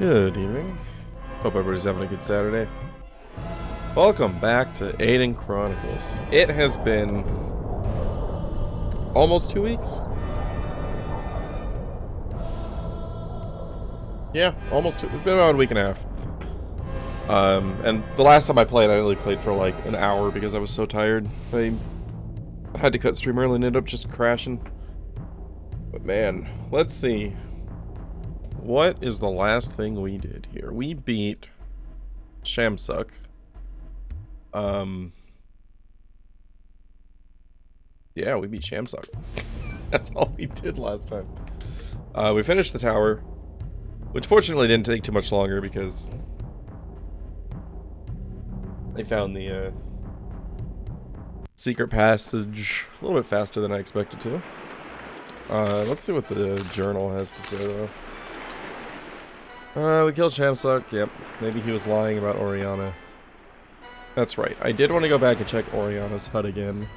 Good evening. Hope everybody's having a good Saturday. Welcome back to Aidyn Chronicles. It has been almost 2 weeks. Yeah, almost two. It's been about a week and a half. And the last time I played, I only played for like an hour because I was so tired. I had to cut stream early and ended up just crashing. But man, let's see. What is the last thing we did here? We beat Shamsuck. Yeah, we beat Shamsuck. That's all we did last time. We finished the tower, which fortunately didn't take too much longer because they found the secret passage a little bit faster than I expected to. Let's see what the journal has to say though. We killed Shamsuck. Yep. Maybe he was lying about Oriana. That's right. I did want to go back and check Oriana's hut again,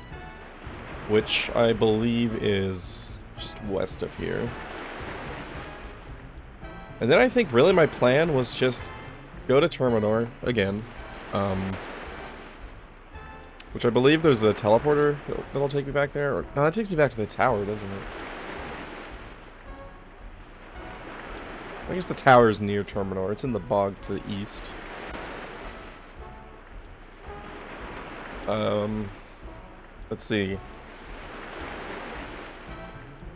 which I believe is just west of here. And then I think really my plan was just go to Terminor again, which I believe there's a teleporter that'll take me back there. Or, no, that takes me back to the tower, doesn't it? I guess the tower is near Terminor. It's in the bog to the east. Let's see.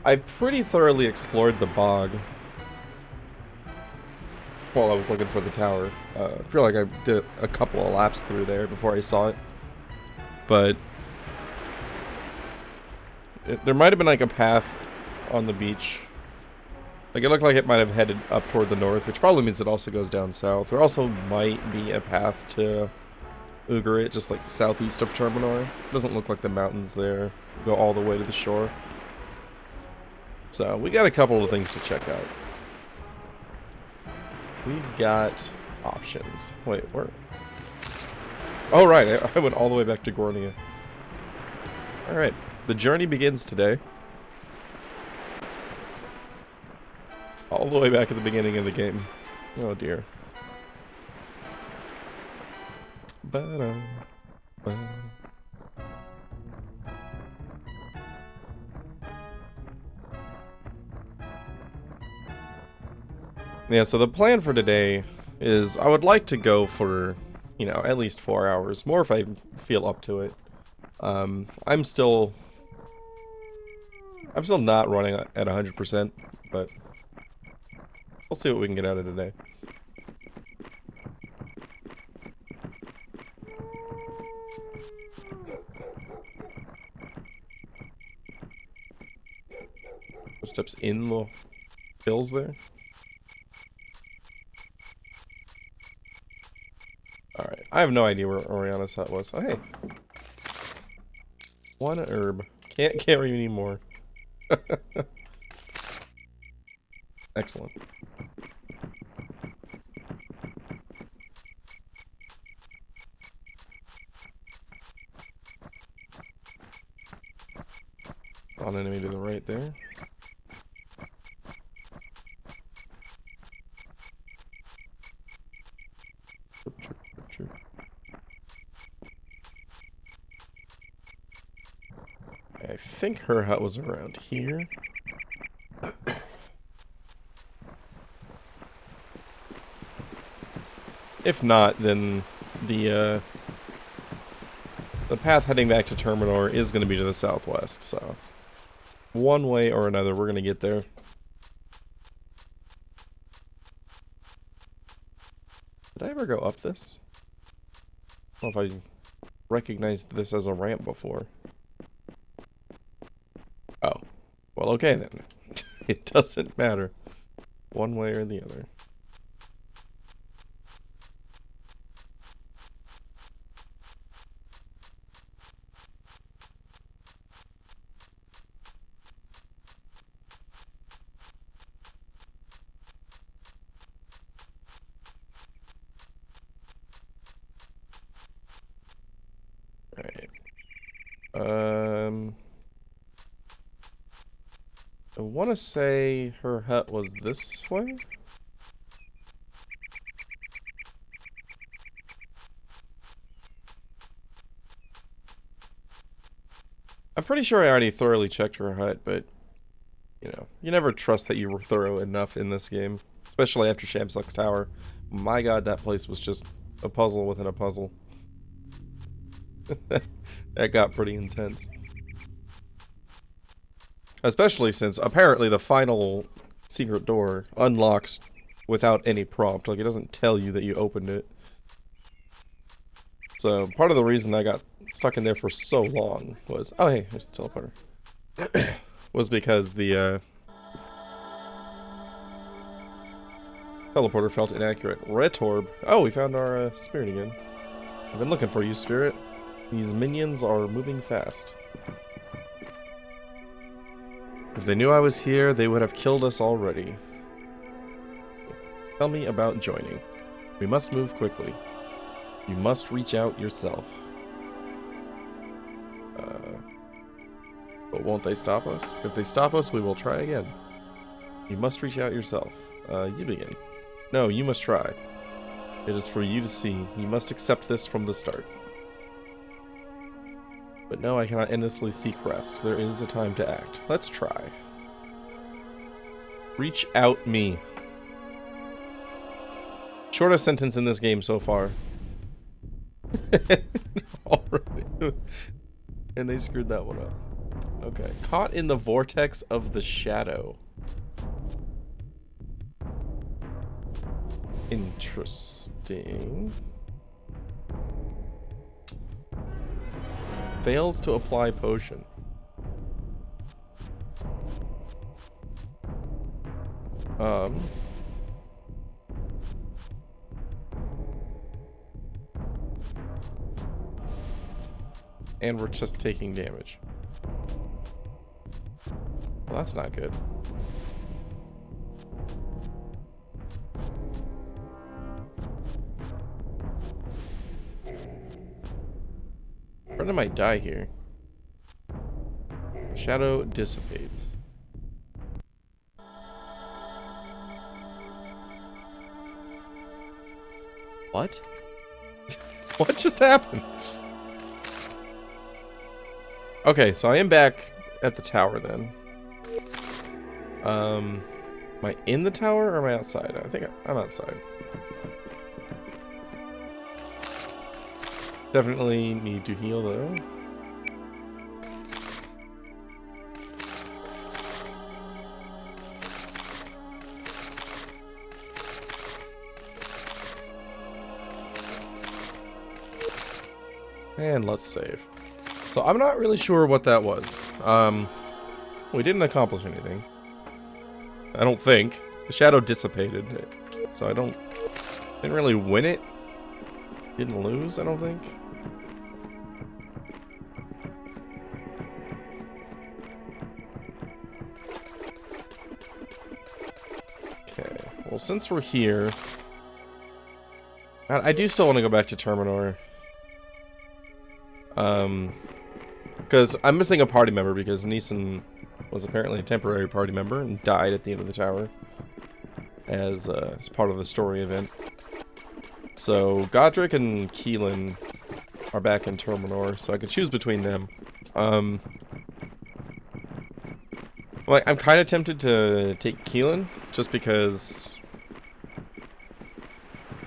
I pretty thoroughly explored the bog while I was looking for the tower. I feel like I did a couple of laps through there before I saw it. But there might have been like a path on the beach. Like, it looked like it might have headed up toward the north, which probably means it also goes down south. There also might be a path to Ugarit, just like southeast of Terminor. Doesn't look like the mountains there go all the way to the shore. So, we got a couple of things to check out. We've got options. Wait, where? Oh, right, I went all the way back to Gornia. Alright, the journey begins today. All the way back at the beginning of the game. Oh dear. Yeah, so the plan for today is I would like to go for, you know, at least 4 hours. More if I feel up to it. I'm still not running at 100%, but we'll see what we can get out of today. Steps in the hills there. Alright, I have no idea where Oriana's hut was. Oh, hey. One herb. Can't carry any more. Excellent. On enemy to the right there. I think her hut was around here. If not, then the path heading back to Terminor is going to be to the southwest, so one way or another, we're going to get there. Did I ever go up this? I don't know if I recognized this as a ramp before. Oh. Well, okay then. It doesn't matter. One way or the other. Alright. I want to say her hut was this way? I'm pretty sure I already thoroughly checked her hut, but, you know, you never trust that you were thorough enough in this game. Especially after Shamsuck's Tower. My god, that place was just a puzzle within a puzzle. That got pretty intense. Especially since, apparently, the final secret door unlocks without any prompt. Like, it doesn't tell you that you opened it. So, part of the reason I got stuck in there for so long was... Oh, hey, here's the teleporter. Was because the, teleporter felt inaccurate. Retorb. Oh, we found our, spirit again. I've been looking for you, spirit. These minions are moving fast. If they knew I was here, they would have killed us already. Tell me about joining. We must move quickly. You must reach out yourself. But won't they stop us? If they stop us, we will try again. You must reach out yourself. You begin. No, you must try. It is for you to see. You must accept this from the start. But no, I cannot endlessly seek rest. There is a time to act. Let's try. Reach out me. Shortest sentence in this game so far. Already. And they screwed that one up. Okay. Caught in the vortex of the shadow. Interesting. Fails to apply potion. And we're just taking damage. Well, that's not good. Brenda might die here. Shadow dissipates. What? What just happened? Okay, so I am back at the tower then. Am I in the tower or am I outside? I think I'm outside. Definitely need to heal though. And let's save. So I'm not really sure what that was. We didn't accomplish anything. I don't think. The shadow dissipated. So didn't really win it. Didn't lose, I don't think. Okay, well since we're here... I do still want to go back to Terminor. Because I'm missing a party member because Neeson was apparently a temporary party member and died at the end of the tower. As part of the story event. So, Godric and Keelan are back in Terminor, so I could choose between them. Like, I'm kind of tempted to take Keelan, just because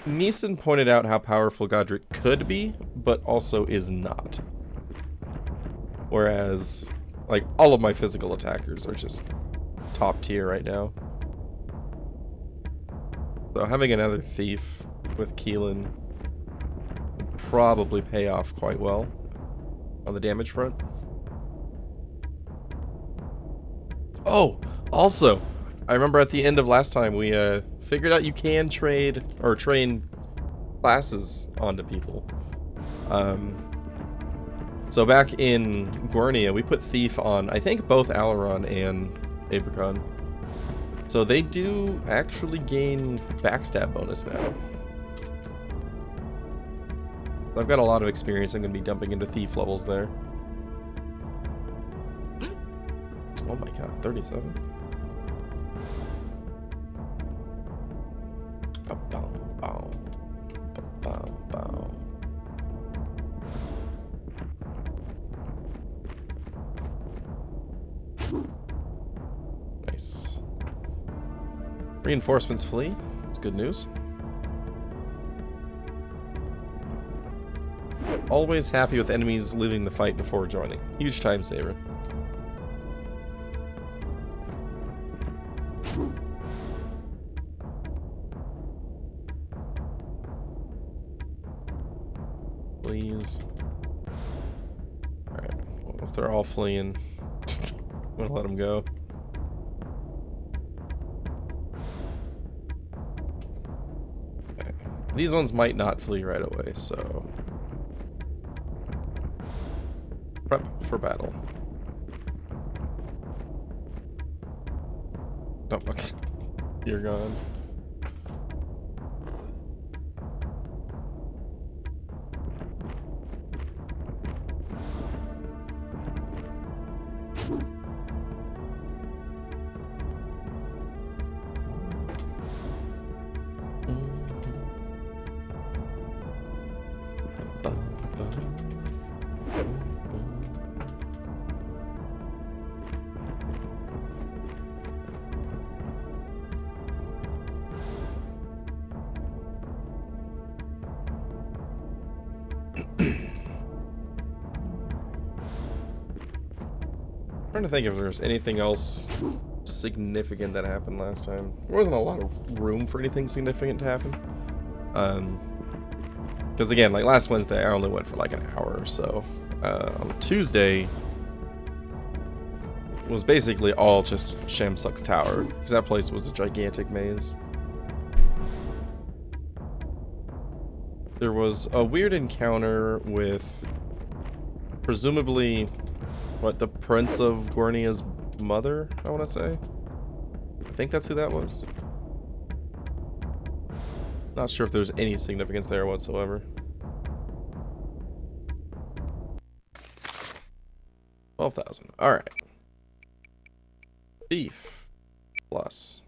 Neeson pointed out how powerful Godric could be, but also is not. Whereas, like, all of my physical attackers are just top tier right now. So having another thief with Keelan would probably pay off quite well on the damage front. Oh, also, I remember at the end of last time we figured out you can trade or train classes onto people. So back in Guernia, we put Thief on, I think, both Alaron and Abracon. So they do actually gain backstab bonus now. I've got a lot of experience I'm going to be dumping into Thief levels there. Oh my god, 37? Ba-bum-bum. Ba-bum-bum. Reinforcements flee. That's good news. Always happy with enemies leaving the fight before joining. Huge time saver. Please. Alright. Well, if they're all fleeing, I'm gonna let them go. Okay. These ones might not flee right away, so... prep for battle. Oh, okay. You're gone. Trying to think if there's anything else significant that happened last time. There wasn't a lot of room for anything significant to happen. Because again, like last Wednesday, I only went for like an hour or so. On Tuesday was basically all just Shamsuck's Tower, because that place was a gigantic maze. There was a weird encounter with presumably what, the Prince of Gornia's mother, I want to say? I think that's who that was. Not sure if there's any significance there whatsoever. 12,000. Alright. Thief. Plus.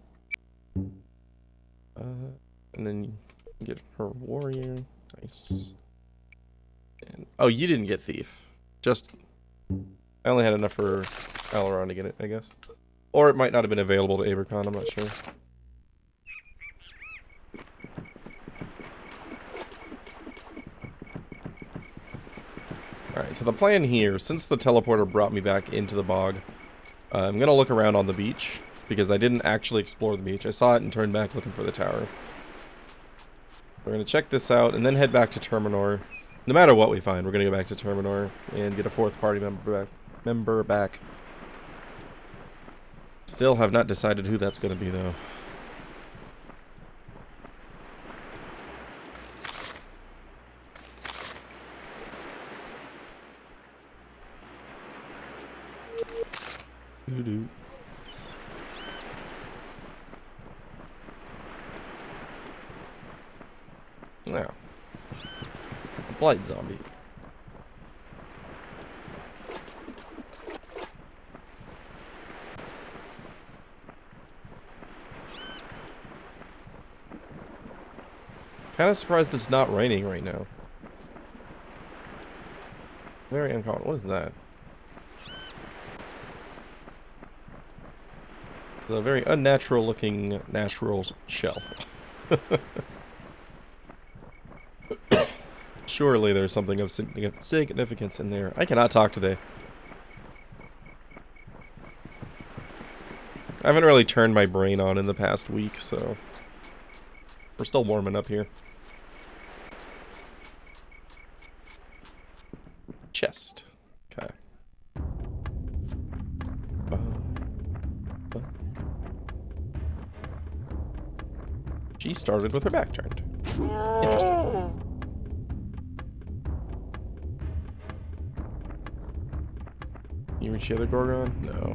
And then you get her warrior. Nice. And, oh, you didn't get thief. Just... I only had enough for Aileron to get it, I guess. Or it might not have been available to Abercon, I'm not sure. Alright, so the plan here, since the teleporter brought me back into the bog, I'm gonna look around on the beach, because I didn't actually explore the beach. I saw it and turned back looking for the tower. We're gonna check this out, and then head back to Terminor. No matter what we find, we're gonna go back to Terminor and get a fourth party member back. Still have not decided who that's gonna be, though. Doo-doo. Now, a blight zombie. Kind of surprised it's not raining right now. Very uncommon. What is that? It's a very unnatural looking natural shell. Surely there's something of significance in there. I cannot talk today. I haven't really turned my brain on in the past week, so we're still warming up here. Chest. Okay. She started with her back turned. Interesting. You reach the other Gorgon? No.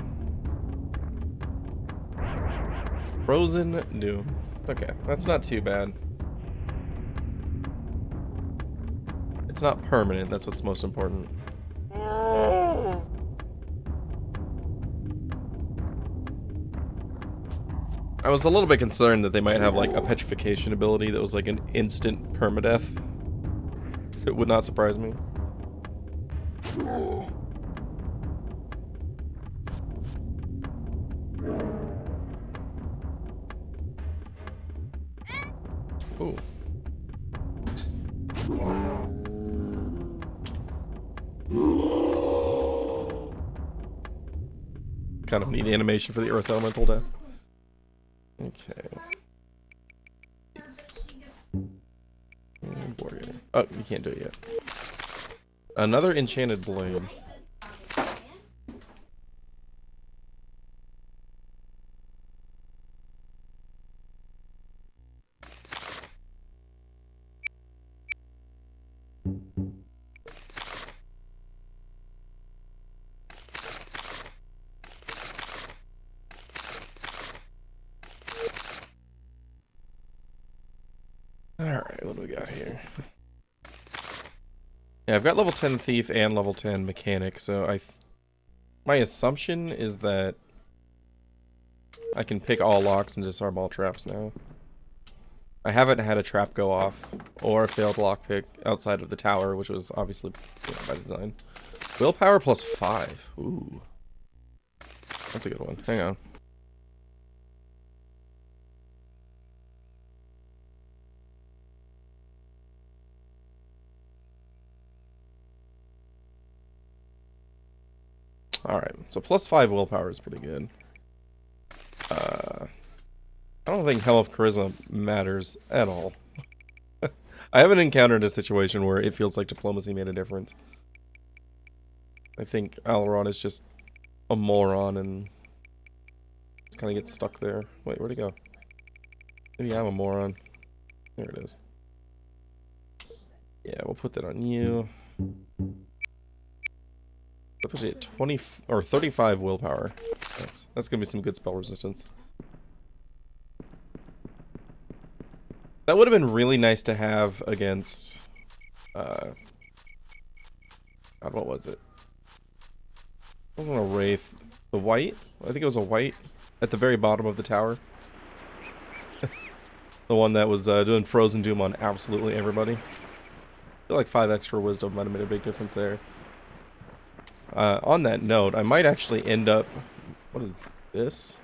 Frozen Doom. Okay, that's not too bad. It's not permanent, that's what's most important. I was a little bit concerned that they might have like a petrification ability that was like an instant permadeath. It would not surprise me. Ooh. Kind of neat animation for the Earth Elemental death. Okay. Oh, you can't do it yet. Another enchanted blade. Alright, what do we got here? Yeah, I've got level 10 Thief and level 10 Mechanic, so my assumption is that I can pick all locks and disarm all traps now. I haven't had a trap go off, or a failed lockpick outside of the tower, which was obviously by design. Willpower plus 5. Ooh. That's a good one. Hang on. Alright, so plus 5 willpower is pretty good. I don't think Hell of Charisma matters at all. I haven't encountered a situation where it feels like diplomacy made a difference. I think Aileron is just a moron and just kind of gets stuck there. Wait, where'd he go? Maybe I'm a moron. There it is. Yeah, we'll put that on you. That puts you at 20 or 35 willpower. That's gonna be some good spell resistance. That would have been really nice to have against God, what was it? It wasn't a wraith. The white? I think it was a white at the very bottom of the tower. The one that was doing Frozen Doom on absolutely everybody. I feel like 5 extra wisdom might have made a big difference there. On that note, I might actually end up... What is this?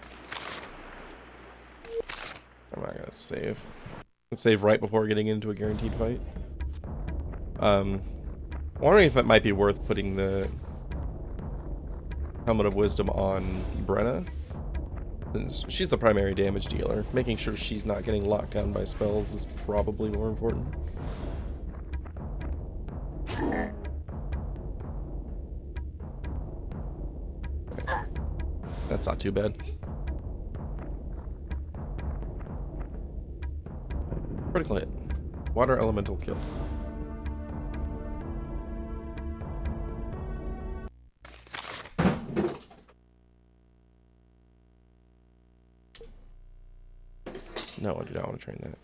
I'm not gonna save. I'm gonna save right before getting into a guaranteed fight. Wondering if it might be worth putting the Helmet of Wisdom on Brenna. Since she's the primary damage dealer. Making sure she's not getting locked down by spells is probably more important. That's not too bad. Critical hit. Water elemental kill. No, I do not want to train that.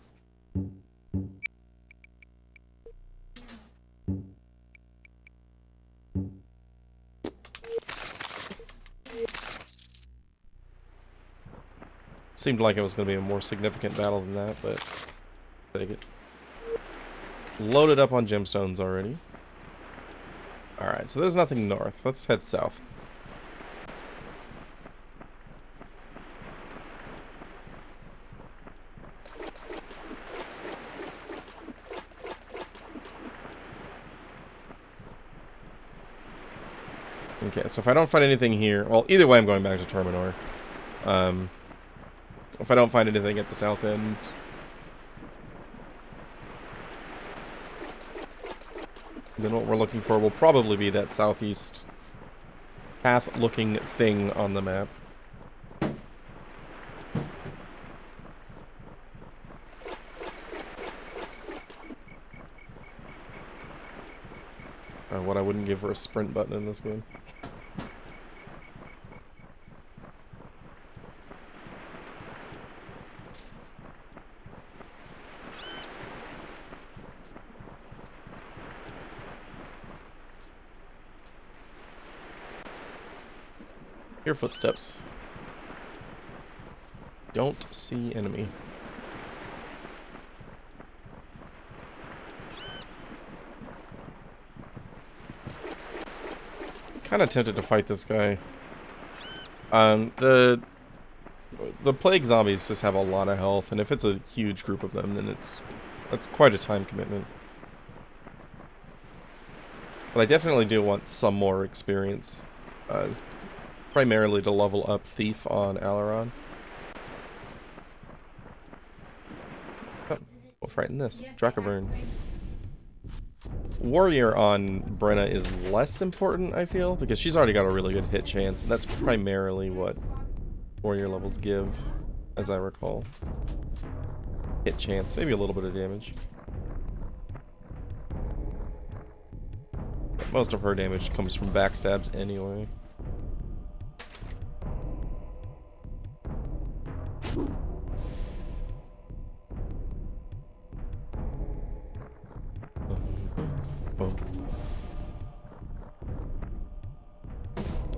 Seemed like it was going to be a more significant battle than that, but take it. Loaded up on gemstones already. Alright, so there's nothing north. Let's head south. Okay, so if I don't find anything here... Well, either way I'm going back to Terminor. If I don't find anything at the south end... Then what we're looking for will probably be that southeast path-looking thing on the map. What I wouldn't give for a sprint button in this game. Hear footsteps. Don't see enemy. Kind of tempted to fight this guy. The plague zombies just have a lot of health, and if it's a huge group of them, then it's That's quite a time commitment. But I definitely do want some more experience. Primarily to level up Thief on Alaron. Oh, we'll frighten this. Dracoburn. Warrior on Brenna is less important, I feel, because she's already got a really good hit chance, and that's primarily what Warrior levels give, as I recall. Hit chance, maybe a little bit of damage. But most of her damage comes from backstabs anyway.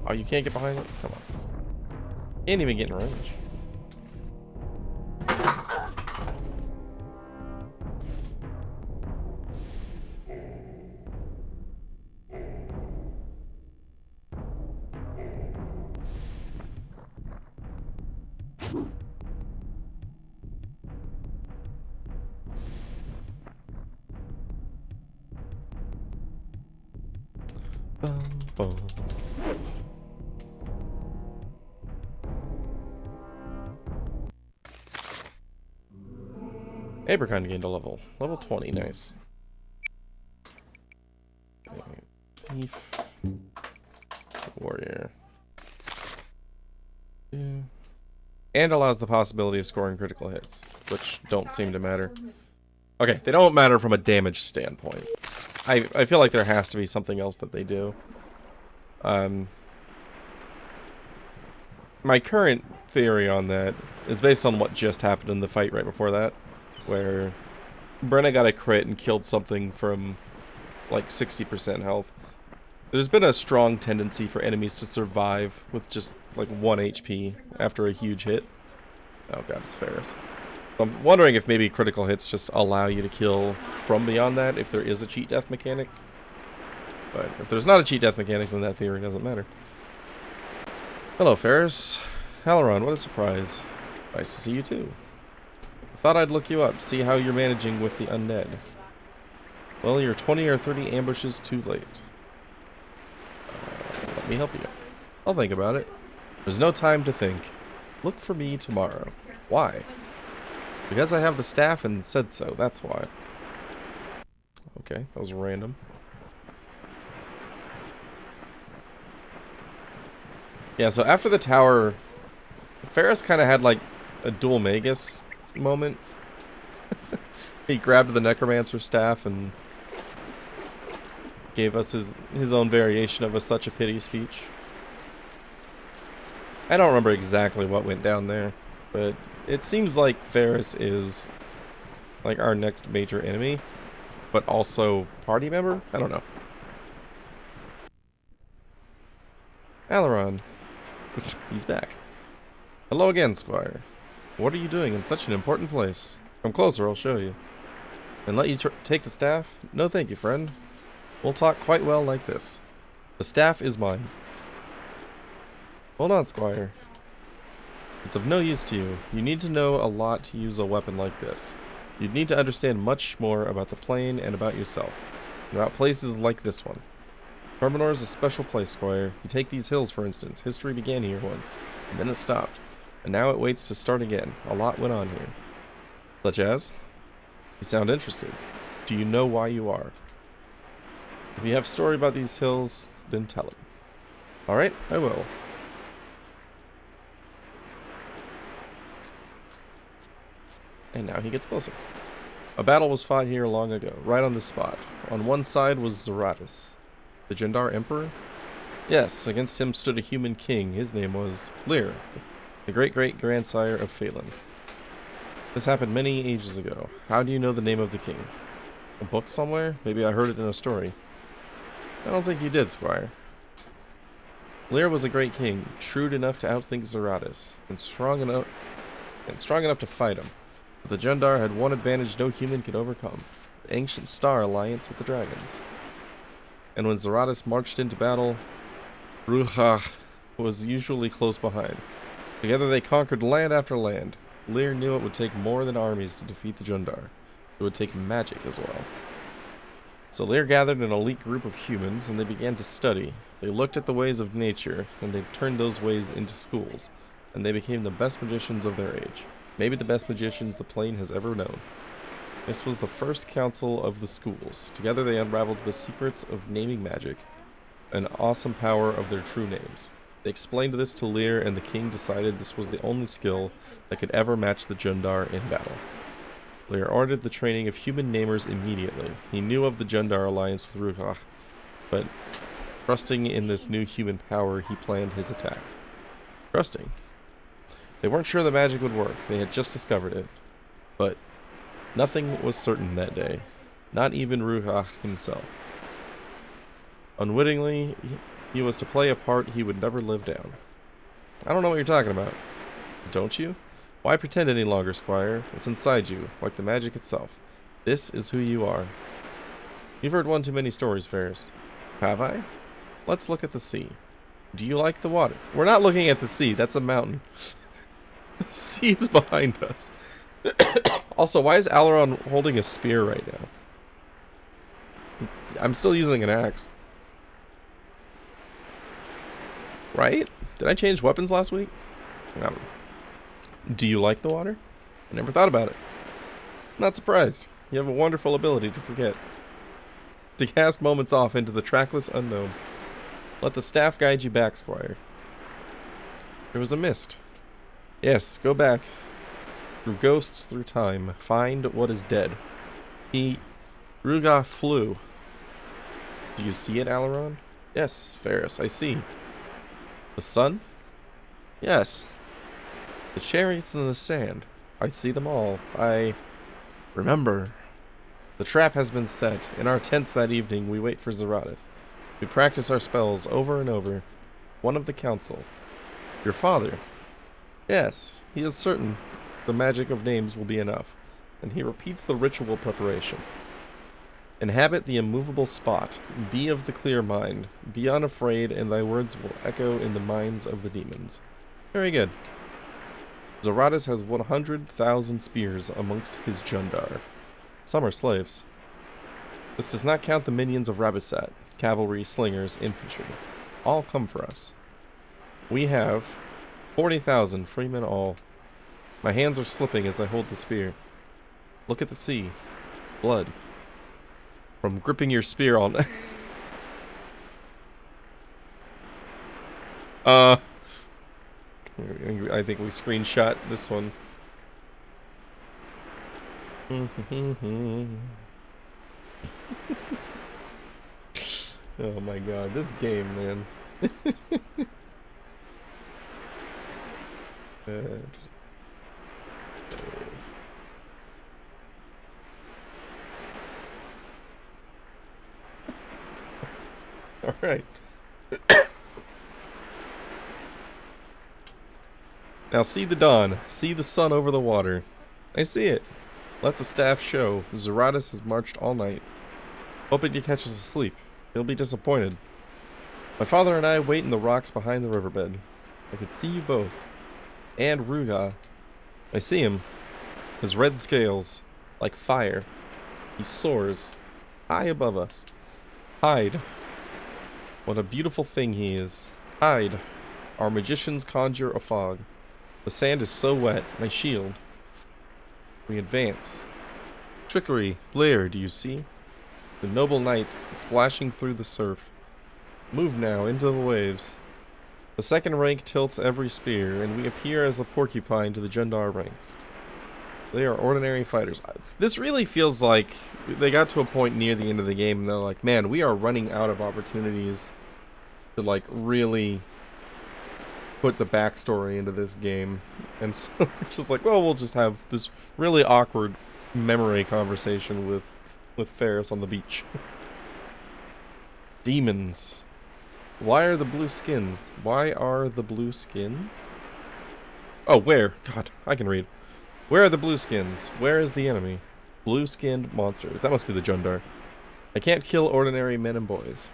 Oh, you can't get behind it? Come on. Can't even get in range. Boom. Abercon gained a level. Level 20, nice. Okay. Thief. Warrior. Yeah. And allows the possibility of scoring critical hits, which don't seem to matter. Okay, they don't matter from a damage standpoint. I feel like there has to be something else that they do. My current theory on that is based on what just happened in the fight right before that, where Brenna got a crit and killed something from like 60% health. There's been a strong tendency for enemies to survive with just like 1 HP after a huge hit. Oh god, it's Ferris. I'm wondering if maybe critical hits just allow you to kill from beyond that if there is a cheat death mechanic. But if there's not a cheat death mechanic, then that theory doesn't matter. Hello, Ferris. Alaron, what a surprise. Nice to see you too. I thought I'd look you up, see how you're managing with the undead. Well, you're 20 or 30 ambushes too late. Let me help you. I'll think about it. There's no time to think. Look for me tomorrow. Why? Because I have the staff and said so, that's why. Okay, that was random. Yeah, so after the tower, Ferris kind of had like a dual Magus moment. He grabbed the Necromancer staff and gave us his own variation of a such a pity speech. I don't remember exactly what went down there, but it seems like Ferris is like our next major enemy, but also party member? I don't know. Alaron. He's back. Hello again, Squire. What are you doing in such an important place? Come closer, I'll show you. And let you take the staff? No thank you, friend. We'll talk quite well like this. The staff is mine. Hold on, Squire. It's of no use to you. You need to know a lot to use a weapon like this. You'd need to understand much more about the plane and about yourself. And about places like this one. Terminor is a special place, Squire. You take these hills, for instance. History began here once, and then it stopped. And now it waits to start again. A lot went on here. Such as? You sound interested. Do you know why you are? If you have a story about these hills, then tell it. Alright, I will. And now he gets closer. A battle was fought here long ago, right on this spot. On one side was Zeratus. The Jandar Emperor? Yes, against him stood a human king. His name was Lear, the great-great-grandsire of Phelan. This happened many ages ago. How do you know the name of the king? A book somewhere? Maybe I heard it in a story. I don't think you did, Squire. Lear was a great king, shrewd enough to outthink Zeratus, and strong enough to fight him. But the Jandar had one advantage no human could overcome: the ancient star alliance with the dragons. And when Zeratus marched into battle, Ruchach was usually close behind. Together they conquered land after land. Lear knew it would take more than armies to defeat the Jandar. it would take magic as well. So Lear gathered an elite group of humans, and they began to study. They looked at the ways of nature, and they turned those ways into schools, and they became the best magicians of their age. Maybe the best magicians the plane has ever known. This was the first council of the schools. Together they unraveled the secrets of naming magic, and awesome power of their true names. They explained this to Lear, and the king decided this was the only skill that could ever match the Jundar in battle. Lear ordered the training of human namers immediately. He knew of the Jundar alliance with Ruach, but trusting in this new human power, he planned his attack. Trusting. They weren't sure the magic would work. They had just discovered it. But nothing was certain that day. Not even Ruach himself. Unwittingly, he was to play a part he would never live down. I don't know what you're talking about. Don't you? Why pretend any longer, Squire? It's inside you, like the magic itself. This is who you are. You've heard one too many stories, Ferris. Have I? Let's look at the sea. Do you like the water? We're not looking at the sea, that's a mountain. The sea is behind us. Also, why is Alaron holding a spear right now? I'm still using an axe. Right? Did I change weapons last week? No. Do you like the water? I never thought about it. Not surprised. You have a wonderful ability to forget. To cast moments off into the trackless unknown. Let the staff guide you back, Squire. There was a mist. Yes, go back. Through ghosts, through time. Find what is dead. Ruga flew. Do you see it, Alaron? Yes, Ferris, I see. The sun? Yes. The chariots in the sand. I see them all. Remember. The trap has been set. In our tents that evening, we wait for Zeratis. We practice our spells over and over. One of the council. Your father. Yes, he is certain the magic of names will be enough. And he repeats the ritual preparation. Inhabit the immovable spot. Be of the clear mind. Be unafraid, and thy words will echo in the minds of the demons. Very good. Zeratis has 100,000 spears amongst his Jundar. Some are slaves. This does not count the minions of Rabbitsat, cavalry, slingers, infantry. All come for us. We have 40,000 freemen all. My hands are slipping as I hold the spear. Look at the sea. Blood. From gripping your spear all night. I think we screenshot this one. Oh my god, this game, man. Alright. Now see the dawn. See the sun over the water. I see it. Let the staff show. Zeratis has marched all night, hoping to catch us asleep. He'll be disappointed. My father and I wait in the rocks behind the riverbed. I could see you both. And Ruga. I see him. His red scales, like fire. He soars, high above us. Hide. What a beautiful thing he is. Hide. Our magicians conjure a fog. The sand is so wet, my shield. We advance. Trickery. Lear, do you see? The noble knights splashing through the surf. Move now into the waves. The second rank tilts every spear, and we appear as the porcupine to the Jundar ranks. They are ordinary fighters. This really feels like they got to a point near the end of the game and they're like, man, we are running out of opportunities to like really put the backstory into this game. And so they're just like, well, we'll just have this really awkward memory conversation with Ferris on the beach. Demons. Why are the blue skins? Why are the blue skins? Oh, where? God, I can read. Where are the blue skins? Where is the enemy? Blue-skinned monsters. That must be the Jundar. I can't kill ordinary men and boys.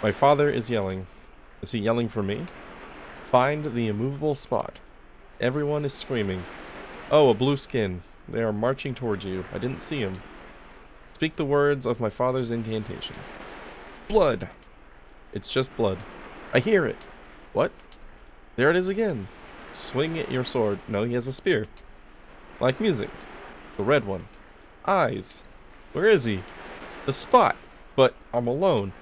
My father is yelling. Is he yelling for me? Find the immovable spot. Everyone is screaming. Oh, a blue skin. They are marching towards you. I didn't see them. Speak the words of my father's incantation. Blood! It's just blood. I hear it. What? There it is again. Swing at your sword. No, he has a spear. Like music. The red one. Eyes. Where is he? The spot. But I'm alone.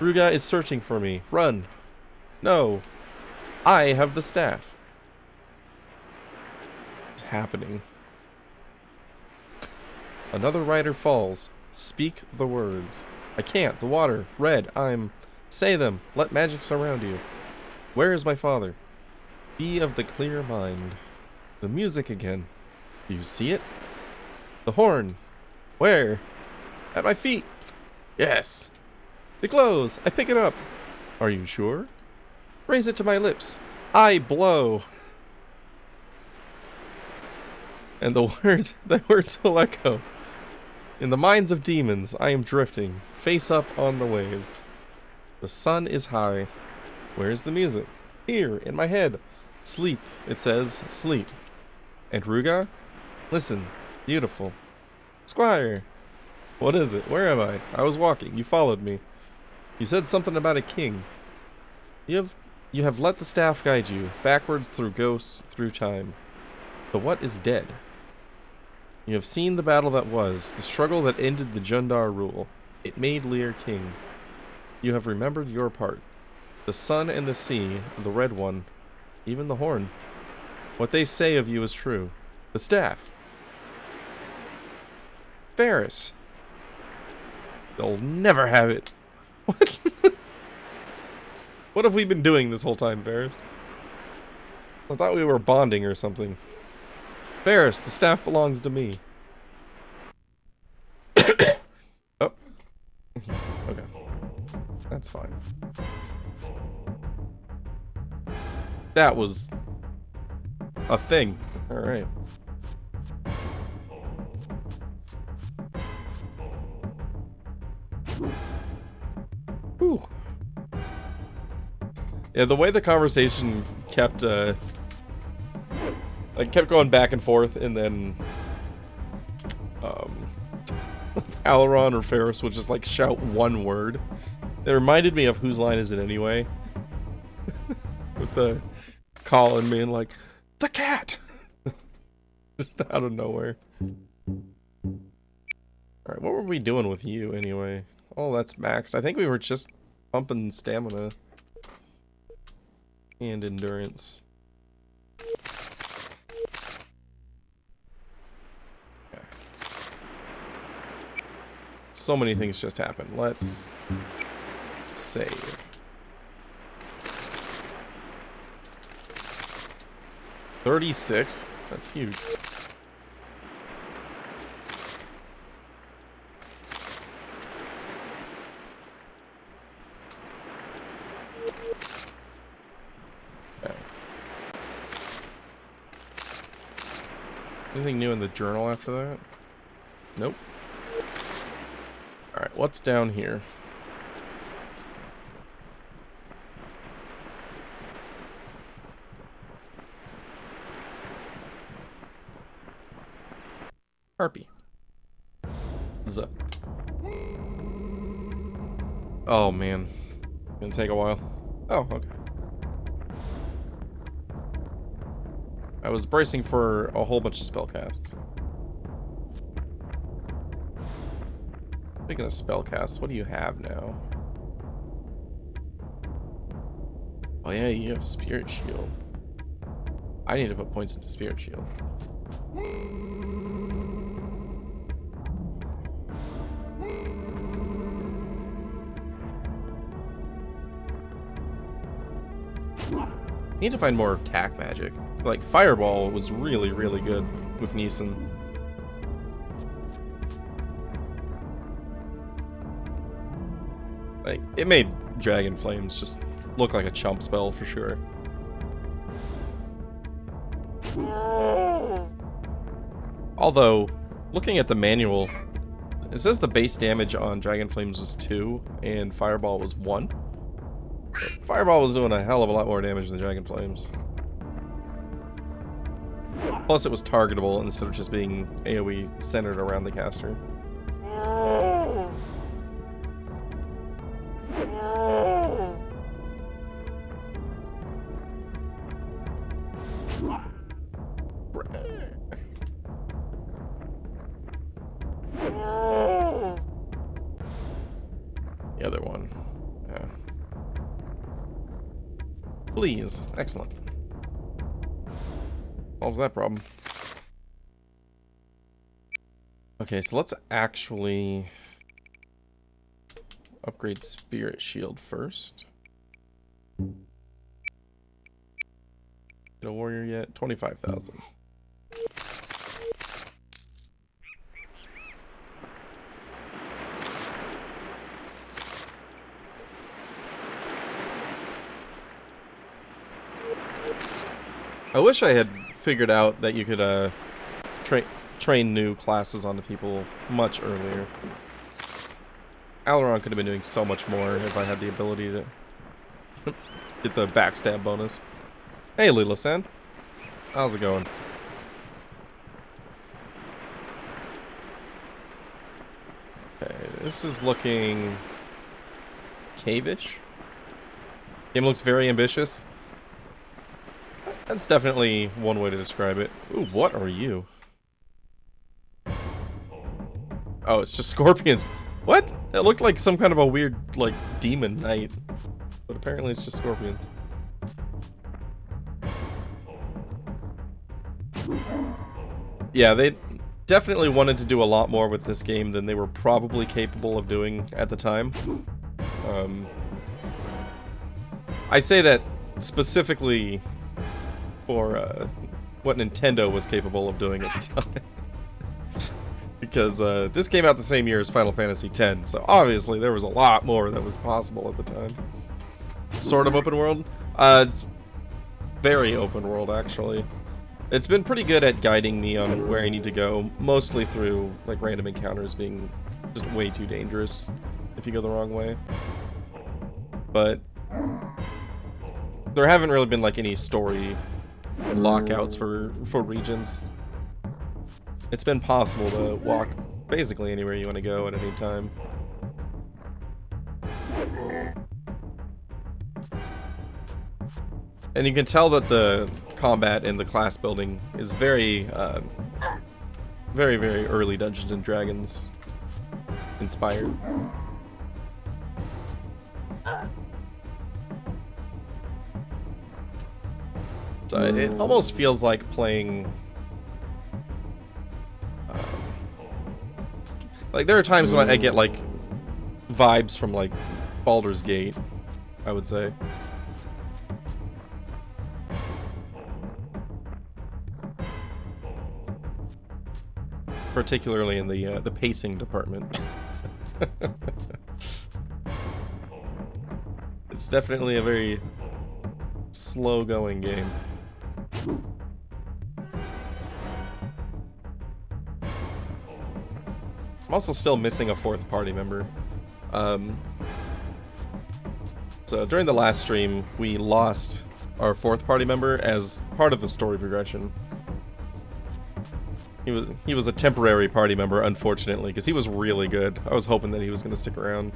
Ruga is searching for me. Run. No. I have the staff. What's happening? Another rider falls. Speak the words. I can't. The water. Red. I'm... Say them. Let magic surround you. Where is my father? Be of the clear mind. The music again. Do you see it? The horn. Where? At my feet. Yes. It glows. I pick it up. Are you sure? Raise it to my lips. I blow. And the words will echo. In the minds of demons, I am drifting, face up on the waves. The sun is high. Where's the music? Here, in my head. Sleep, it says, sleep. And Ruga? Listen, beautiful. Squire! What is it? Where am I? I was walking. You followed me. You said something about a king. You have let the staff guide you, backwards through ghosts, through time. But what is dead? You have seen the battle that was, the struggle that ended the Jundar rule. It made Lear king. You have remembered your part. The sun and the sea, the red one, even the horn. What they say of you is true. The staff. Ferris. They'll never have it. What? What have we been doing this whole time, Ferris? I thought we were bonding or something. Ferris, the staff belongs to me. Oh. Okay. That's fine. That was a thing. Alright. Whew. Yeah, the way the conversation kept, like, kept going back and forth, and then, Aileron or Ferris would just, like, shout one word. It reminded me of Whose Line Is It Anyway? With the Colin being like, the cat! Just out of nowhere. Alright, what were we doing with you, anyway? Oh, that's maxed. I think we were just pumping stamina. And endurance. Okay. So many things just happened. Let's save. $36? That's huge. Anything new in the journal after that? Nope. Alright, what's down here? Harpy. Zuh. Oh man. Gonna take a while. Oh, okay. I was bracing for a whole bunch of spell casts. Speaking of spell casts, what do you have now? Oh yeah, you have Spirit Shield. I need to put points into Spirit Shield. Need to find more attack magic. Like, Fireball was really, really good with Neeson. Like, it made Dragon Flames just look like a chump spell for sure. Although, looking at the manual, it says the base damage on Dragon Flames was 2 and Fireball was 1. Fireball was doing a hell of a lot more damage than Dragon Flames. Plus, it was targetable instead of just being AoE centered around the caster. The other one. Yeah. Please. Excellent. Solves that problem. Okay, so let's actually upgrade Spirit Shield first. Get a warrior yet? 25,000. I wish I had figured out that you could train new classes onto people much earlier. Aileron could have been doing so much more if I had the ability to get the backstab bonus. Hey, Lilo-san. How's it going? Okay, this is looking cave-ish. Game looks very ambitious. That's definitely one way to describe it. Ooh, what are you? Oh, it's just scorpions. What? It looked like some kind of a weird, like, demon knight. But apparently it's just scorpions. Yeah, they definitely wanted to do a lot more with this game than they were probably capable of doing at the time. I say that specifically for what Nintendo was capable of doing at the time. Because this came out the same year as Final Fantasy X, so obviously there was a lot more that was possible at the time. Sort of open world? It's very open world, actually. It's been pretty good at guiding me on where I need to go, mostly through like random encounters being just way too dangerous if you go the wrong way. But there haven't really been like any story lockouts for regions. It's been possible to walk basically anywhere you want to go at any time. And you can tell that the combat and the class building is very, very early Dungeons and Dragons inspired. So it almost feels like playing. Like there are times when I get like vibes from like Baldur's Gate, I would say. Particularly in the pacing department. It's definitely a very slow-going game. I'm also still missing a fourth party member. So during the last stream, we lost our fourth party member as part of the story progression. He was a temporary party member, unfortunately, because he was really good. I was hoping that he was going to stick around.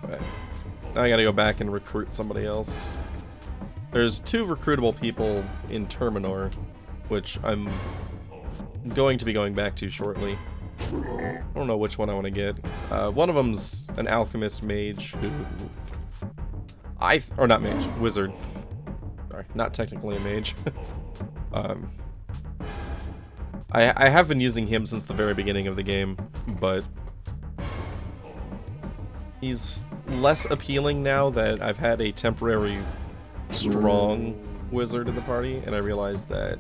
But now I gotta go back and recruit somebody else. There's 2 recruitable people in Terminor, which I'm going to be going back to shortly. I don't know which one I want to get. One of them's an alchemist mage who... or not mage, wizard. Sorry, not technically a mage. I have been using him since the very beginning of the game, but he's less appealing now that I've had a temporary strong wizard in the party, and I realized that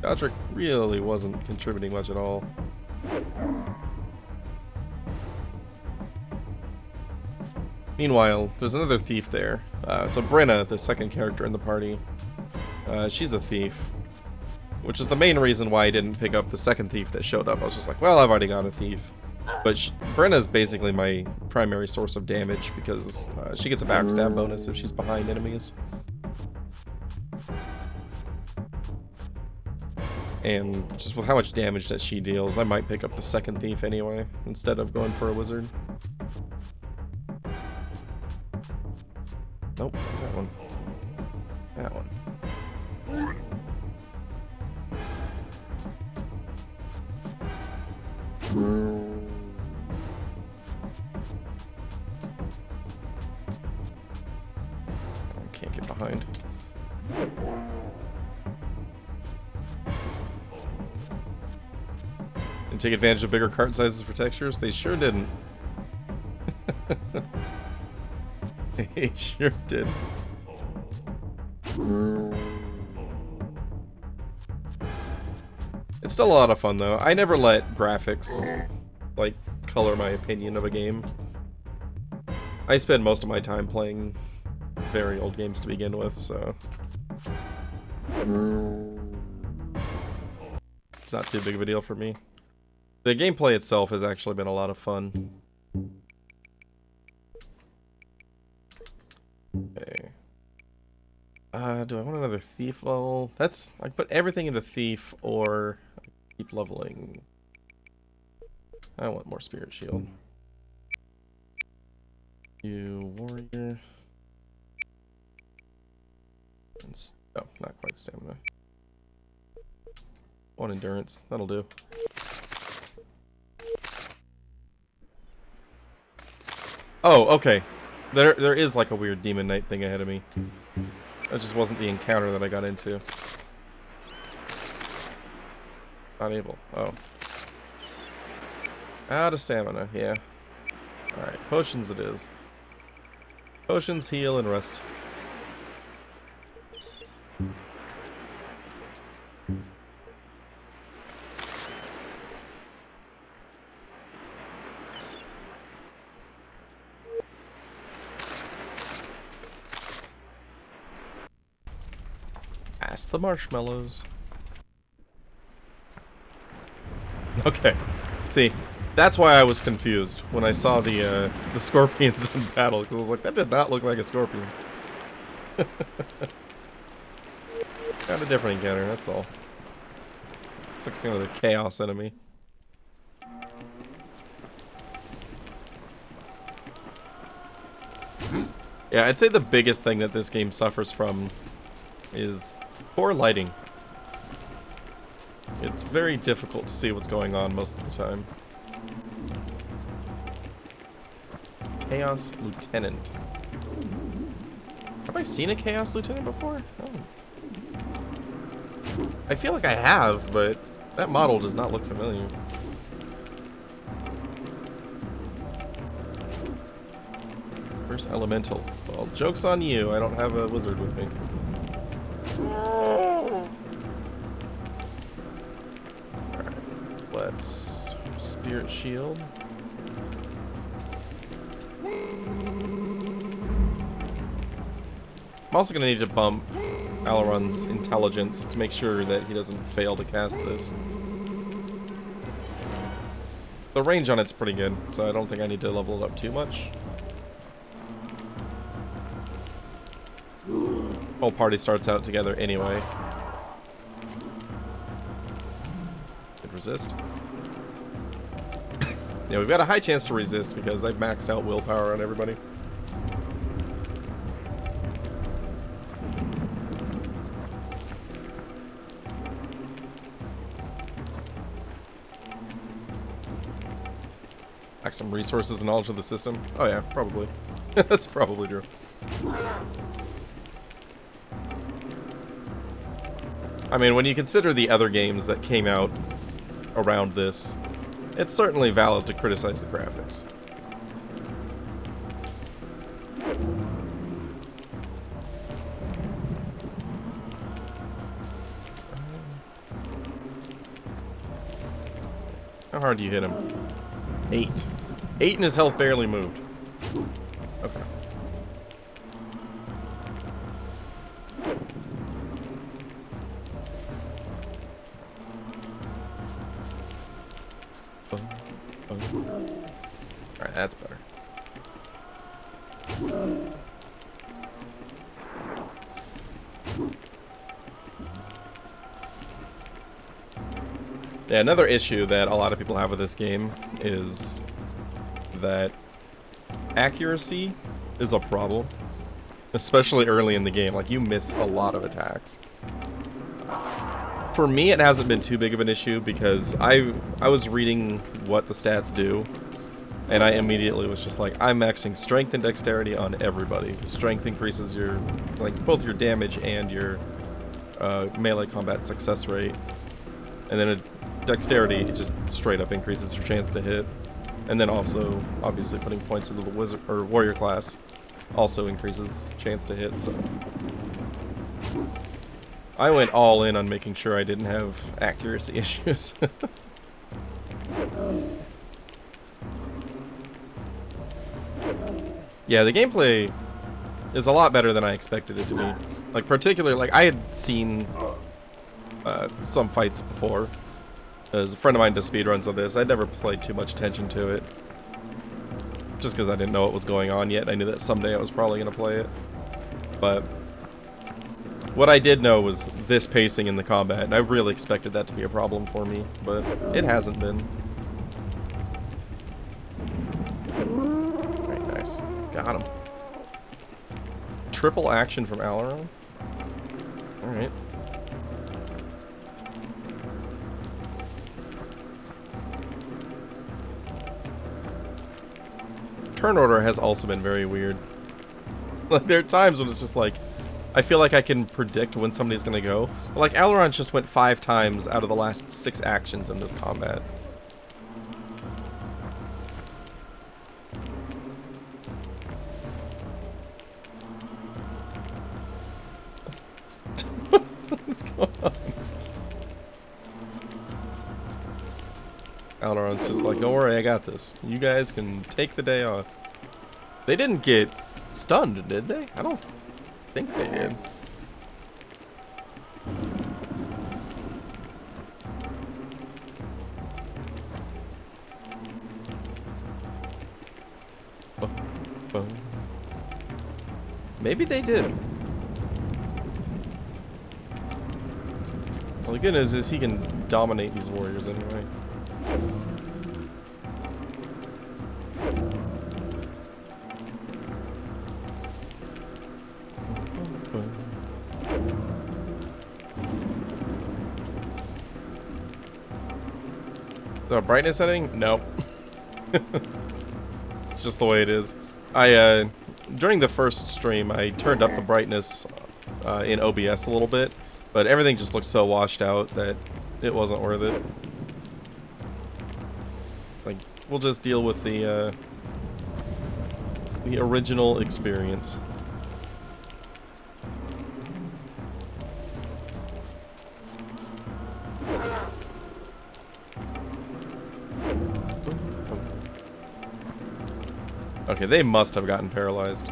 Godric really wasn't contributing much at all. Meanwhile, there's another thief there. So Brenna, the second character in the party, she's a thief. Which is the main reason why I didn't pick up the second thief that showed up. I was just like, well, I've already got a thief. But Brenna's basically my primary source of damage because she gets a backstab bonus if she's behind enemies. And just with how much damage that she deals, I might pick up the second thief anyway, instead of going for a wizard. Nope, that one. That one. I can't get behind. And take advantage of bigger cart sizes for textures? They sure didn't. They sure did. It's still a lot of fun though. I never let graphics, like, color my opinion of a game. I spend most of my time playing very old games to begin with, so it's not too big of a deal for me. The gameplay itself has actually been a lot of fun. Okay. Do I want another thief level? That's, I put everything into thief or keep leveling. I want more spirit shield. You warrior. And oh, not quite stamina. One endurance, that'll do. Oh, okay. There is like a weird demon knight thing ahead of me. That just wasn't the encounter that I got into. Not able. Oh. Out of stamina, yeah. Alright, potions it is. Potions, heal, and rest. Pass the marshmallows. Okay. See, that's why I was confused when I saw the scorpions in battle, because I was like, that did not look like a scorpion. Kind of different encounter, that's all. It's like some other chaos enemy. Yeah, I'd say the biggest thing that this game suffers from is poor lighting. It's very difficult to see what's going on most of the time. Chaos Lieutenant. Have I seen a Chaos Lieutenant before? Oh. I feel like I have, but that model does not look familiar. Where's Elemental? Well, joke's on you. I don't have a wizard with me. Alright, let's Spirit Shield. I'm also going to need to bump Alaron's intelligence to make sure that he doesn't fail to cast this. The range on it's pretty good, so I don't think I need to level it up too much. Whole party starts out together anyway. Could resist. Yeah, we've got a high chance to resist because I've maxed out willpower on everybody. Lack some resources and knowledge of the system. Oh yeah, probably. That's probably true. I mean, when you consider the other games that came out around this, it's certainly valid to criticize the graphics. How hard do you hit him? 8. 8 and his health barely moved. Okay. Alright, that's better. Yeah, another issue that a lot of people have with this game is that accuracy is a problem, especially early in the game. Like, you miss a lot of attacks. For me, it hasn't been too big of an issue because I was reading what the stats do, and I immediately was just like, I'm maxing strength and dexterity on everybody. Strength increases your, like, both your damage and your melee combat success rate, and then dexterity just straight up increases your chance to hit, and then also obviously putting points into the wizard or warrior class also increases chance to hit. So I went all in on making sure I didn't have accuracy issues. Yeah, the gameplay is a lot better than I expected it to be. Like, particularly, like, I had seen some fights before. As a friend of mine does speedruns of this, I'd never played too much attention to it. Just because I didn't know what was going on yet. I knew that someday I was probably going to play it. But what I did know was this pacing in the combat, and I really expected that to be a problem for me, but it hasn't been. Alright, nice. Got him. Triple action from Aileron? Alright. Turn order has also been very weird. Like, there are times when it's just like, I feel like I can predict when somebody's gonna go. But like, Aileron just went 5 times out of the last 6 actions in this combat. What's going on? Aileron's just like, don't worry, I got this. You guys can take the day off. They didn't get stunned, did they? I don't think they did. Maybe they did. Well, the good news is he can dominate these warriors anyway. The brightness setting? Nope. It's just the way it is. During the first stream, I turned up the brightness in OBS a little bit, but everything just looked so washed out that it wasn't worth it. Like, we'll just deal with the original experience. Okay, they must have gotten paralyzed.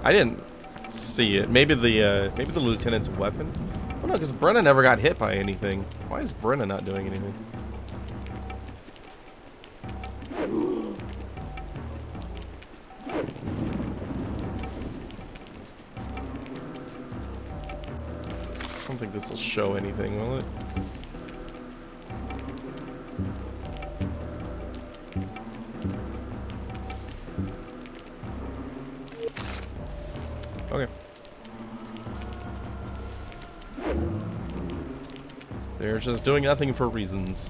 I didn't see it. Maybe the lieutenant's weapon? Oh no, because Brenna never got hit by anything. Why is Brenna not doing anything? I don't think this will show anything, will it? Okay. They're just doing nothing for reasons.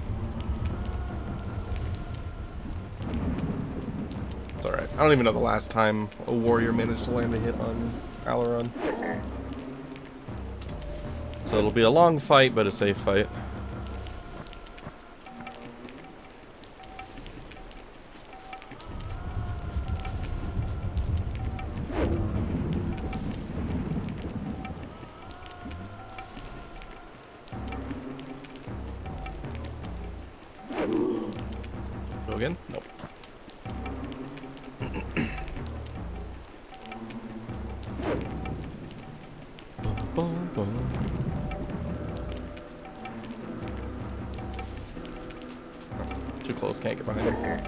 It's alright. I don't even know the last time a warrior managed to land a hit on Aileron. So it'll be a long fight, but a safe fight. Go again? Nope. Too close, can't get behind him.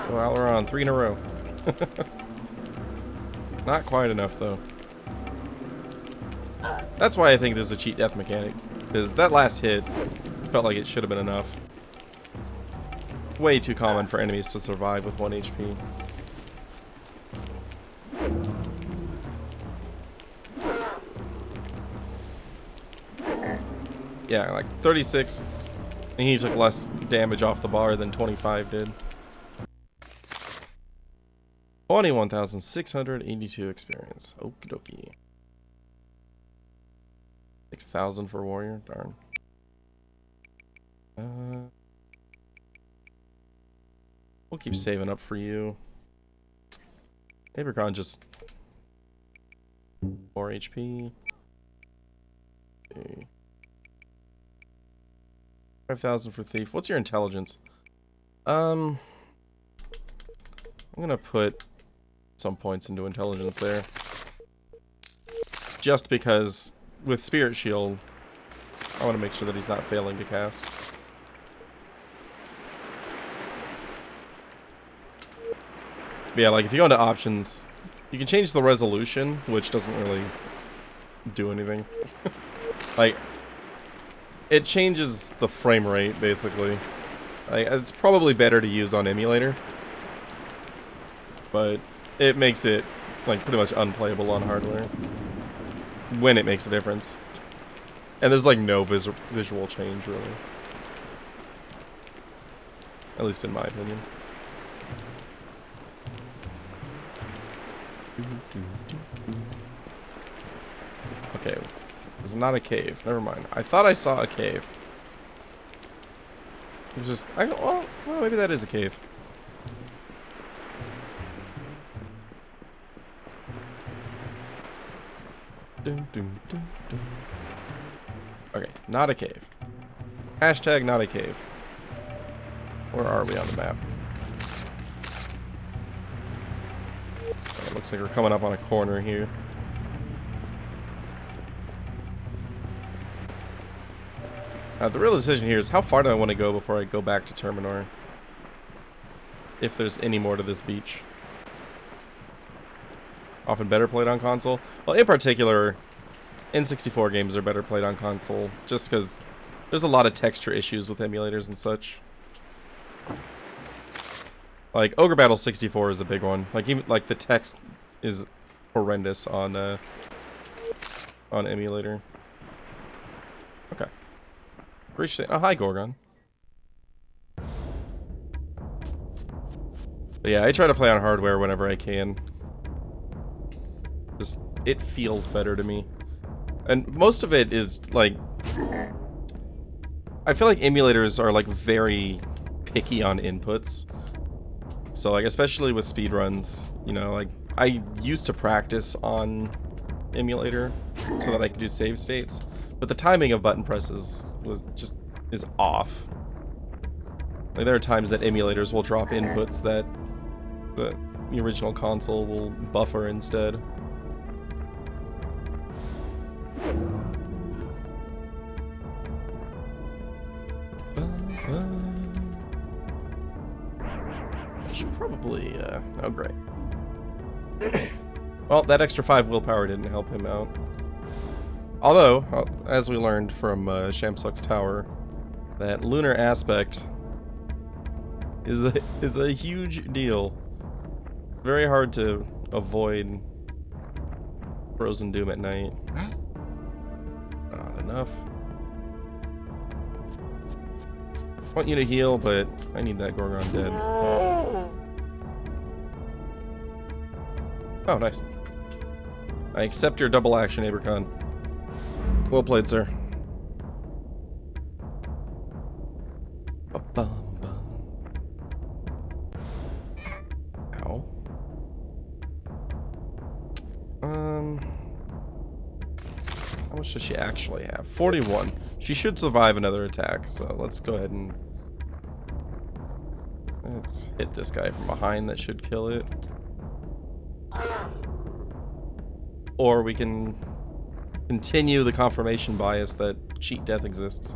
So Aileron, 3 in a row. Not quite enough though. That's why I think there's a cheat death mechanic. Because that last hit felt like it should have been enough. Way too common for enemies to survive with 1 HP. Yeah, like 36. And he took less damage off the bar than 25 did. 21,682 experience. Okie dokie. 6,000 for warrior. Darn. We'll keep saving up for you. Abercon just 4 HP. Okay. 5,000 for thief. What's your intelligence? I'm gonna put some points into intelligence there. Just because with Spirit Shield, I want to make sure that he's not failing to cast. But yeah, like if you go into options, you can change the resolution, which doesn't really do anything. Like, it changes the frame rate, basically. Like, it's probably better to use on emulator. But it makes it, like, pretty much unplayable on hardware. When it makes a difference. And there's, like, no visual change, really. At least in my opinion. Okay. This is not a cave. Never mind. I thought I saw a cave. It was just... well, maybe that is a cave. Okay, not a cave. Hashtag not a cave. Where are we on the map? It looks like we're coming up on a corner here. The real decision here is how far do I want to go before I go back to Terminor? If there's any more to this beach. Often better played on console. Well, in particular, N64 games are better played on console, just because there's a lot of texture issues with emulators and such. Like Ogre Battle 64 is a big one. Like even like the text is horrendous on emulator. Okay. Appreciate. Oh, hi Gorgon. But yeah, I try to play on hardware whenever I can. Just, it feels better to me. And most of it is, like... I feel like emulators are, like, very picky on inputs. So, like, especially with speedruns, you know, like, I used to practice on emulator so that I could do save states. But the timing of button presses is off. Like, there are times that emulators will drop inputs that the original console will buffer instead. I should probably, oh great. Well, that extra 5 willpower didn't help him out. Although, as we learned from Shamsuck's Tower, that lunar aspect is a huge deal. Very hard to avoid Frozen Doom at night. Not enough. I want you to heal, but I need that Gorgon dead. Oh, nice. I accept your double action, Abercon. Well played, sir. Ow. How much does she actually have? 41. She should survive another attack, so let's go ahead and... let's hit this guy from behind. That should kill it. Or we can continue the confirmation bias that cheat death exists.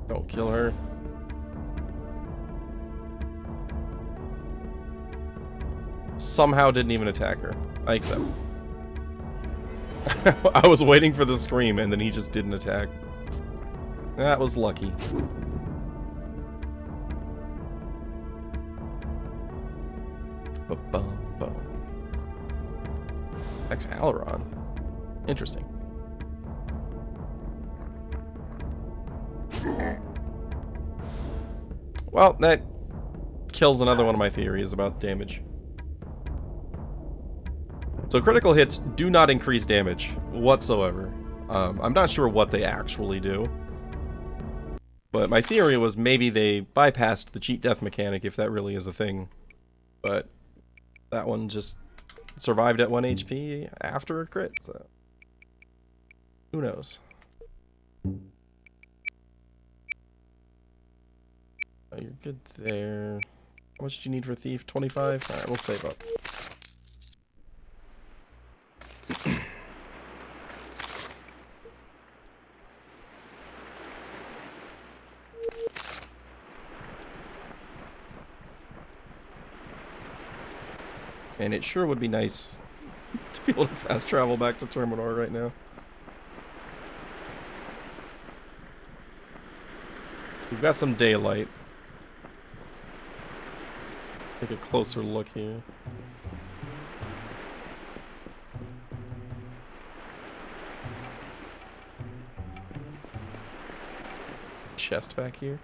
Don't kill her. Somehow didn't even attack her. I accept. I was waiting for the scream, and then he just didn't attack. That was lucky. Ba-bum-bum. Exhaleron. Interesting. Well, that kills another one of my theories about damage. So critical hits do not increase damage whatsoever. I'm not sure what they actually do. But my theory was maybe they bypassed the cheat death mechanic, if that really is a thing. But that one just survived at 1 HP after a crit, so who knows? Oh, you're good there. How much do you need for Thief? 25? Alright, we'll save up. And it sure would be nice to be able to fast travel back to Terminor right now. We've got some daylight. Take a closer look here. Chest back here.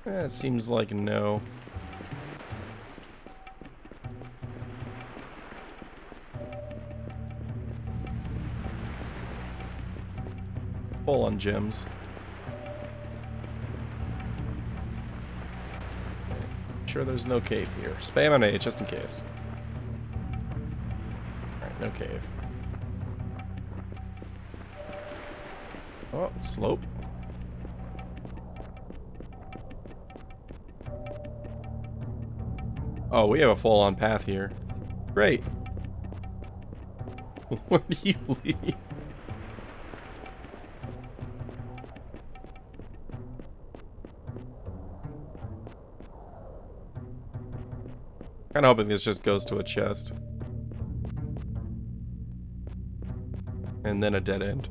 It seems like no. Full on gems. Sure there's no cave here. Spam an A just in case. Alright, no cave. Oh, slope. Oh, we have a full-on path here. Great. Where do you lead? Kinda hoping this just goes to a chest. And then a dead end.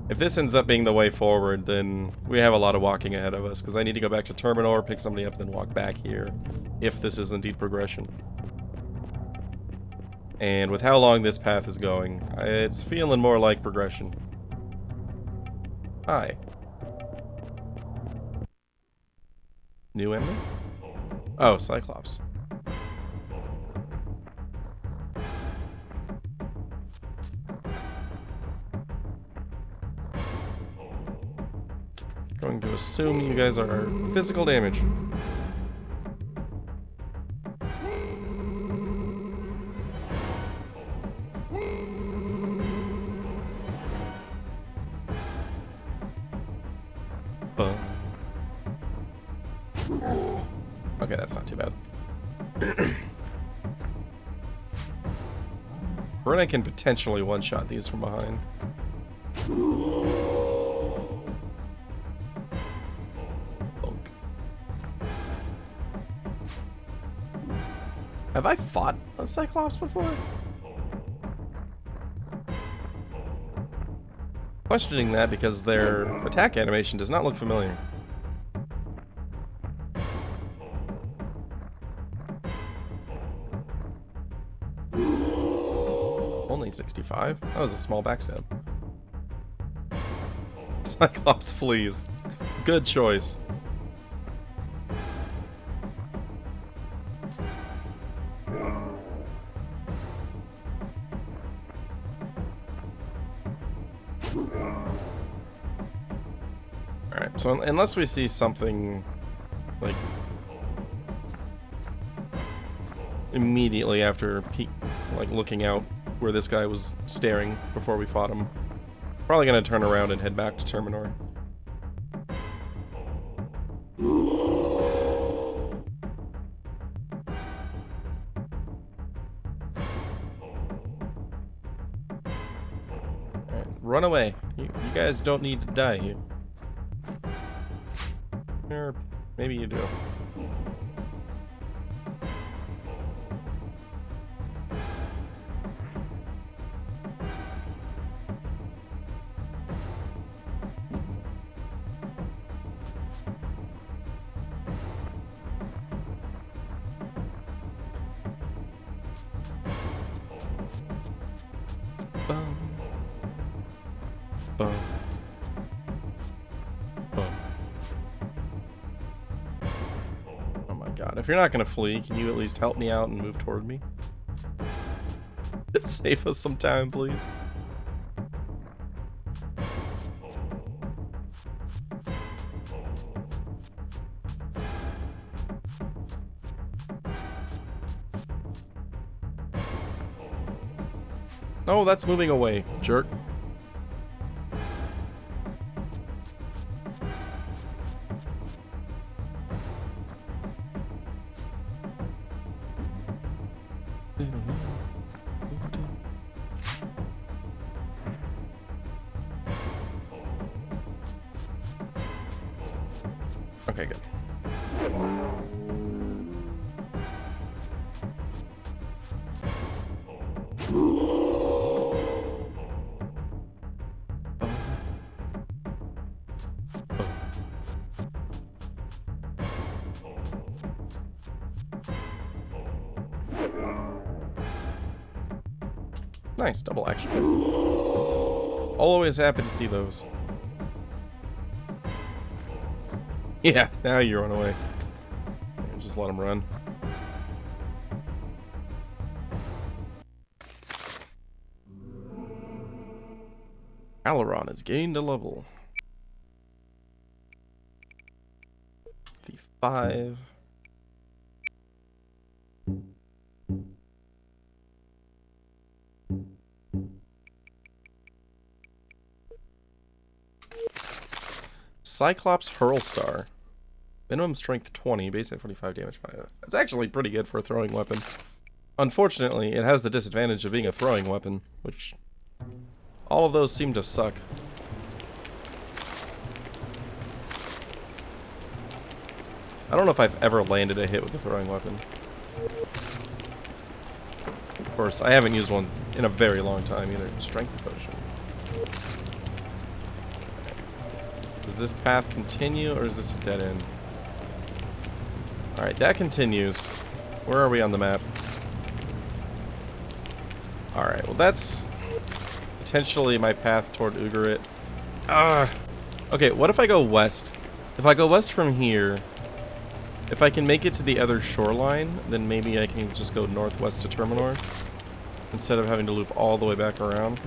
If this ends up being the way forward, then we have a lot of walking ahead of us, because I need to go back to Terminor, pick somebody up, then walk back here, if this is indeed progression. And with how long this path is going, it's feeling more like progression. Hi. New enemy? Oh, Cyclops. Going to assume you guys are physical damage. Okay, that's not too bad. Brenna can potentially one-shot these from behind. Bunk. Have I fought a Cyclops before? Questioning that because their attack animation does not look familiar. Only 65? That was a small backstab. Cyclops flees. Good choice. Alright, so unless we see something like immediately after like looking out where this guy was staring before we fought him, probably gonna turn around and head back to Terminor. Alright, run away. You guys don't need to die here. Or maybe you do. Bum. Bum. Bum. Oh my god. If you're not gonna flee, can you at least help me out and move toward me? Save us some time, please. Oh, that's moving away, jerk. Okay, good. Nice, double action. Always happy to see those. Yeah, now you run away. Just let him run. Aileron has gained a level. The 5. Cyclops Hurlstar. Minimum strength 20, base at 45 damage. That's actually pretty good for a throwing weapon. Unfortunately, it has the disadvantage of being a throwing weapon, which all of those seem to suck. I don't know if I've ever landed a hit with a throwing weapon. Of course, I haven't used one in a very long time either. Strength potion. Does this path continue, or is this a dead end? Alright, that continues. Where are we on the map? Alright, well that's potentially my path toward Ugarit. Okay, what if I go west? If I go west from here, if I can make it to the other shoreline, then maybe I can just go northwest to Terminor, instead of having to loop all the way back around.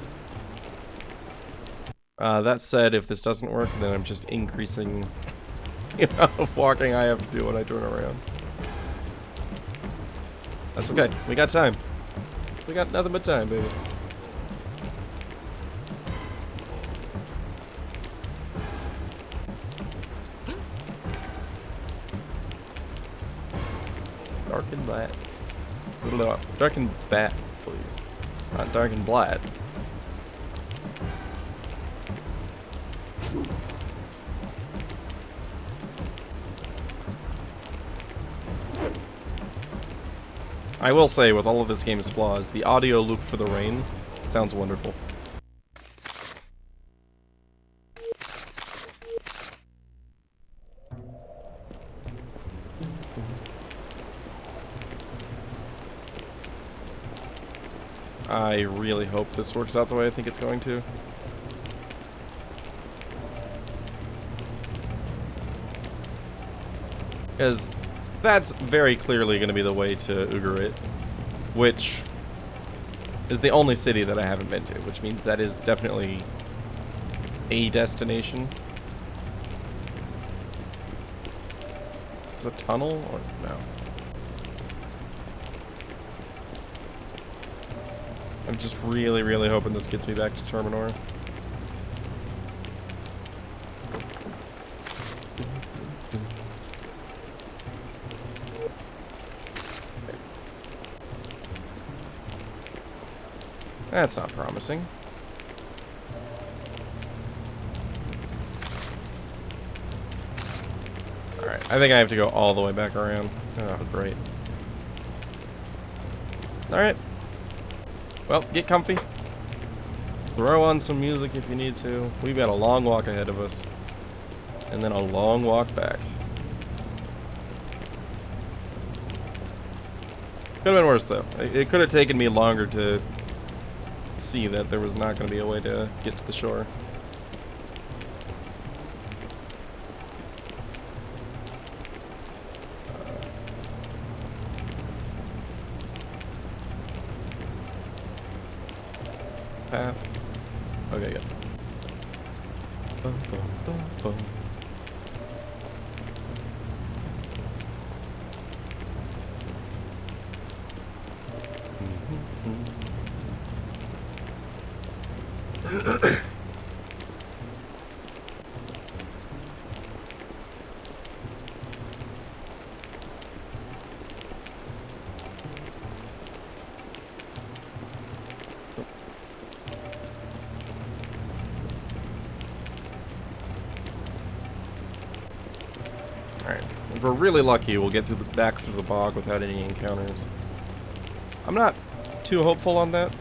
That said, if this doesn't work, then I'm just increasing the amount of walking I have to do when I turn around. That's okay. We got time. We got nothing but time, baby. Dark and black. Dark and bat, please. Not dark and black. I will say, with all of this game's flaws, the audio loop for the rain sounds wonderful. I really hope this works out the way I think it's going to. Because that's very clearly going to be the way to Ugarit, which is the only city that I haven't been to, which means that is definitely a destination. Is it a tunnel or no? I'm just really, really hoping this gets me back to Terminor. That's not promising. Alright, I think I have to go all the way back around. Oh, great. Alright. Well, get comfy. Throw on some music if you need to. We've got a long walk ahead of us. And then a long walk back. Could have been worse, though. It could have taken me longer to see that there was not going to be a way to get to the shore. Path. Okay, good. Bum, bum, bum, bum. Alright, if we're really lucky, we'll get back through the bog without any encounters. I'm not too hopeful on that.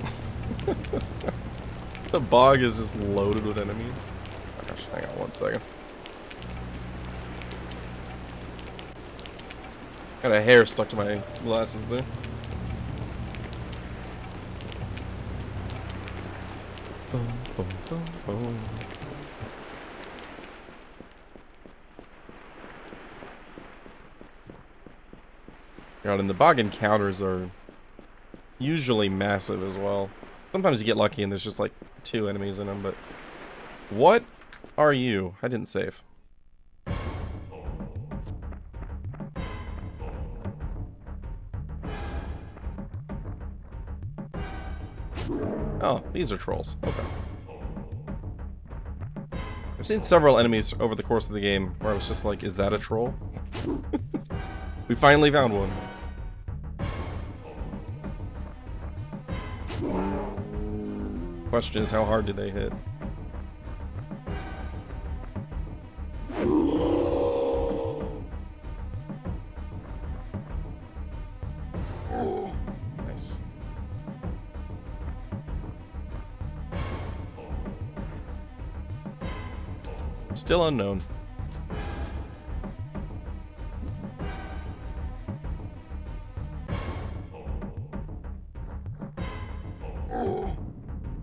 The bog is just loaded with enemies. Oh gosh, hang on one second. Got a hair stuck to my glasses there. Boom, boom, boom, boom. God, and the bog encounters are usually massive as well. Sometimes you get lucky and there's just like 2 enemies in them, but... What are you? I didn't save. Oh, these are trolls. Okay. I've seen several enemies over the course of the game where I was just like, is that a troll? We finally found one. Question is, how hard do they hit? Nice. Still unknown.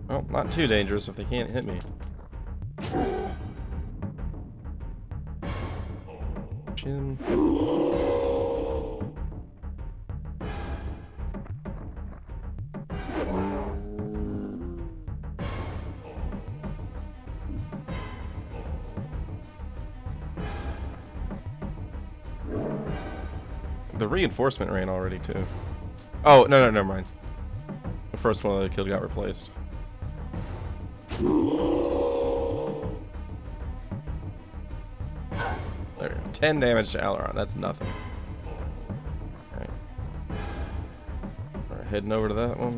Well, not too dangerous if they can't hit me. Chin. The reinforcement ran already, too. Oh, no, never mind. The first one that I killed got replaced. There we go. 10 damage to Aileron. That's nothing. Alright. Alright, heading over to that one.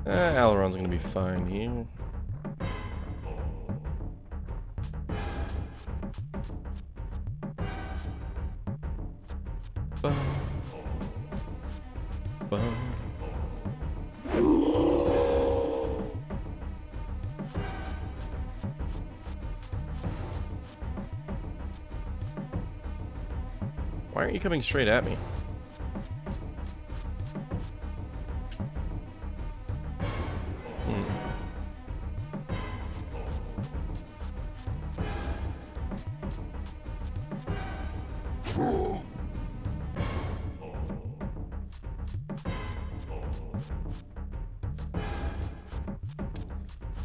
Aileron's gonna be fine here. Bum. Bum. Why aren't you coming straight at me?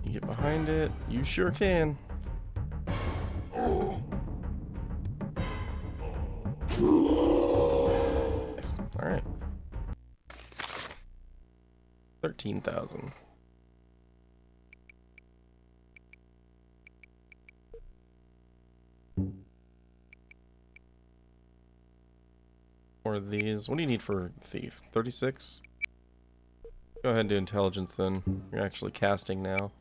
You get behind it. You sure can. Nice. Alright. 13,000. More of these. What do you need for thief? 36? Go ahead and do intelligence then. You're actually casting now.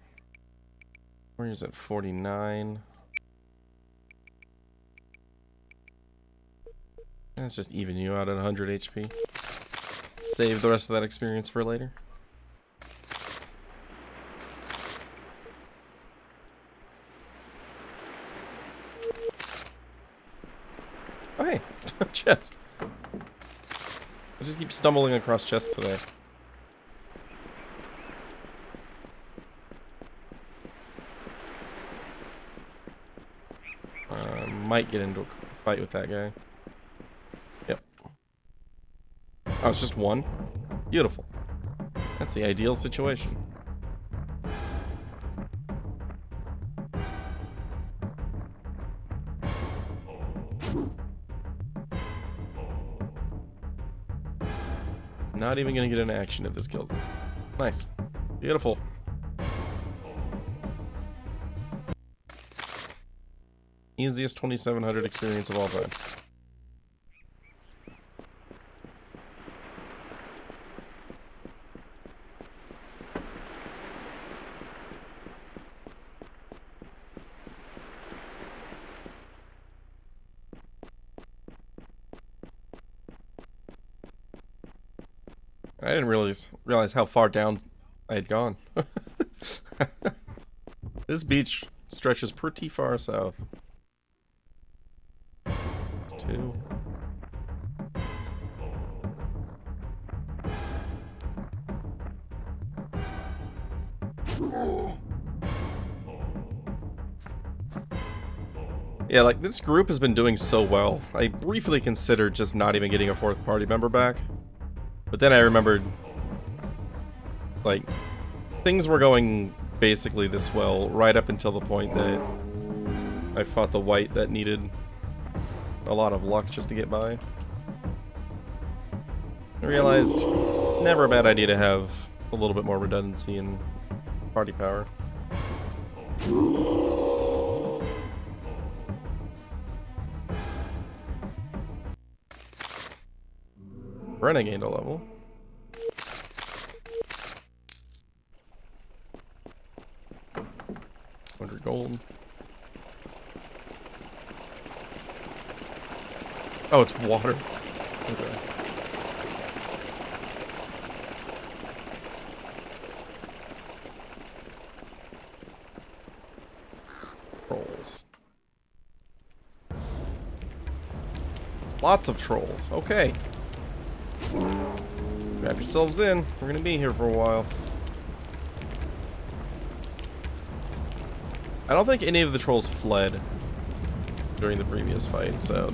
Warrior's at 49. Let's just even you out at 100 HP. Save the rest of that experience for later. Oh hey, chest. I just keep stumbling across chests today. Might get into a fight with that guy. Yep. Oh, it's just one? Beautiful. That's the ideal situation. Not even gonna get an action if this kills him. Nice. Beautiful. Easiest 2700 experience of all time. I didn't realize how far down I had gone. This beach stretches pretty far south. 2. Yeah, like, this group has been doing so well. I briefly considered just not even getting a 4th party member back. But then I remembered, like, things were going basically this well right up until the point that I fought the white that needed a lot of luck just to get by. I realized never a bad idea to have a little bit more redundancy in party power. Brenna gained a level. $100 gold. Oh, it's water. Okay. Trolls. Lots of trolls. Okay. Grab yourselves in. We're gonna be here for a while. I don't think any of the trolls fled during the previous fight, so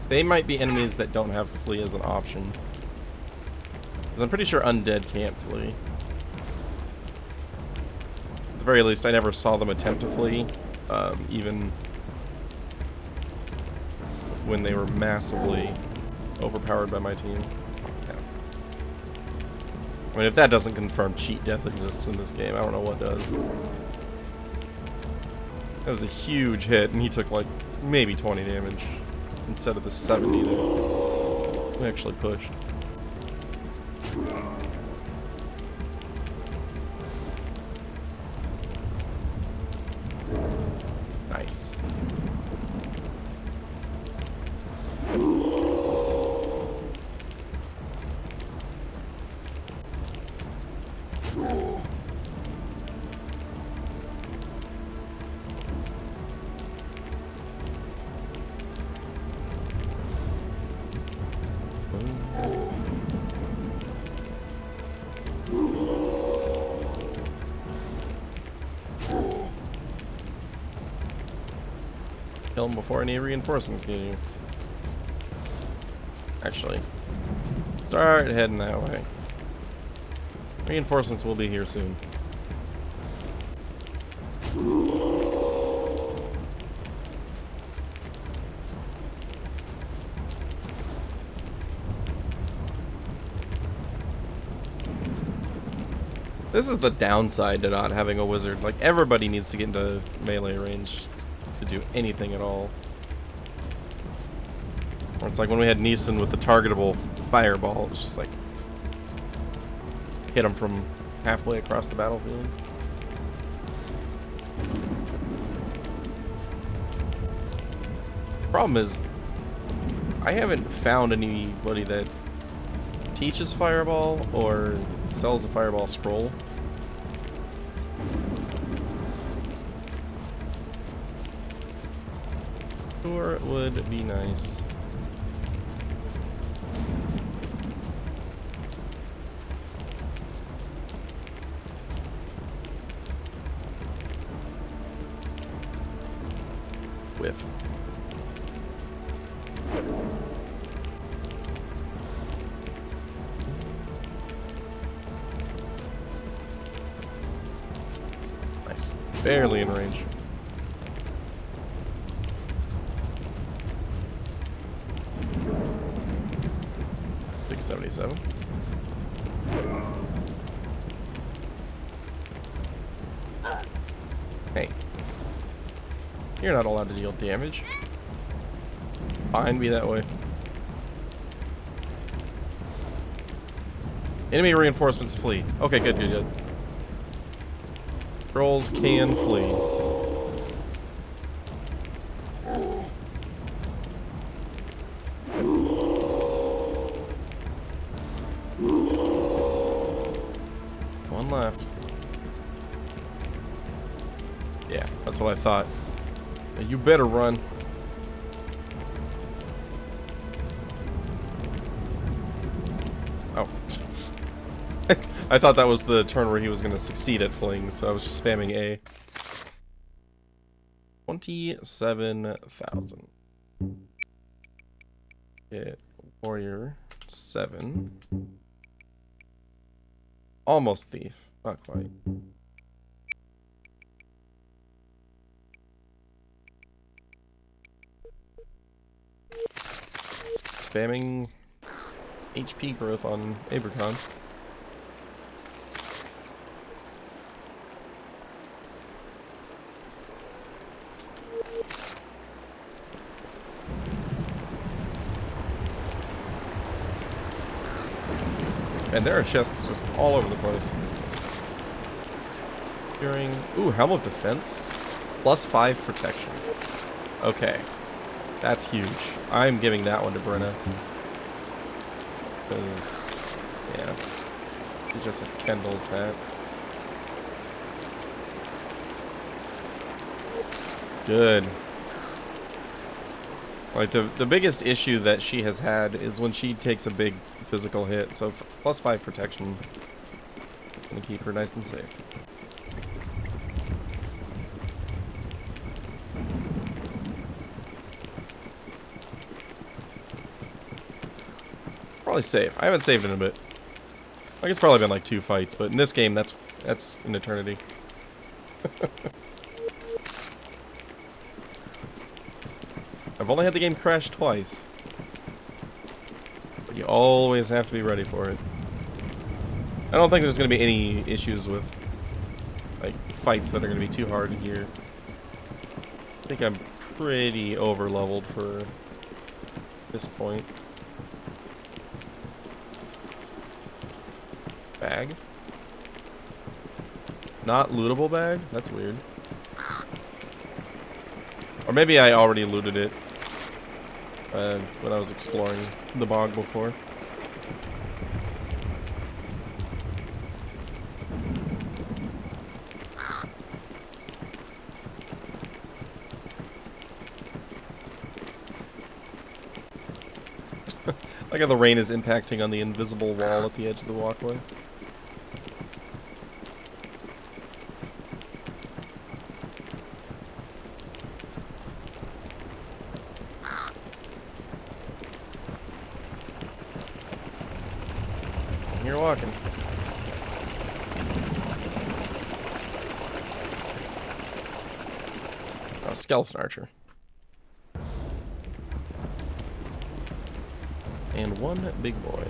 they might be enemies that don't have flee as an option. Because I'm pretty sure undead can't flee. At the very least, I never saw them attempt to flee, even when they were massively overpowered by my team. Yeah. I mean, if that doesn't confirm cheat death exists in this game, I don't know what does. That was a huge hit, and he took like maybe 20 damage instead of the 70 that we actually pushed. Nice. Kill him before any reinforcements get here. Actually, start heading that way. Reinforcements will be here soon. This is the downside to not having a wizard. Like, everybody needs to get into melee range to do anything at all. Or it's like when we had Neeson with the targetable fireball, it was just like hit him from halfway across the battlefield. Problem is, I haven't found anybody that teaches fireball or sells a fireball scroll. Sure, it would be nice. Whiff. Nice. Barely in range. Big 77. Hey. You're not allowed to deal damage. Fine, be that way. Enemy reinforcements flee. Okay, good, good, good. Trolls can flee. One left. Yeah, that's what I thought. You better run. Oh. I thought that was the turn where he was going to succeed at fleeing, so I was just spamming A. 27,000. Hit warrior 7. Almost thief. Not quite. Spamming HP growth on Abercon. And there are chests just all over the place. Hearing, ooh, Helm of Defense. +5 protection. Okay. That's huge. I'm giving that one to Brenna. Because, yeah. He just has Kendall's hat. Good. Like, the biggest issue that she has had is when she takes a big physical hit. So, +5 protection. Gonna keep her nice and safe. Probably save. I haven't saved in a bit. Like, it's probably been like 2 fights, but in this game, that's an eternity. I've only had the game crash twice. But you always have to be ready for it. I don't think there's going to be any issues with, like, fights that are going to be too hard here. I think I'm pretty over-leveled for this point. Bag? Not lootable bag? That's weird. Or maybe I already looted it when I was exploring the bog before. Like how the rain is impacting on the invisible wall at the edge of the walkway. You're walking. Oh, skeleton archer. And one big boy.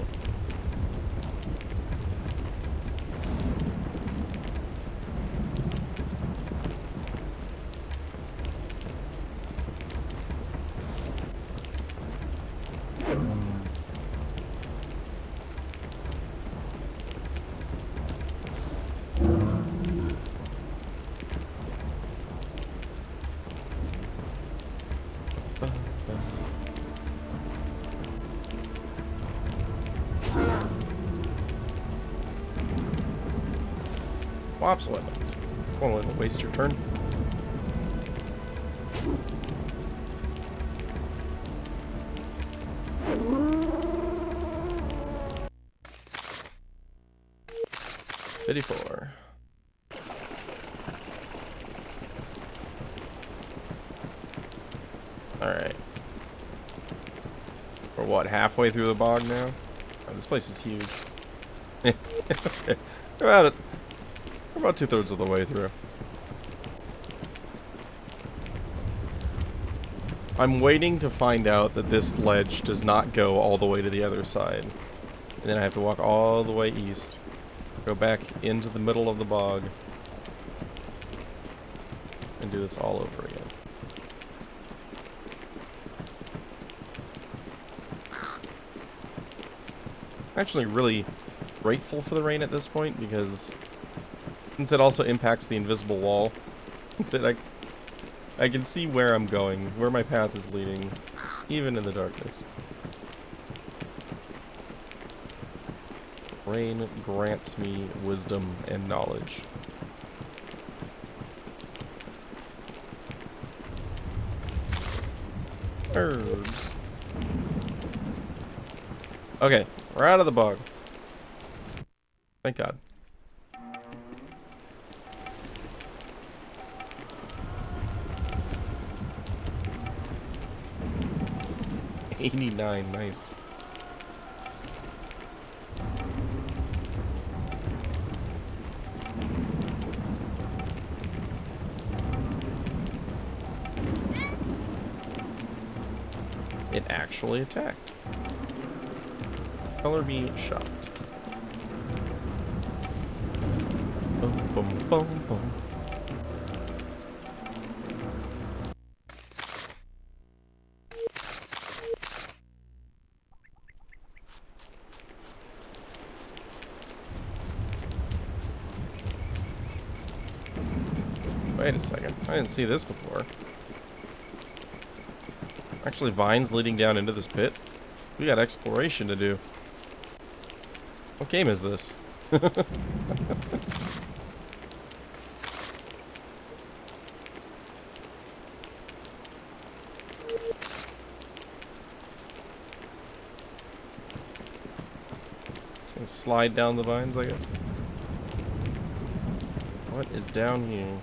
Wops weapons. Won't let it waste your turn. $54. Alright. We're what, halfway through the bog now? Oh, this place is huge. Okay. We're about 2/3 of the way through. I'm waiting to find out that this ledge does not go all the way to the other side. And then I have to walk all the way east. Go back into the middle of the bog. And do this all over again. Actually really grateful for the rain at this point, because since it also impacts the invisible wall, that I can see where I'm going, where my path is leading, even in the darkness. Rain grants me wisdom and knowledge. Herbs. Okay, we're out of the bog. Thank God. $89, nice. It actually attacked. Color me shocked. Boom, boom, boom, boom. Wait a second. I didn't see this before. Actually, vines leading down into this pit. We got exploration to do. What game is this? It's gonna slide down the vines, I guess. What is down here?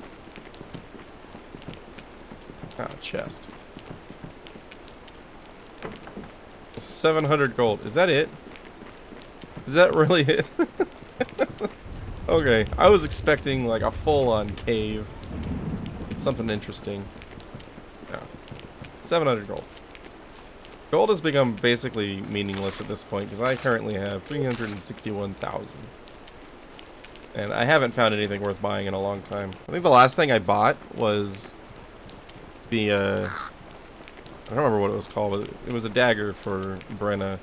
Ah, chest. 700 gold. Is that it? Is that really it? Okay, I was expecting like a full-on cave. It's something interesting. No. 700 gold. Gold has become basically meaningless at this point because I currently have 361,000. And I haven't found anything worth buying in a long time. I think the last thing I bought was the, I don't remember what it was called, but it was a dagger for Brenna.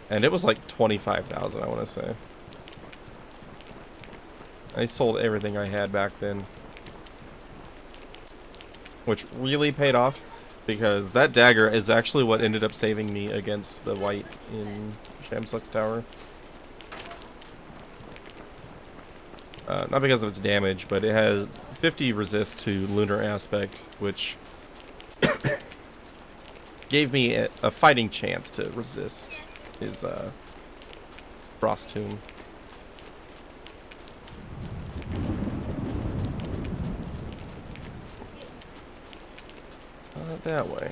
And it was like 25,000, I want to say. I sold everything I had back then. Which really paid off, because that dagger is actually what ended up saving me against the white in Shamsuck's tower. Not because of its damage, but it has 50 resist to lunar aspect, which gave me a fighting chance to resist his frost tomb. That way.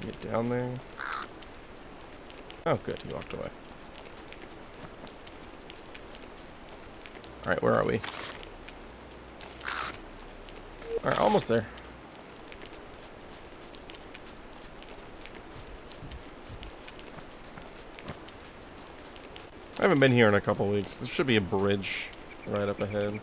Get down there. Oh, good. He walked away. Alright, where are we? Alright, almost there. I haven't been here in a couple weeks. There should be a bridge right up ahead.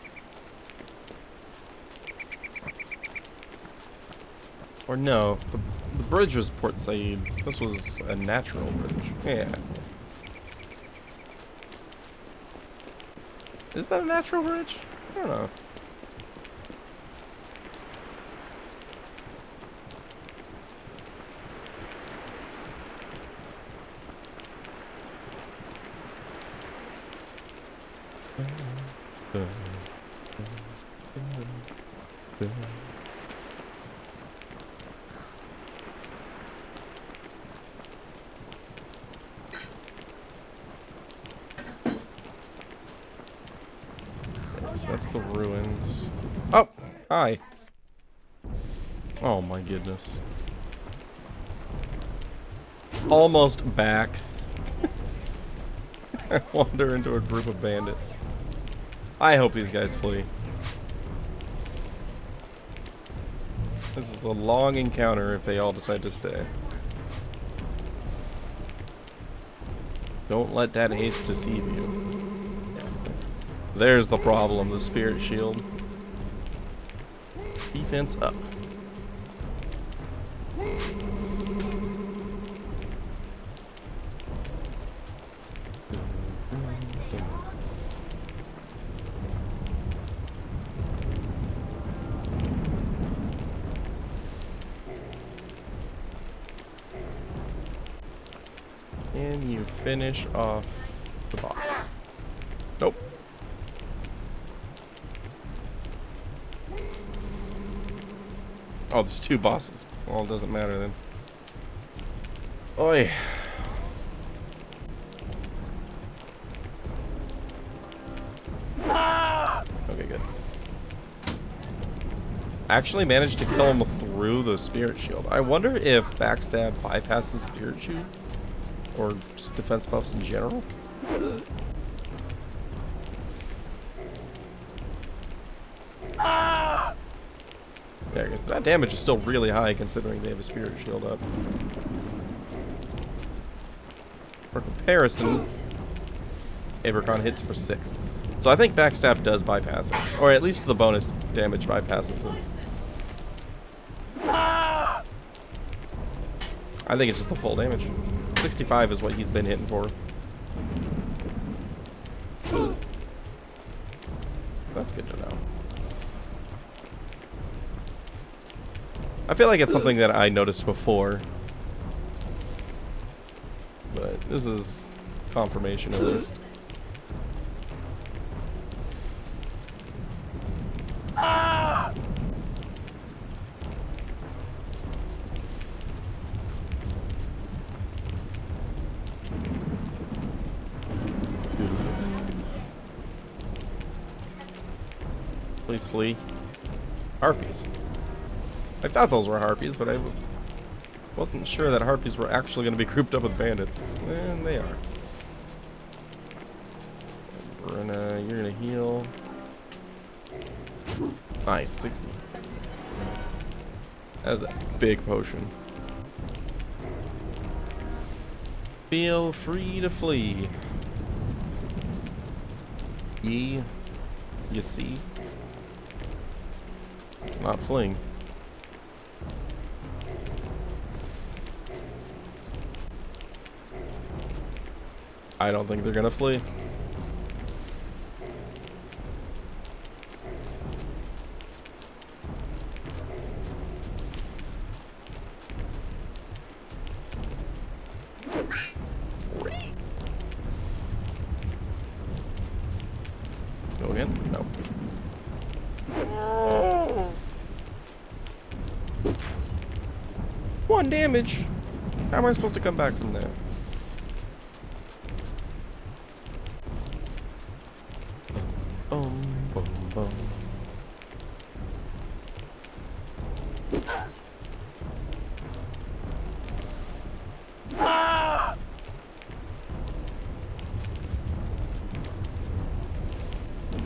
Or no, the The bridge was Port Said. This was a natural bridge. Yeah. Is that a natural bridge? I don't know. Yes, that's the ruins. Oh, hi. Oh my goodness. Almost back. I wander into a group of bandits. I hope these guys flee. This is a long encounter if they all decide to stay. Don't let that haste deceive you. Yeah. There's the problem, the spirit shield. Defense up. And you finish off the boss. Nope. Oh, there's two bosses. Well, it doesn't matter then. Oi. Okay, good. I actually managed to kill him through the spirit shield. I wonder if backstab bypasses spirit shield? Or just defense buffs in general? Yeah, because that damage is still really high considering they have a spirit shield up. For comparison, Abercon hits for 6. So I think backstab does bypass it. Or at least the bonus damage bypasses it. I think it's just the full damage. 65 is what he's been hitting for. That's good to know. I feel like it's something that I noticed before. But this is confirmation at least. Please flee. Harpies. I thought those were harpies, but I wasn't sure that harpies were actually going to be grouped up with bandits. And they are. You're gonna heal. Nice, 60. That's a big potion. Feel free to flee. You see? It's not fleeing. I don't think they're gonna flee. Go again? No. 1 damage. How am I supposed to come back from there? Boom, boom.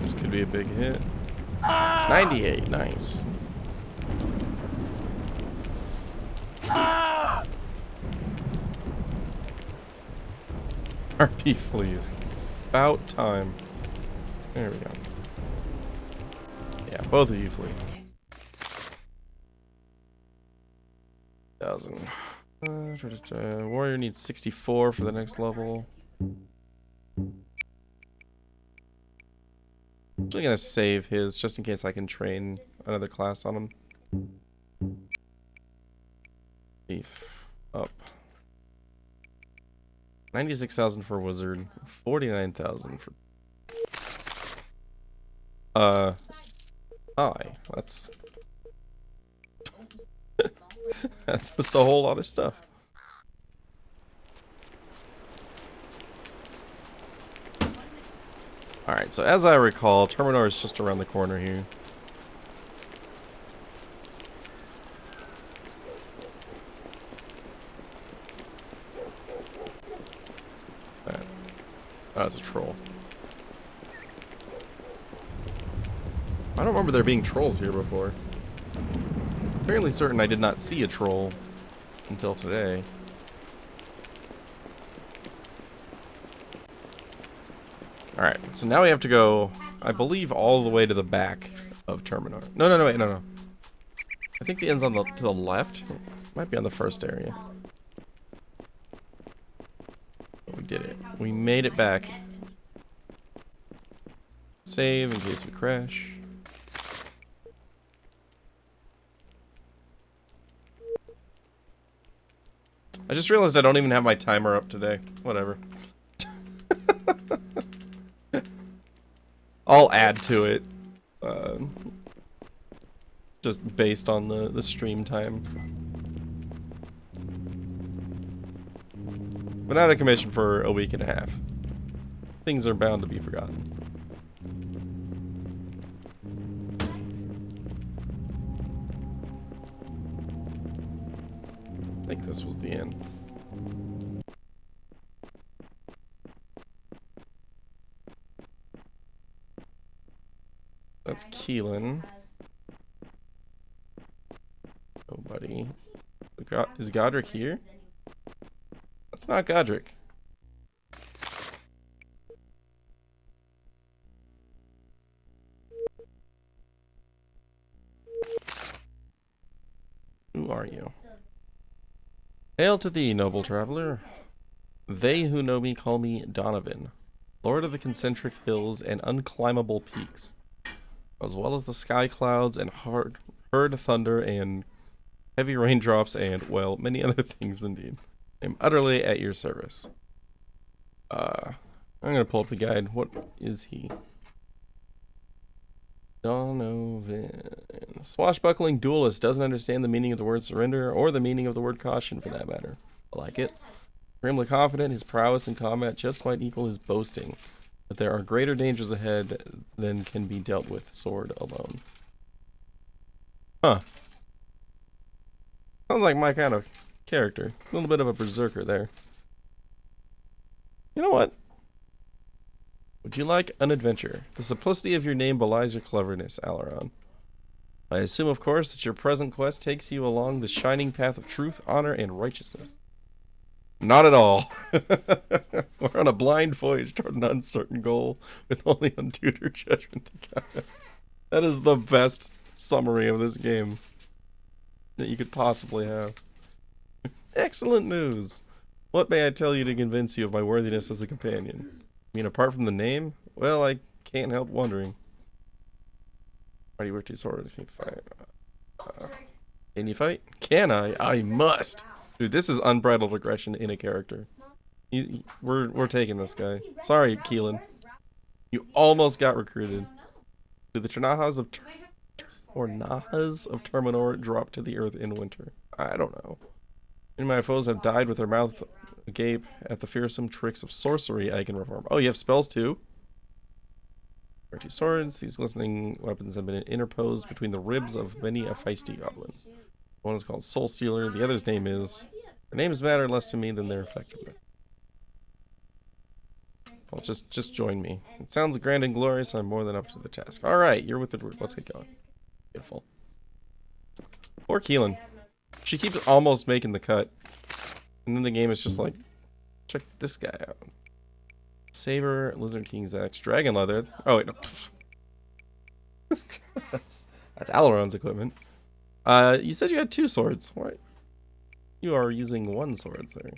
This could be a big hit. 98, nice. RP flees. About time. There we go. Yeah, both of you flee. 1,000. Warrior needs 64 for the next level. I'm actually gonna save his just in case I can train another class on him. Thief up. 96,000 for wizard. 49,000 for. That's that's just a whole lot of stuff. Alright, so as I recall, Terminor is just around the corner here. Oh, it's a troll. I don't remember there being trolls here before. Fairly certain I did not see a troll until today. Alright, so now we have to go, I believe, all the way to the back of Terminor. Wait, no. I think the end's on to the left. It might be on the first area. We did it. We made it back. Save in case we crash. I just realized I don't even have my timer up today. Whatever. I'll add to it. Just based on the stream time. Been out of commission for a week and a half. Things are bound to be forgotten. I think this was the end. That's Keelan. Nobody. Is Godric here? That's not Godric. Who are you? Hail to thee, noble traveler. They who know me call me Donovan, lord of the concentric hills and unclimbable peaks, as well as the sky clouds and heard thunder and heavy raindrops and, well, many other things indeed. I am utterly at your service. I'm gonna pull up the guide. What is he? Donovan. Swashbuckling duelist doesn't understand the meaning of the word surrender or the meaning of the word caution for that matter. I like it. Extremely confident, his prowess in combat just might equal his boasting. But there are greater dangers ahead than can be dealt with sword alone. Huh. Sounds like my kind of character. A little bit of a berserker there. You know what? Would you like an adventure? The simplicity of your name belies your cleverness, Alaron. I assume, of course, that your present quest takes you along the shining path of truth, honor, and righteousness. Not at all. We're on a blind voyage toward an uncertain goal with only untutored judgment to guide us. That is the best summary of this game that you could possibly have. Excellent news. What may I tell you to convince you of my worthiness as a companion? I mean, apart from the name? Well, I can't help wondering. Why do you work too hard? Can you fight? Can you fight? Can I? I must! Dude, this is unbridled aggression in a character. We're taking this guy. Sorry, Keelan. You almost got recruited. Do the Nahas of Terminor drop to the earth in winter? I don't know. Many of my foes have died with their mouth agape at the fearsome tricks of sorcery I can perform. Oh, you have spells too? 2 swords. These glistening weapons have been interposed between the ribs of many a feisty goblin. One is called Soul Stealer. The other's name is... Their names matter less to me than their effectiveness. Well, just join me. It sounds grand and glorious. I'm more than up to the task. Alright, you're with the group. Let's get going. Beautiful. Poor Keelan. She keeps almost making the cut. And then the game is just like, check this guy out. Saber, Lizard King's Axe, Dragon Leather. Oh, wait, no. that's Alaron's equipment. You said you had 2 swords. What? You are using one sword, sir.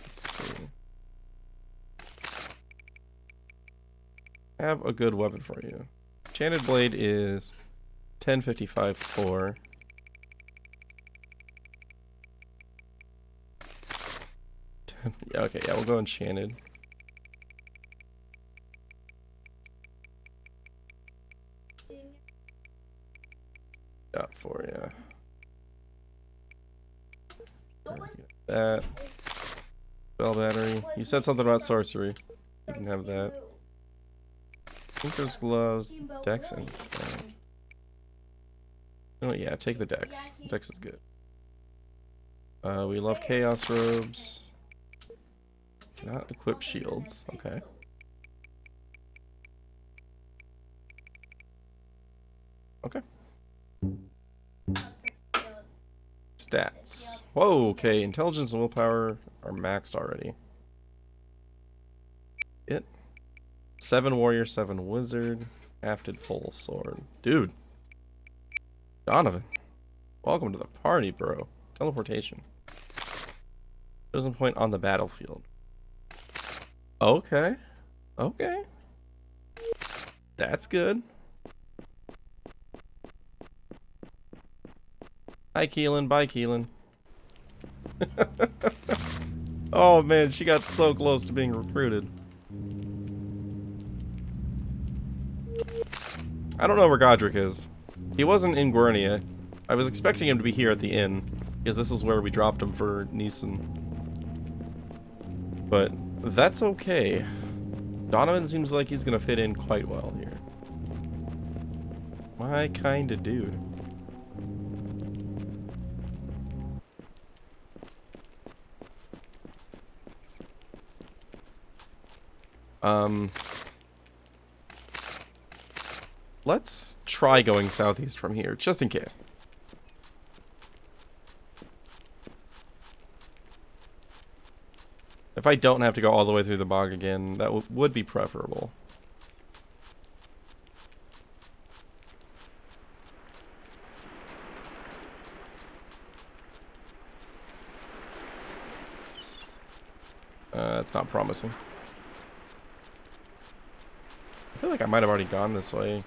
Let's see. I have a good weapon for you. Enchanted blade is 1055 4. Yeah, okay, yeah, we'll go enchanted. Got 4, yeah. That. Spell battery. You said something about sorcery. You can have that. Tinker's gloves, dex, and... oh yeah, take the dex. Dex is good. We love chaos robes. Cannot equip shields. Okay. Okay. Stats. Whoa, okay. Intelligence and willpower are maxed already. 7 warrior, 7 wizard. Hafted full sword. Dude. Donovan. Welcome to the party, bro. Teleportation. Chosen point on the battlefield. Okay. Okay. That's good. Hi, Keelan. Bye, Keelan. Oh, man. She got so close to being recruited. I don't know where Godric is. He wasn't in Guernia. I was expecting him to be here at the inn, because this is where we dropped him for Neeson. But that's okay. Donovan seems like he's gonna fit in quite well here. My kind of dude. Let's try going southeast from here, just in case. If I don't have to go all the way through the bog again, that would be preferable. It's not promising. I feel like I might have already gone this way.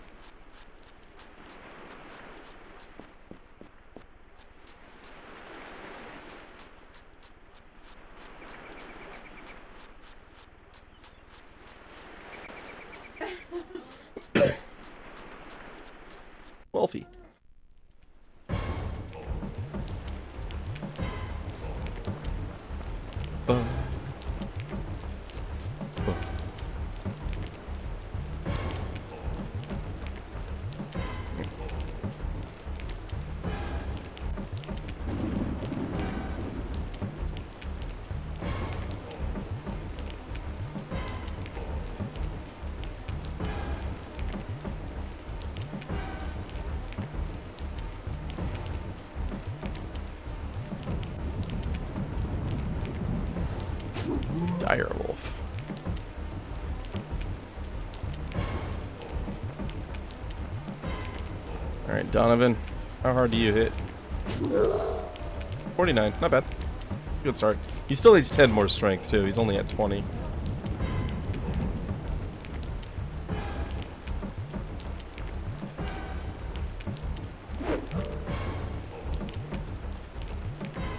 Wolfie. Direwolf. Alright, Donovan. How hard do you hit? 49. Not bad. Good start. He still needs 10 more strength, too. He's only at 20.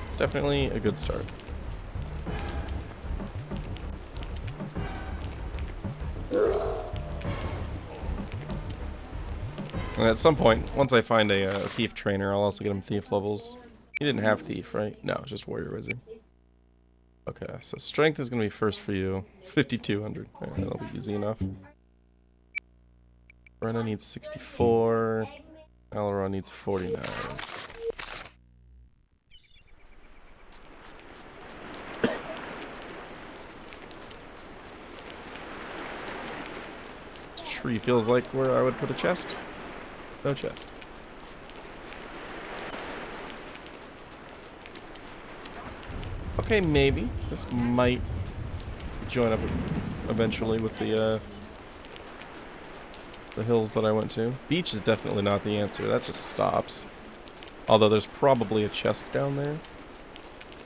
It's definitely a good start. And at some point, once I find a thief trainer, I'll also get him thief levels. He didn't have thief, right? No, it's just warrior wizard. Okay, so strength is going to be first for you. 5,200. Yeah, that'll be easy enough. Brenna needs 64. Alaron needs 49. Tree feels like where I would put a chest. No chest. Okay, maybe. This might join up eventually with the The hills that I went to. Beach is definitely not the answer. That just stops. Although there's probably a chest down there.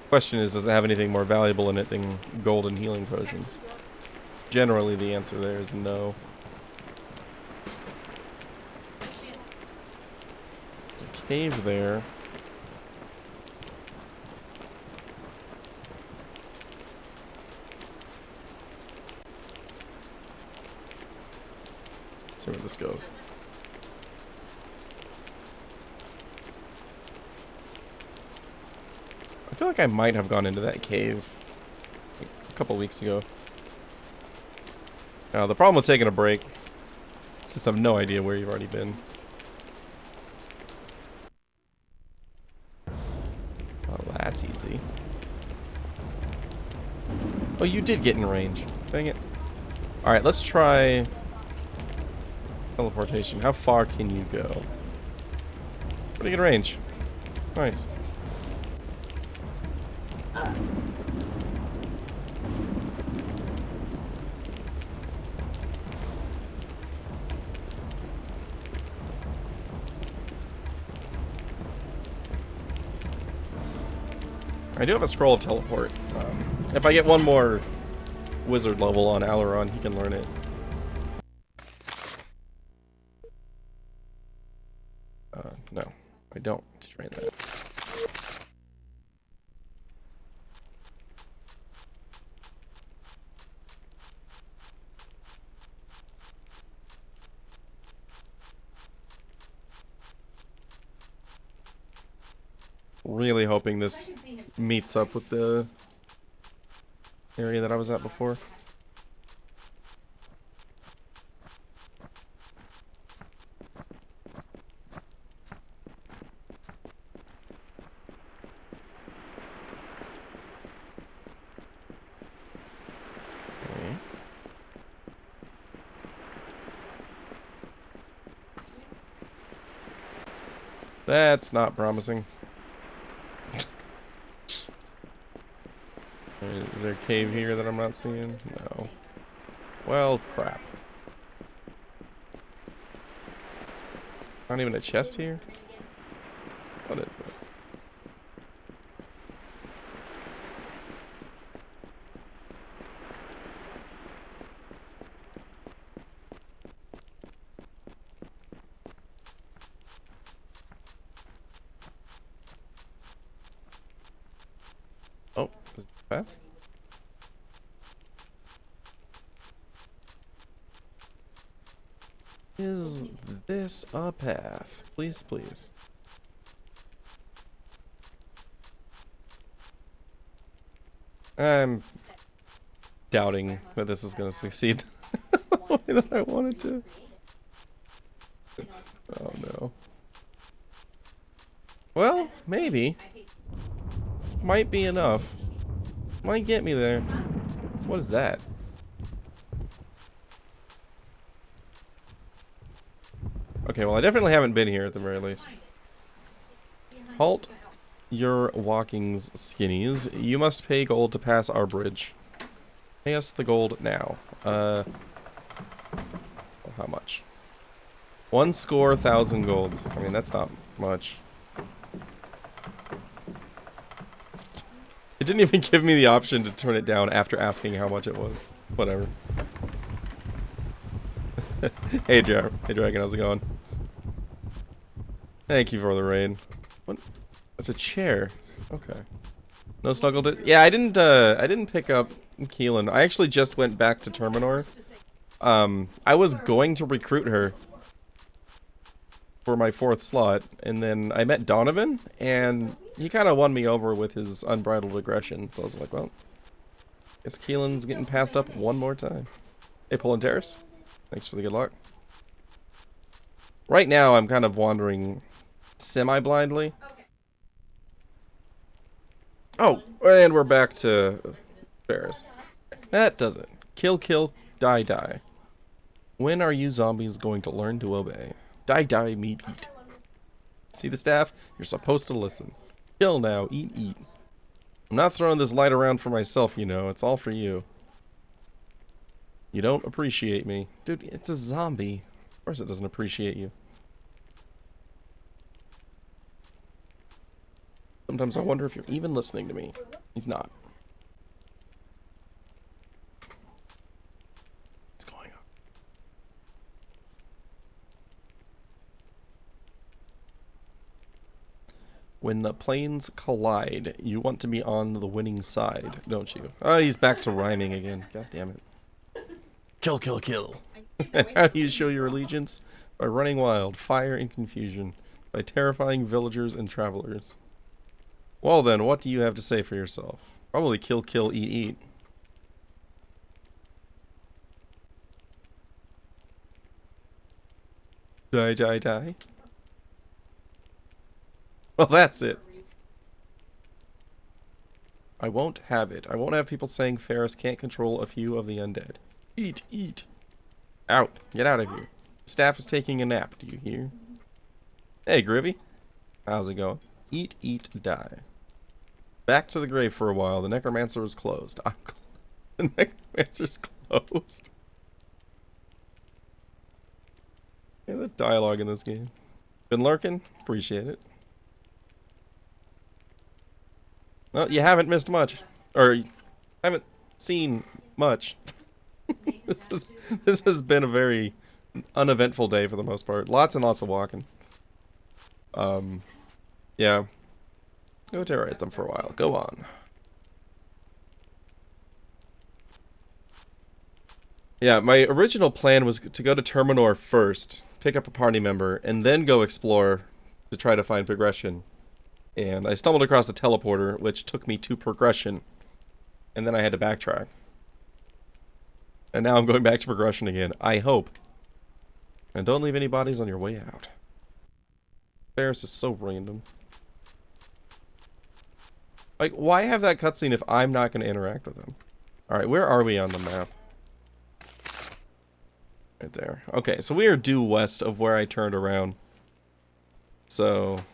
Question is, does it have anything more valuable in it than gold and healing potions? Generally, the answer there is no. There's a cave there. Let's see where this goes. I feel like I might have gone into that cave like a couple weeks ago. Now, the problem with taking a break is just have no idea where you've already been. Oh, that's easy. Oh, you did get in range. Dang it. Alright, let's try teleportation. How far can you go? Pretty good range. Nice. I do have a scroll of teleport. If I get one more wizard level on Alaron, he can learn it. No, I don't train that. Really hoping this meets up with the area that I was at before. Okay. That's not promising. Is there a cave here that I'm not seeing? No. Well, crap. Not even a chest here? What is this? Oh, is the path? Is this a path? Please, please. I'm doubting that this is going to succeed the way that I wanted to. Oh no. Well, maybe. This might be enough. Might get me there. What is that? Okay, well I definitely haven't been here at the very least. Halt your walkings, skinnies. You must pay gold to pass our bridge. Pay us the gold now. How much? 1 score, 1,000 golds. I mean, that's not much. It didn't even give me the option to turn it down after asking how much it was. Whatever. Hey, Dragon, how's it going? Thank you for the raid. What? That's a chair. Okay. No snuggled it. Yeah, I didn't pick up Keelan. I actually just went back to Terminor. I was going to recruit her for my 4th slot, and then I met Donovan, and he kind of won me over with his unbridled aggression. So I was like, well, guess Keelan's getting passed up one more time. Hey, Pullen Terrace. Thanks for the good luck. Right now, I'm kind of wandering semi-blindly. Oh, and we're back to Ferris. That does it. Kill, kill, die, die. When are you zombies going to learn to obey? Die, die, meat, eat. See the staff? You're supposed to listen. Kill now, eat, eat. I'm not throwing this light around for myself, you know. It's all for you. You don't appreciate me. Dude, it's a zombie. Of course it doesn't appreciate you. Sometimes I wonder if you're even listening to me. He's not. What's going on? When the planes collide, you want to be on the winning side, don't you? Oh, he's back to rhyming again. God damn it. Kill, kill, kill. How do you show your allegiance? By running wild, fire and confusion, by terrifying villagers and travelers. Well then, what do you have to say for yourself? Probably kill, kill, eat, eat. Die, die, die. Well, that's it. I won't have it. I won't have people saying Ferris can't control a few of the undead. Eat, eat. Out. Get out of here. Staff is taking a nap. Do you hear? Hey, Grivy. How's it going? Eat, eat, die. Back to the grave for a while. The necromancer is closed. The necromancer's closed. Yeah, the dialogue in this game. Been lurking? Appreciate it. Well, you haven't missed much. Or, you haven't seen much. This has been a very uneventful day for the most part. Lots and lots of walking. Yeah. Go terrorize them for a while. Go on. Yeah, my original plan was to go to Terminor first, pick up a party member, and then go explore to try to find progression. And I stumbled across a teleporter, which took me to progression. And then I had to backtrack. And now I'm going back to progression again. I hope. And don't leave any bodies on your way out. Ferris is so random. Like, why have that cutscene if I'm not going to interact with them? Alright, where are we on the map? Right there. Okay, so we are due west of where I turned around. So...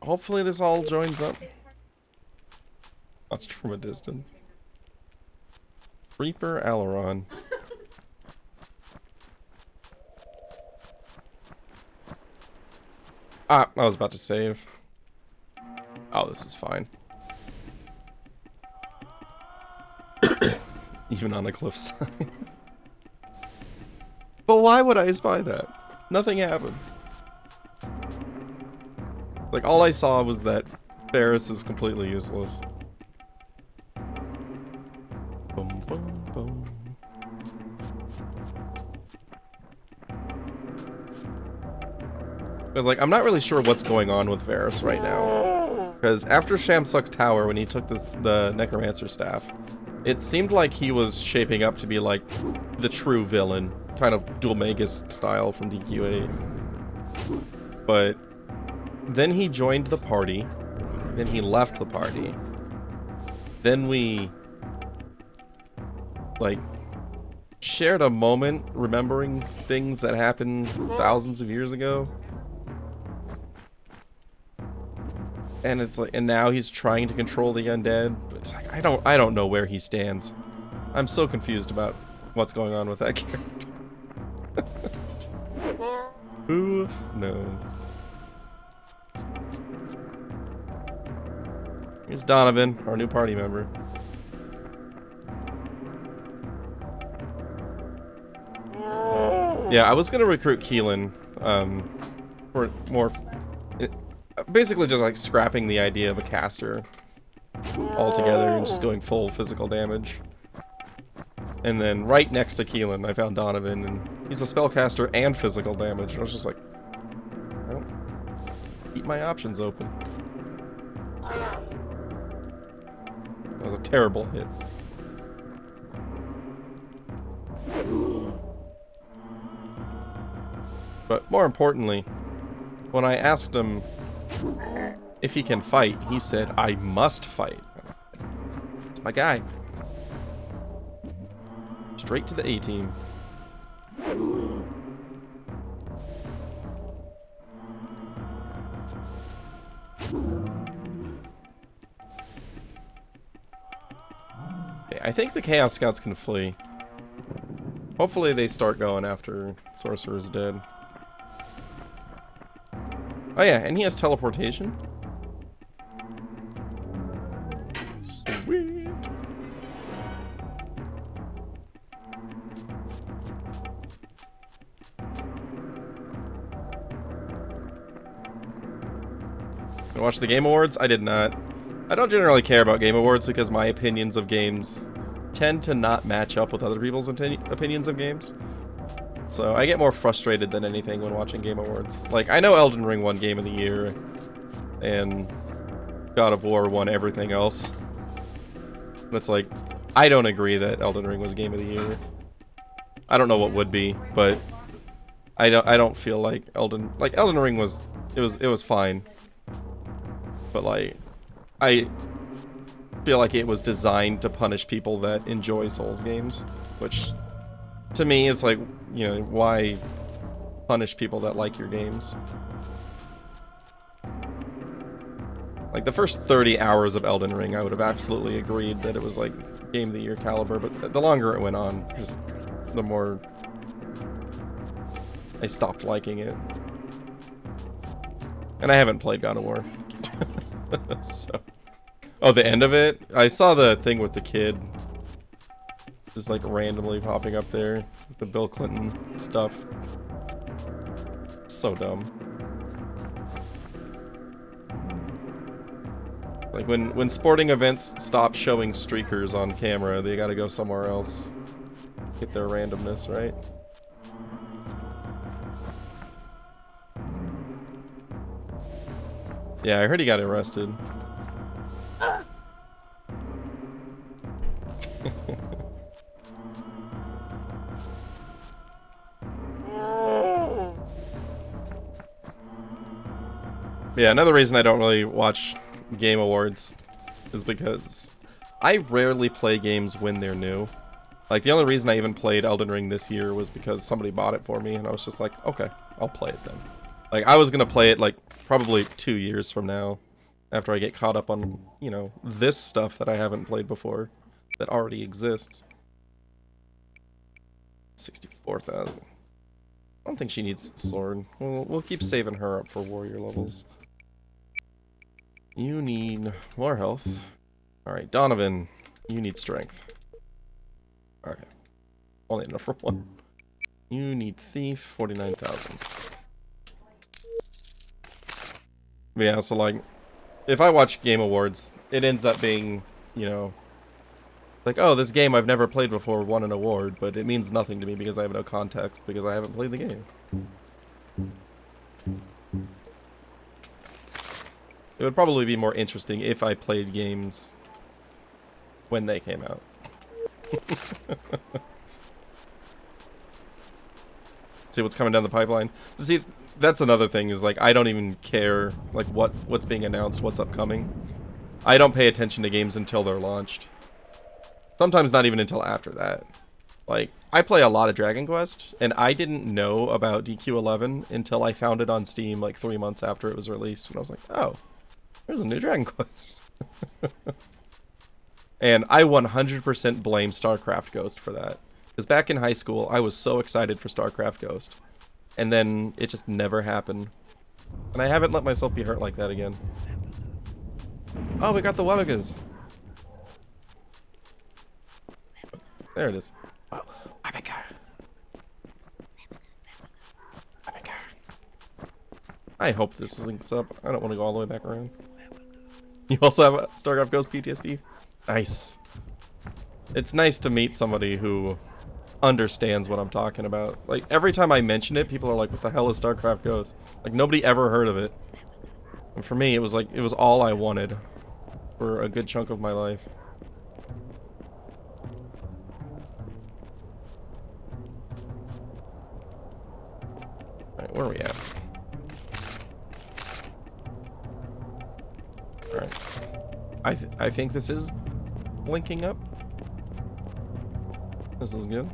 hopefully this all joins up. Watched from a distance. Reaper Aileron. Ah, I was about to save. Oh, this is fine. Even on a cliffside. But why would I spy that? Nothing happened. Like, all I saw was that Ferris is completely useless. Boom, boom, boom. Because, like, I'm not really sure what's going on with Ferris right now. Because after Shamsuck's tower, when he took the Necromancer staff, it seemed like he was shaping up to be, like, the true villain. Kind of Dual Magus style from DQ8. But then he joined the party. Then he left the party. Then we, like, shared a moment remembering things that happened thousands of years ago. And it's like, and now he's trying to control the undead. But it's like, I don't know where he stands. I'm so confused about what's going on with that character. Who knows? Here's Donovan, our new party member. Yeah, I was gonna recruit Keelan, for more, basically just like scrapping the idea of a caster altogether and just going full physical damage. And then right next to Keelan, I found Donovan, and he's a spellcaster and physical damage. I was just like, well, keep my options open. That was a terrible hit. But more importantly, when I asked him if he can fight, he said, I must fight. It's my guy. Straight to the A-team. Okay, I think the Chaos Scouts can flee. Hopefully they start going after Sorcerer's dead. Oh yeah, and he has teleportation. Sweet. You watch the Game Awards? I did not. I don't generally care about Game Awards because my opinions of games tend to not match up with other people's opinions of games. So I get more frustrated than anything when watching Game Awards. Like, I know Elden Ring won Game of the Year, and God of War won everything else. But it's like, I don't agree that Elden Ring was Game of the Year. I don't know what would be, but I don't feel like Elden Ring was it was fine. But like, I feel like it was designed to punish people that enjoy Souls games, which to me it's like, you know, why punish people that like your games? Like the first 30 hours of Elden Ring, I would have absolutely agreed that it was like Game of the Year caliber, but the longer it went on, just the more I stopped liking it. And I haven't played God of War. So. Oh, the end of it? I saw the thing with the kid. Just like randomly popping up there. With the Bill Clinton stuff. So dumb. Like when sporting events stop showing streakers on camera, they gotta go somewhere else. Get their randomness, right? Yeah, I heard he got arrested. Yeah, another reason I don't really watch Game Awards is because I rarely play games when they're new. Like, the only reason I even played Elden Ring this year was because somebody bought it for me, and I was just like, okay, I'll play it then. Like, I was gonna play it, like, probably 2 years from now, after I get caught up on, you know, this stuff that I haven't played before, that already exists. 64,000. I don't think she needs sword. We'll keep saving her up for warrior levels. You need more health. Alright, Donovan, you need strength. Okay. Only enough for one. You need thief, 49,000. Yeah, so like, if I watch Game Awards, it ends up being, you know, like, oh, this game I've never played before won an award, but it means nothing to me because I have no context, because I haven't played the game. It would probably be more interesting if I played games when they came out. See what's coming down the pipeline? See, that's another thing, is like, I don't even care, like, what's being announced, what's upcoming. I don't pay attention to games until they're launched. Sometimes not even until after that. Like, I play a lot of Dragon Quest, and I didn't know about DQ11 until I found it on Steam like 3 months after it was released, and I was like, oh, there's a new Dragon Quest. And I 100% blame StarCraft Ghost for that. Because back in high school, I was so excited for StarCraft Ghost. And then it just never happened. And I haven't let myself be hurt like that again. Oh, we got the Webbigas. There it is. Oh, Webbiga. Webbiga. I hope this links up. I don't want to go all the way back around. You also have a StarCraft Ghost PTSD? Nice. It's nice to meet somebody who understands what I'm talking about. Like, every time I mention it, people are like, what the hell is StarCraft Ghost? Like, nobody ever heard of it. And for me, it was like, it was all I wanted for a good chunk of my life. Alright, where are we at? Alright. I think this is linking up. This is good.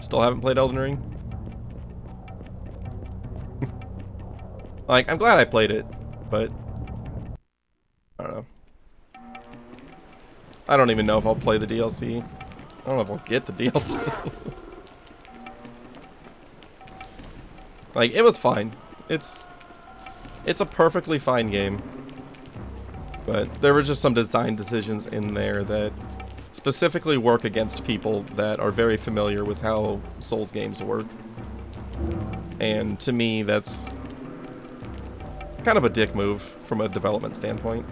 Still haven't played Elden Ring. Like, I'm glad I played it, but I don't know. I don't even know if I'll play the DLC. I don't know if I'll get the DLC. Like, it was fine. It's a perfectly fine game. But there were just some design decisions in there that specifically work against people that are very familiar with how Souls games work. And to me, that's kind of a dick move from a development standpoint.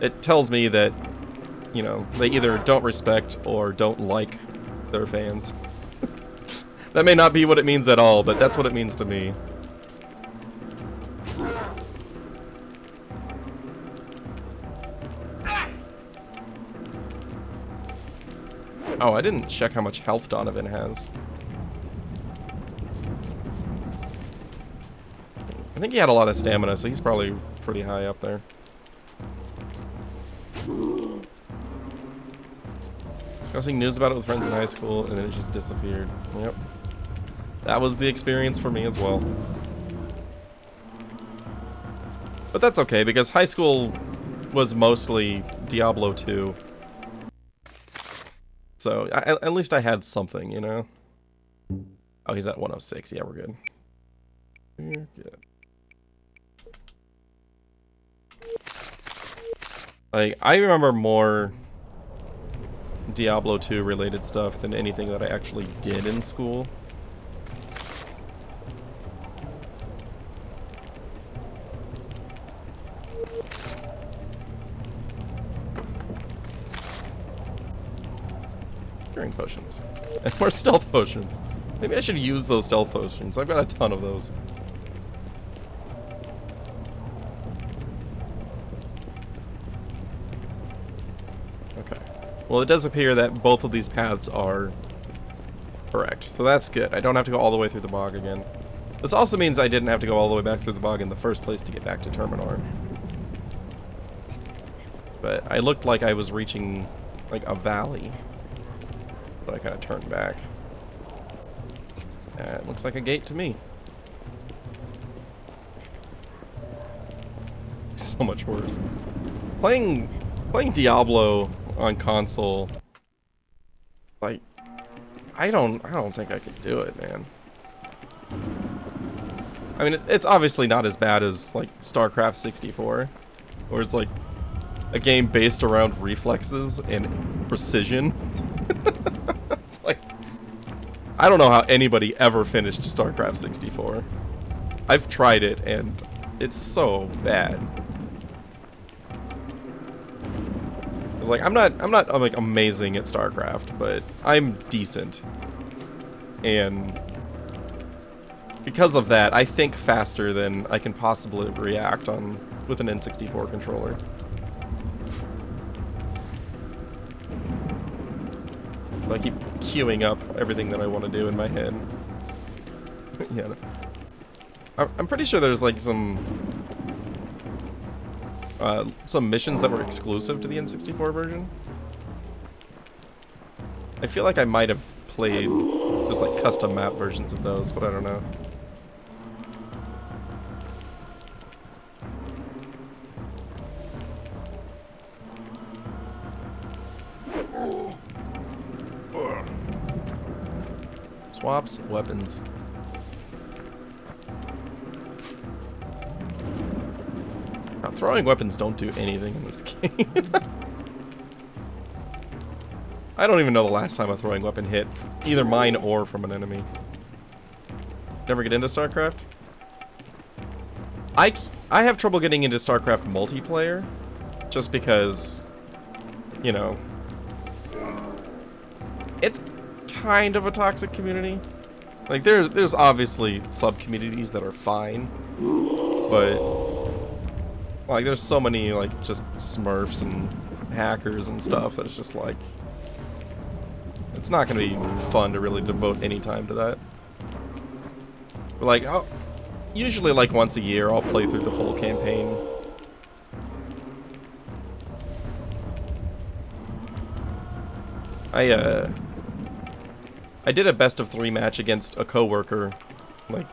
It tells me that, you know, they either don't respect or don't like their fans. That may not be what it means at all, but that's what it means to me. Oh, I didn't check how much health Donovan has. I think he had a lot of stamina, so he's probably pretty high up there. Discussing news about it with friends in high school, and then it just disappeared. Yep. That was the experience for me as well. But that's okay, because high school was mostly Diablo 2. So, at least I had something, you know? Oh, he's at 106. Yeah, we're good. We're good. Like, I remember more Diablo 2 related stuff than anything that I actually did in school. Curing potions. And more stealth potions. Maybe I should use those stealth potions. I've got a ton of those. Okay. Well, it does appear that both of these paths are correct. So that's good. I don't have to go all the way through the bog again. This also means I didn't have to go all the way back through the bog in the first place to get back to Terminor. But I looked like I was reaching, like, a valley. But I kind of turned back. It looks like a gate to me. So much worse. Playing Diablo on console, like, I don't think I could do it, man. I mean, it's obviously not as bad as, like, StarCraft 64, where it's like a game based around reflexes and precision. It's like, I don't know how anybody ever finished StarCraft 64. I've tried it, and it's so bad. It's like, I'm not like amazing at StarCraft, but I'm decent. And because of that, I think faster than I can possibly react on with an N64 controller. I keep queuing up everything that I want to do in my head. Yeah. I'm pretty sure there's like some missions that were exclusive to the N64 version. I feel like I might have played just like custom map versions of those, but I don't know. Swaps weapons. Now, throwing weapons don't do anything in this game. I don't even know the last time a throwing weapon hit either mine or from an enemy. Never get into StarCraft? I have trouble getting into StarCraft multiplayer just because, you know, it's kind of a toxic community. Like, there's obviously sub-communities that are fine, but like there's so many like just smurfs and hackers and stuff that it's just like it's not gonna be fun to really devote any time to that. But like, usually like once a year I'll play through the full campaign. I did a best of 3 match against a coworker, like,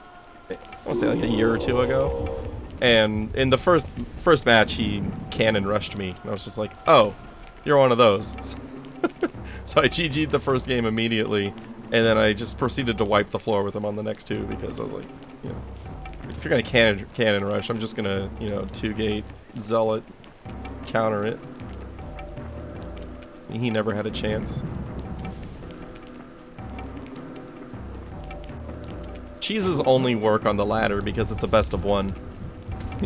I want to say like a year or two ago, and in the first match he cannon rushed me, and I was just like, oh, you're one of those. So I GG'd the first game immediately, and then I just proceeded to wipe the floor with him on the next 2 because I was like, You know, if you're gonna cannon rush, I'm just gonna, you know, 2-gate zealot counter it. He never had a chance. Cheeses only work on the ladder because it's a best of one.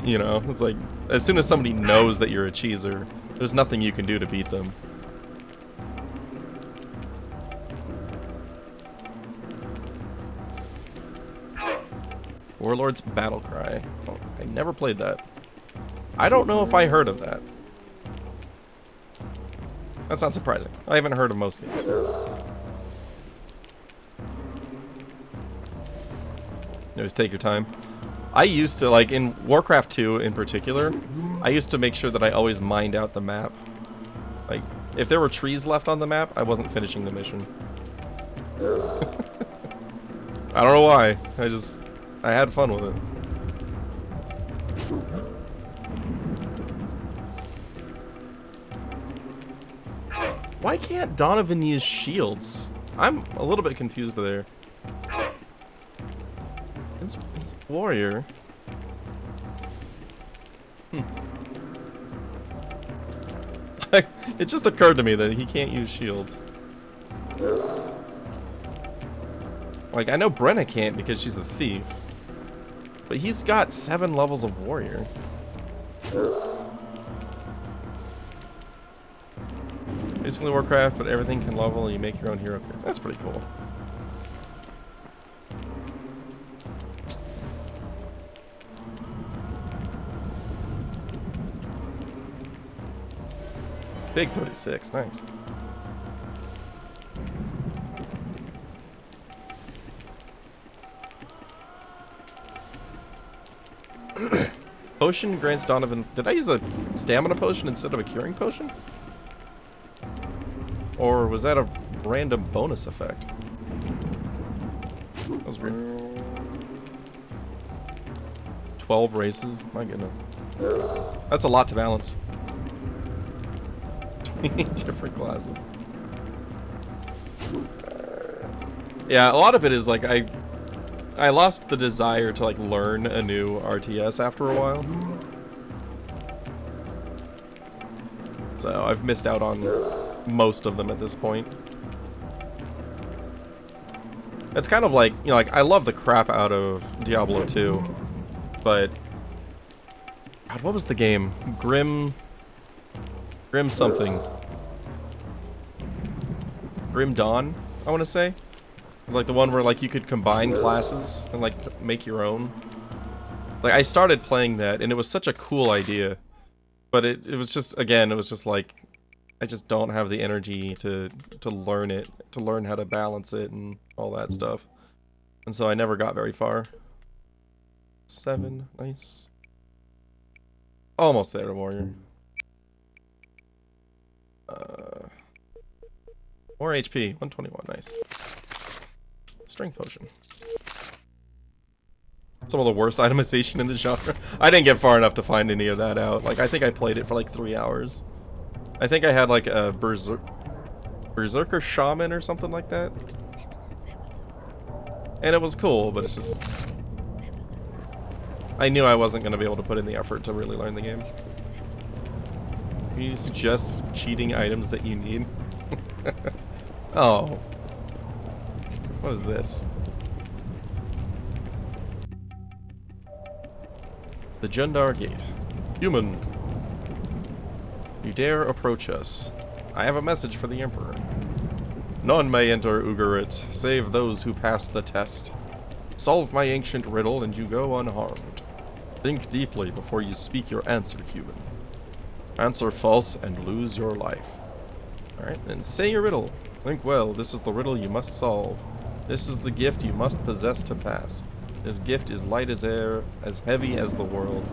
You know, it's like, as soon as somebody knows that you're a cheeser, there's nothing you can do to beat them. Warlord's Battle Cry. Oh, I never played that. I don't know if I heard of that. That's not surprising. I haven't heard of most games. Always take your time. I used to, like, in Warcraft 2 in particular, I used to make sure that I always mined out the map. Like, if there were trees left on the map, I wasn't finishing the mission. I don't know why. I had fun with it. Why can't Donovan use shields? I'm a little bit confused there. It's warrior. It just occurred to me that he can't use shields. Like, I know Brenna can't because she's a thief. But he's got 7 levels of warrior. Basically Warcraft, but everything can level and you make your own hero. That's pretty cool. Big 36, nice. Potion grants Donovan... Did I use a stamina potion instead of a curing potion? Or was that a random bonus effect? That was weird. 12 races? My goodness. That's a lot to balance. 20 different classes. Yeah, a lot of it is like I lost the desire to like learn a new RTS after a while. So I've missed out on most of them at this point. It's kind of like, you know, like I love the crap out of Diablo 2, but God, what was the game? Grim something. Grim Dawn, I want to say. Like the one where like you could combine classes and like make your own. Like I started playing that and it was such a cool idea, but it was just, again, it was just like I just don't have the energy to learn it, to learn how to balance it and all that stuff. And so I never got very far. 7, nice. Almost there, warrior. More HP, 121, nice. Strength potion. Some of the worst itemization in the genre. I didn't get far enough to find any of that out. Like, I think I played it for like 3 hours. I think I had like a Berserker Shaman or something like that. And it was cool, but it's just... I knew I wasn't going to be able to put in the effort to really learn the game. Can you suggest cheating items that you need? Oh. What is this? The Jundar Gate. Human. You dare approach us. I have a message for the Emperor. None may enter Ugarit, save those who pass the test. Solve my ancient riddle and you go unharmed. Think deeply before you speak your answer, human. Answer false and lose your life. Alright, then say your riddle. Think well, this is the riddle you must solve. This is the gift you must possess to pass. This gift is light as air, as heavy as the world.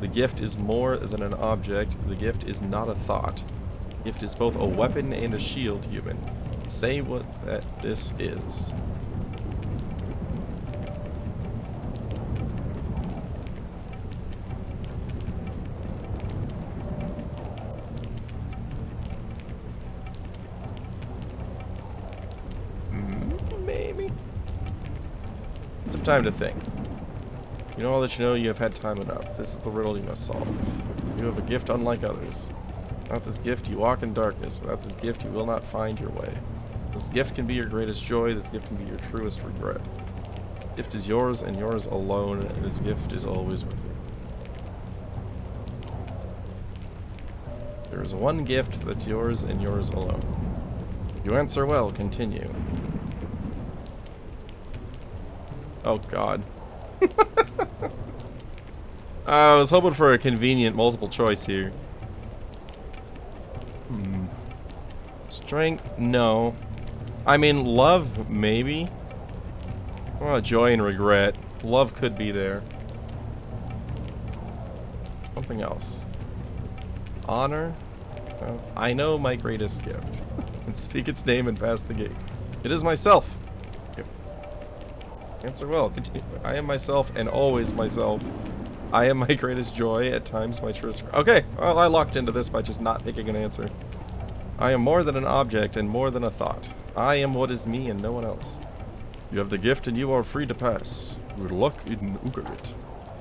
The gift is more than an object. The gift is not a thought. The gift is both a weapon and a shield, human. Say what this is. Maybe. Some time to think. You know all that you know, you have had time enough. This is the riddle you must solve. You have a gift unlike others. Without this gift, you walk in darkness. Without this gift, you will not find your way. This gift can be your greatest joy. This gift can be your truest regret. This gift is yours and yours alone, and this gift is always with you. There is one gift that's yours and yours alone. You answer well, continue. Oh god. I was hoping for a convenient multiple choice here. Strength? No. I mean, love, maybe. Well, joy and regret. Love could be there. Something else. Honor? Well, I know my greatest gift. And speak its name and pass the gate. It is myself. Answer well. Continue. I am myself and always myself. I am my greatest joy, at times my truest... Okay, well, I locked into this by just not picking an answer. I am more than an object and more than a thought. I am what is me and no one else. You have the gift and you are free to pass. Good luck in Ugarit.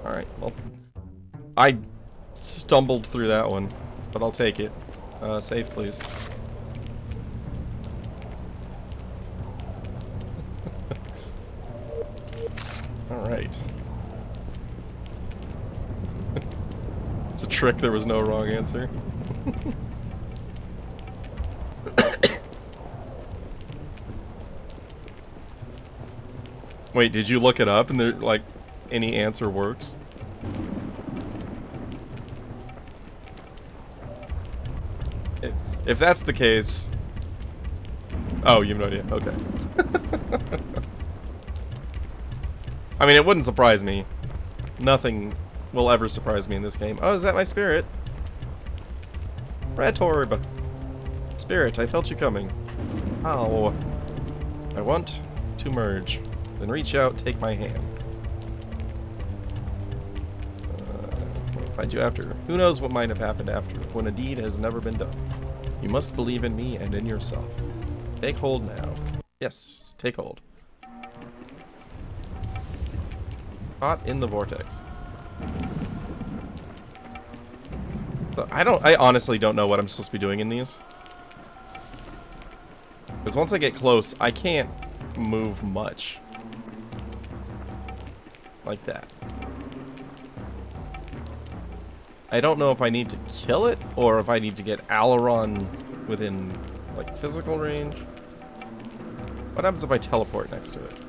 Alright, well... I stumbled through that one, but I'll take it. Save, please. Alright. It's a trick, there was no wrong answer. Wait, did you look it up and there, like, any answer works? If that's the case... Oh, you have no idea. Okay. I mean, it wouldn't surprise me. Nothing will ever surprise me in this game. Oh, is that my spirit? Red Orb. Spirit, I felt you coming. Ow. I want to merge. Then reach out, take my hand. I'll find you after. Who knows what might have happened after, when a deed has never been done. You must believe in me and in yourself. Take hold now. Yes, take hold. Caught in the vortex. But I honestly don't know what I'm supposed to be doing in these. Because once I get close, I can't move much. Like that. I don't know if I need to kill it, or if I need to get Aileron within, like, physical range. What happens if I teleport next to it?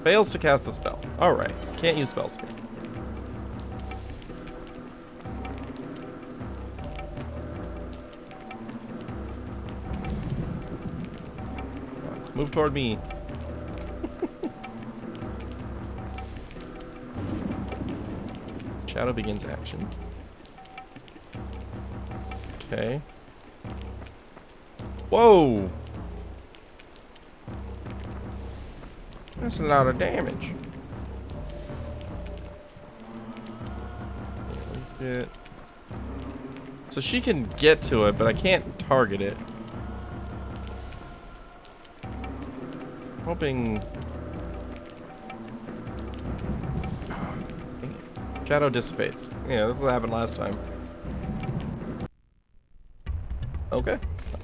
Fails to cast the spell. Alright, can't use spells here. Move toward me. Shadow begins action. Okay. Whoa! That's a lot of damage. So she can get to it, but I can't target it. Hoping... Shadow dissipates. Yeah, this is what happened last time. Okay.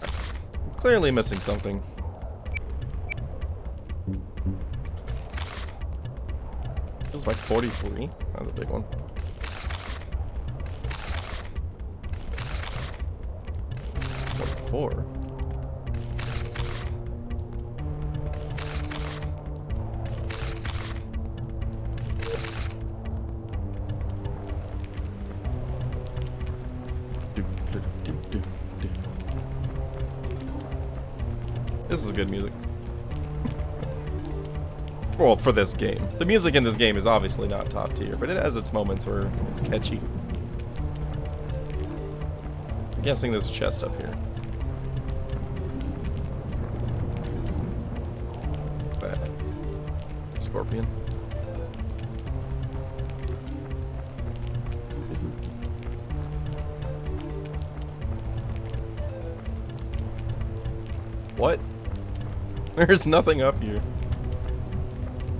I'm clearly missing something. This is like 43. That's a big one. 44. This is good music. Well, for this game. The music in this game is obviously not top tier, but it has its moments where it's catchy. I'm guessing there's a chest up here. Scorpion. What? There's nothing up here.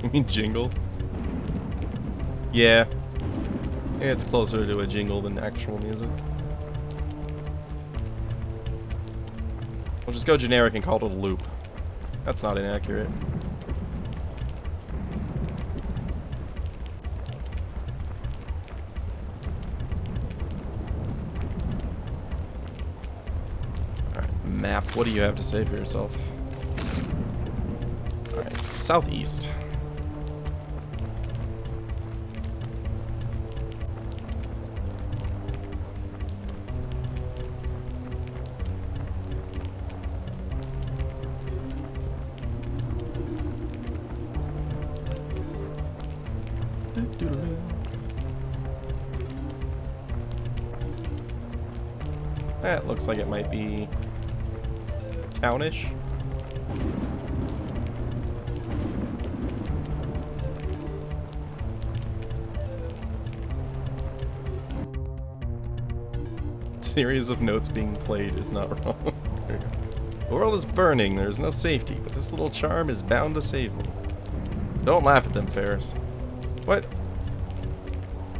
You mean jingle? Yeah. It's closer to a jingle than actual music. We'll just go generic and call it a loop. That's not inaccurate. Alright, map. What do you have to say for yourself? Alright, southeast. That looks like it might be townish. Series of notes being played is not wrong. The world is burning, there's no safety, but this little charm is bound to save me. Don't laugh at them, Ferris. What?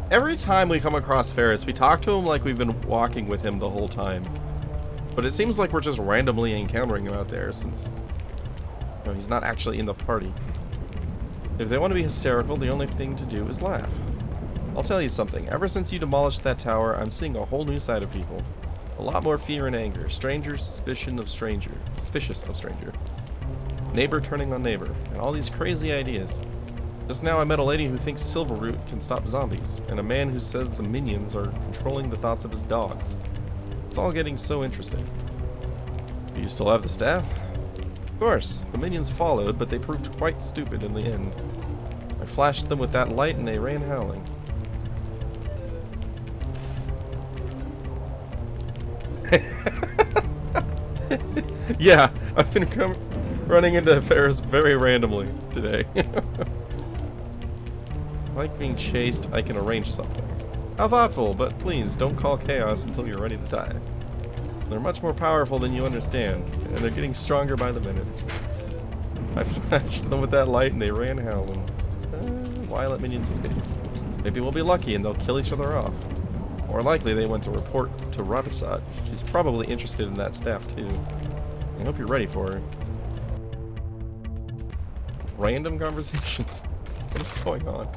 Every time we come across Ferris, we talk to him like we've been walking with him the whole time. But it seems like we're just randomly encountering him out there, since he's not actually in the party. If they want to be hysterical, the only thing to do is laugh. I'll tell you something, ever since you demolished that tower, I'm seeing a whole new side of people. A lot more fear and anger, suspicious of stranger. Neighbor turning on neighbor, and all these crazy ideas. Just now I met a lady who thinks Silverroot can stop zombies, and a man who says the minions are controlling the thoughts of his dogs. It's all getting so interesting. Do you still have the staff? Of course, the minions followed, but they proved quite stupid in the end. I flashed them with that light and they ran howling. Yeah, I've been running into Ferris very randomly today. Like being chased, I can arrange something. How thoughtful, but please don't call chaos until you're ready to die. They're much more powerful than you understand, and they're getting stronger by the minute. I flashed them with that light and they ran howling. Why let minions escape? Maybe we'll be lucky and they'll kill each other off. More likely they went to report to Radisat. She's probably interested in that staff too. I hope you're ready for her. Random conversations. What is going on?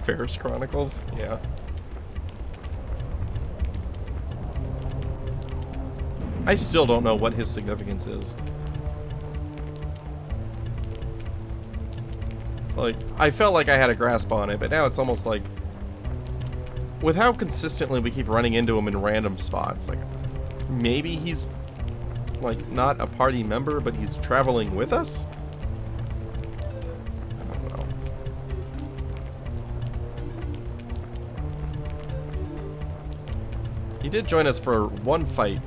Ferris Chronicles? Yeah. I still don't know what his significance is. Like, I felt like I had a grasp on it, but now it's almost like, with how consistently we keep running into him in random spots, like, maybe he's, like, not a party member, but he's traveling with us? I don't know. He did join us for one fight.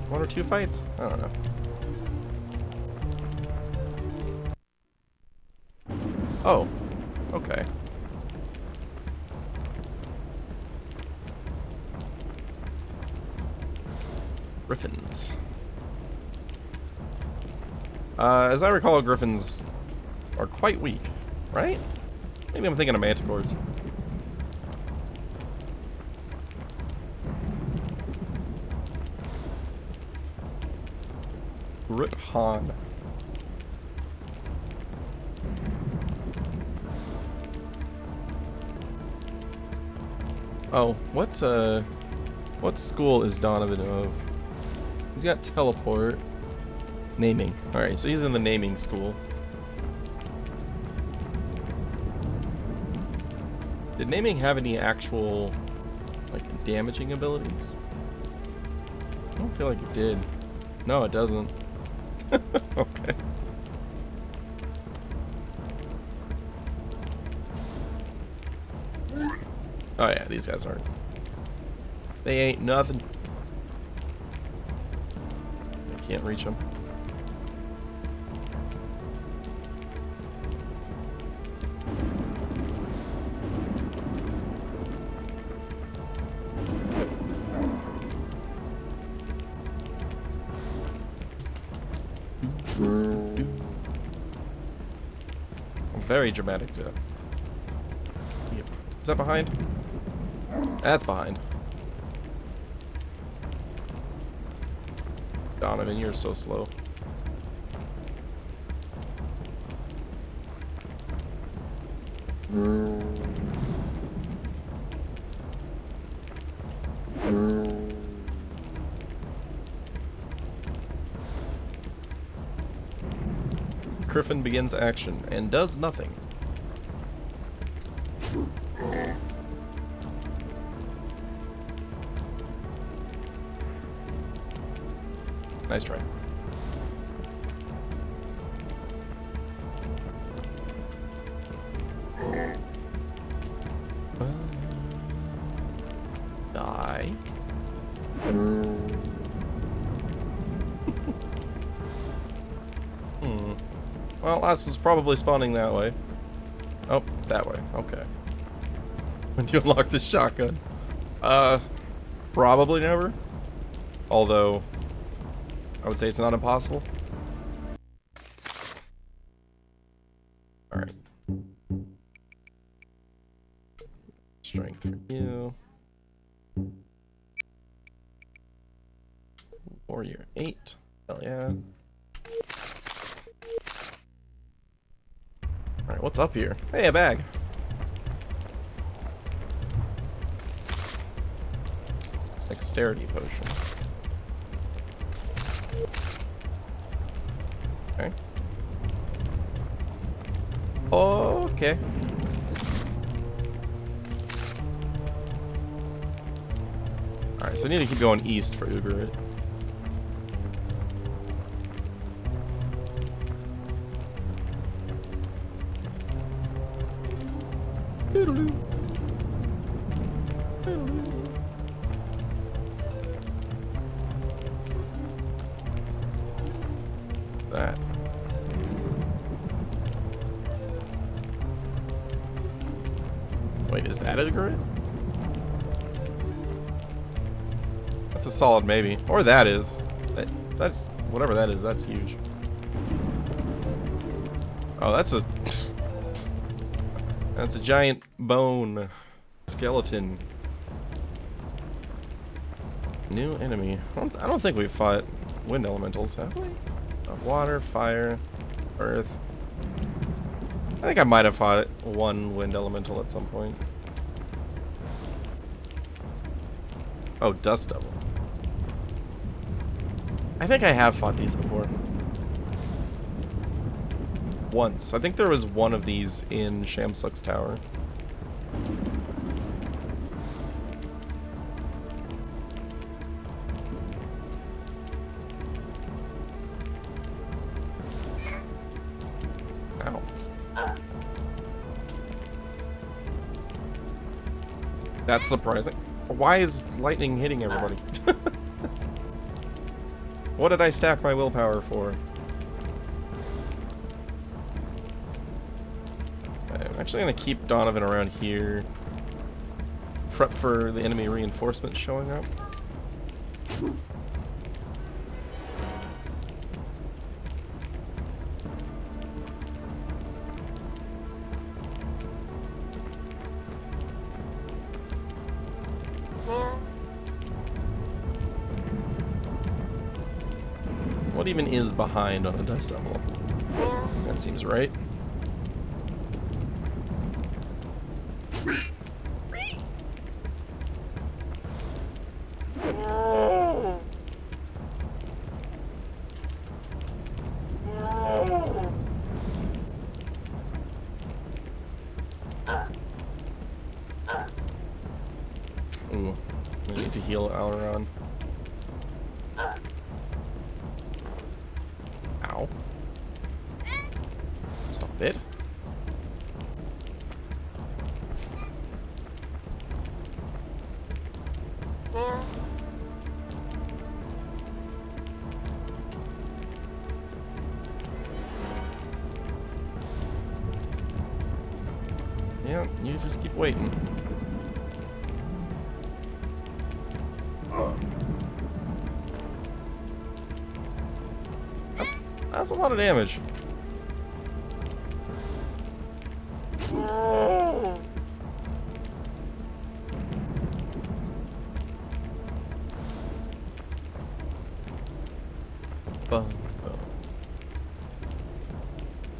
One or two fights? I don't know. Oh, okay. Griffins. As I recall, griffins are quite weak, right? Maybe I'm thinking of manticores. Rip Han. Oh, what school is Donovan of? He's got teleport. Naming. Alright, so he's in the naming school. Did naming have any actual, like, damaging abilities? I don't feel like it did. No, it doesn't. Okay. Oh yeah, these guys aren't. They ain't nothing. I can't reach them. very dramatic. Yep. Is that behind? That's behind. Donovan, you're so slow. Griffin begins action and does nothing. Nice try. Die. Well, last was probably spawning that way. Oh, that way. Okay. When do you unlock the shotgun? Probably never. Although, I would say it's not impossible. Alright. Strength for you. Warrior 8. Hell yeah. Alright, what's up here? Hey, a bag. Dexterity potion. Okay. Okay. Alright, so I need to keep going east for Ugarit. That. Wait, is that a grid? That's a solid maybe. Or that is. That's whatever that is, that's huge. Oh, that's a that's a giant bone skeleton. New enemy. I don't think we've fought wind elementals, have we? Water, fire, earth. I think I might have fought one wind elemental at some point. Oh, dust devil. I think I have fought these before. Once. I think there was one of these in Shamsuck's tower. Ow. That's surprising. Why is lightning hitting everybody? What did I stack my willpower for? I'm actually going to keep Donovan around here. Prep for the enemy reinforcements showing up. What even is behind on a dust devil? That seems right. Ooh, we need to heal Alaron. Ow. Stop it. Yeah, you just keep waiting. That's a lot of damage.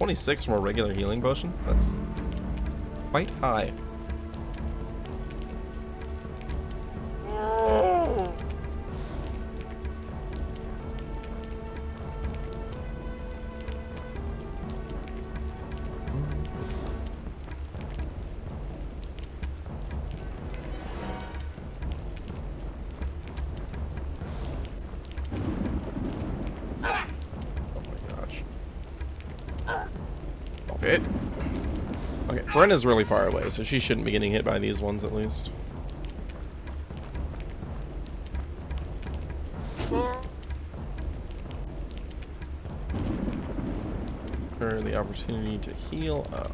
26 from a regular healing potion? That's quite high. It. Okay, Brenna's really far away, so she shouldn't be getting hit by these ones at least. Her the opportunity to heal up.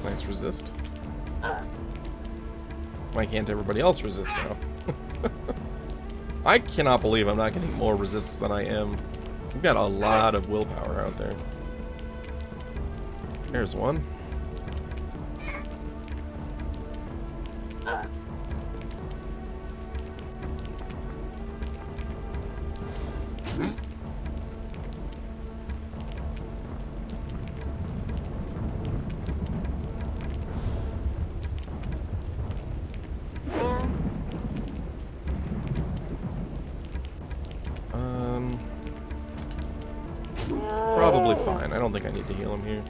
Nice resist. Why can't everybody else resist now? I cannot believe I'm not getting more resists than I am. We've got a lot of willpower out there. There's one. Probably fine. I don't think I need to heal him here.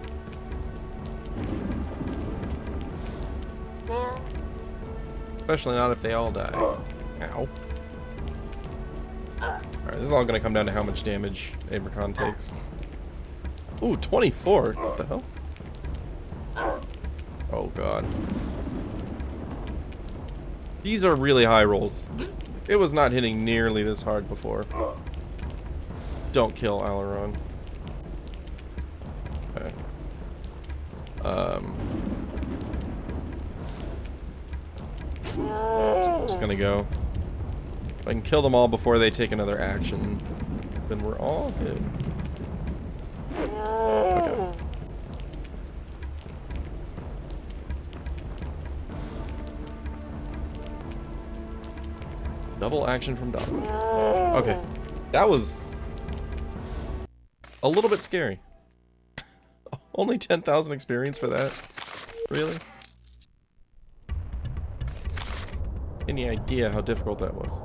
Especially not if they all die. Ow. Alright, this is all gonna come down to how much damage Abracon takes. Ooh, 24. What the hell? Oh god. These are really high rolls. It was not hitting nearly this hard before. Don't kill Aileron. Okay. Just gonna go. If I can kill them all before they take another action, then we're all good. Okay. Double action from Donovan. Okay. That was a little bit scary. Only 10,000 experience for that? Really? Any idea how difficult that was?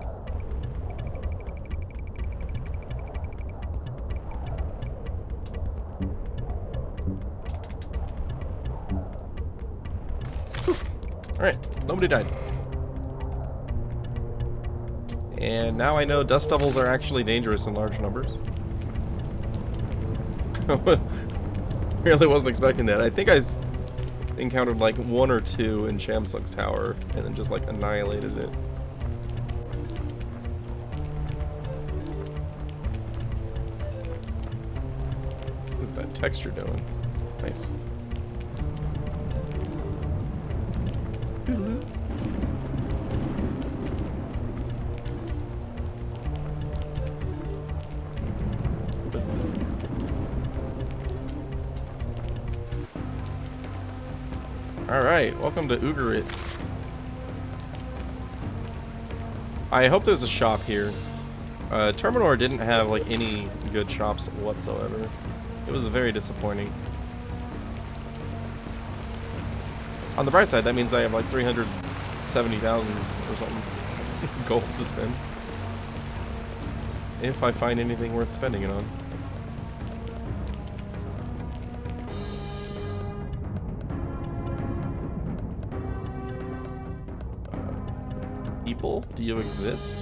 Alright, nobody died. And now I know dust devils are actually dangerous in large numbers. Really wasn't expecting that. I think I encountered like 1 or 2 in Shamsuck's tower and then just like annihilated it. What's that texture doing? Nice. Alright, welcome to Ugarit. I hope there's a shop here. Terminor didn't have like any good shops whatsoever. It was very disappointing. On the bright side, that means I have like 370,000 or something gold to spend. If I find anything worth spending it on. People, do you exist?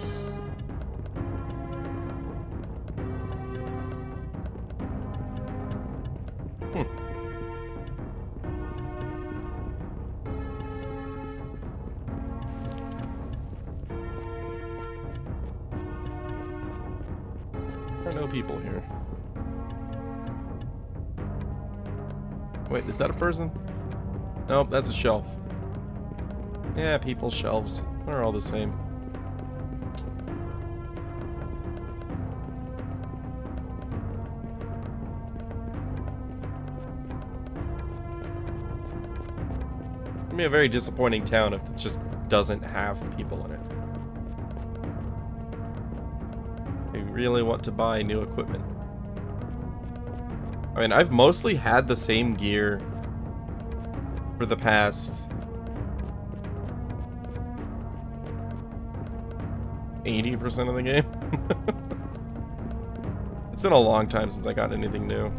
There are no people here. Wait, is that a person? Nope, that's a shelf. Yeah, people, shelves. They're all the same. It'd be a very disappointing town if it just doesn't have people in it. I really want to buy new equipment. I mean, I've mostly had the same gear for the past 80% of the game. It's been a long time since I got anything new.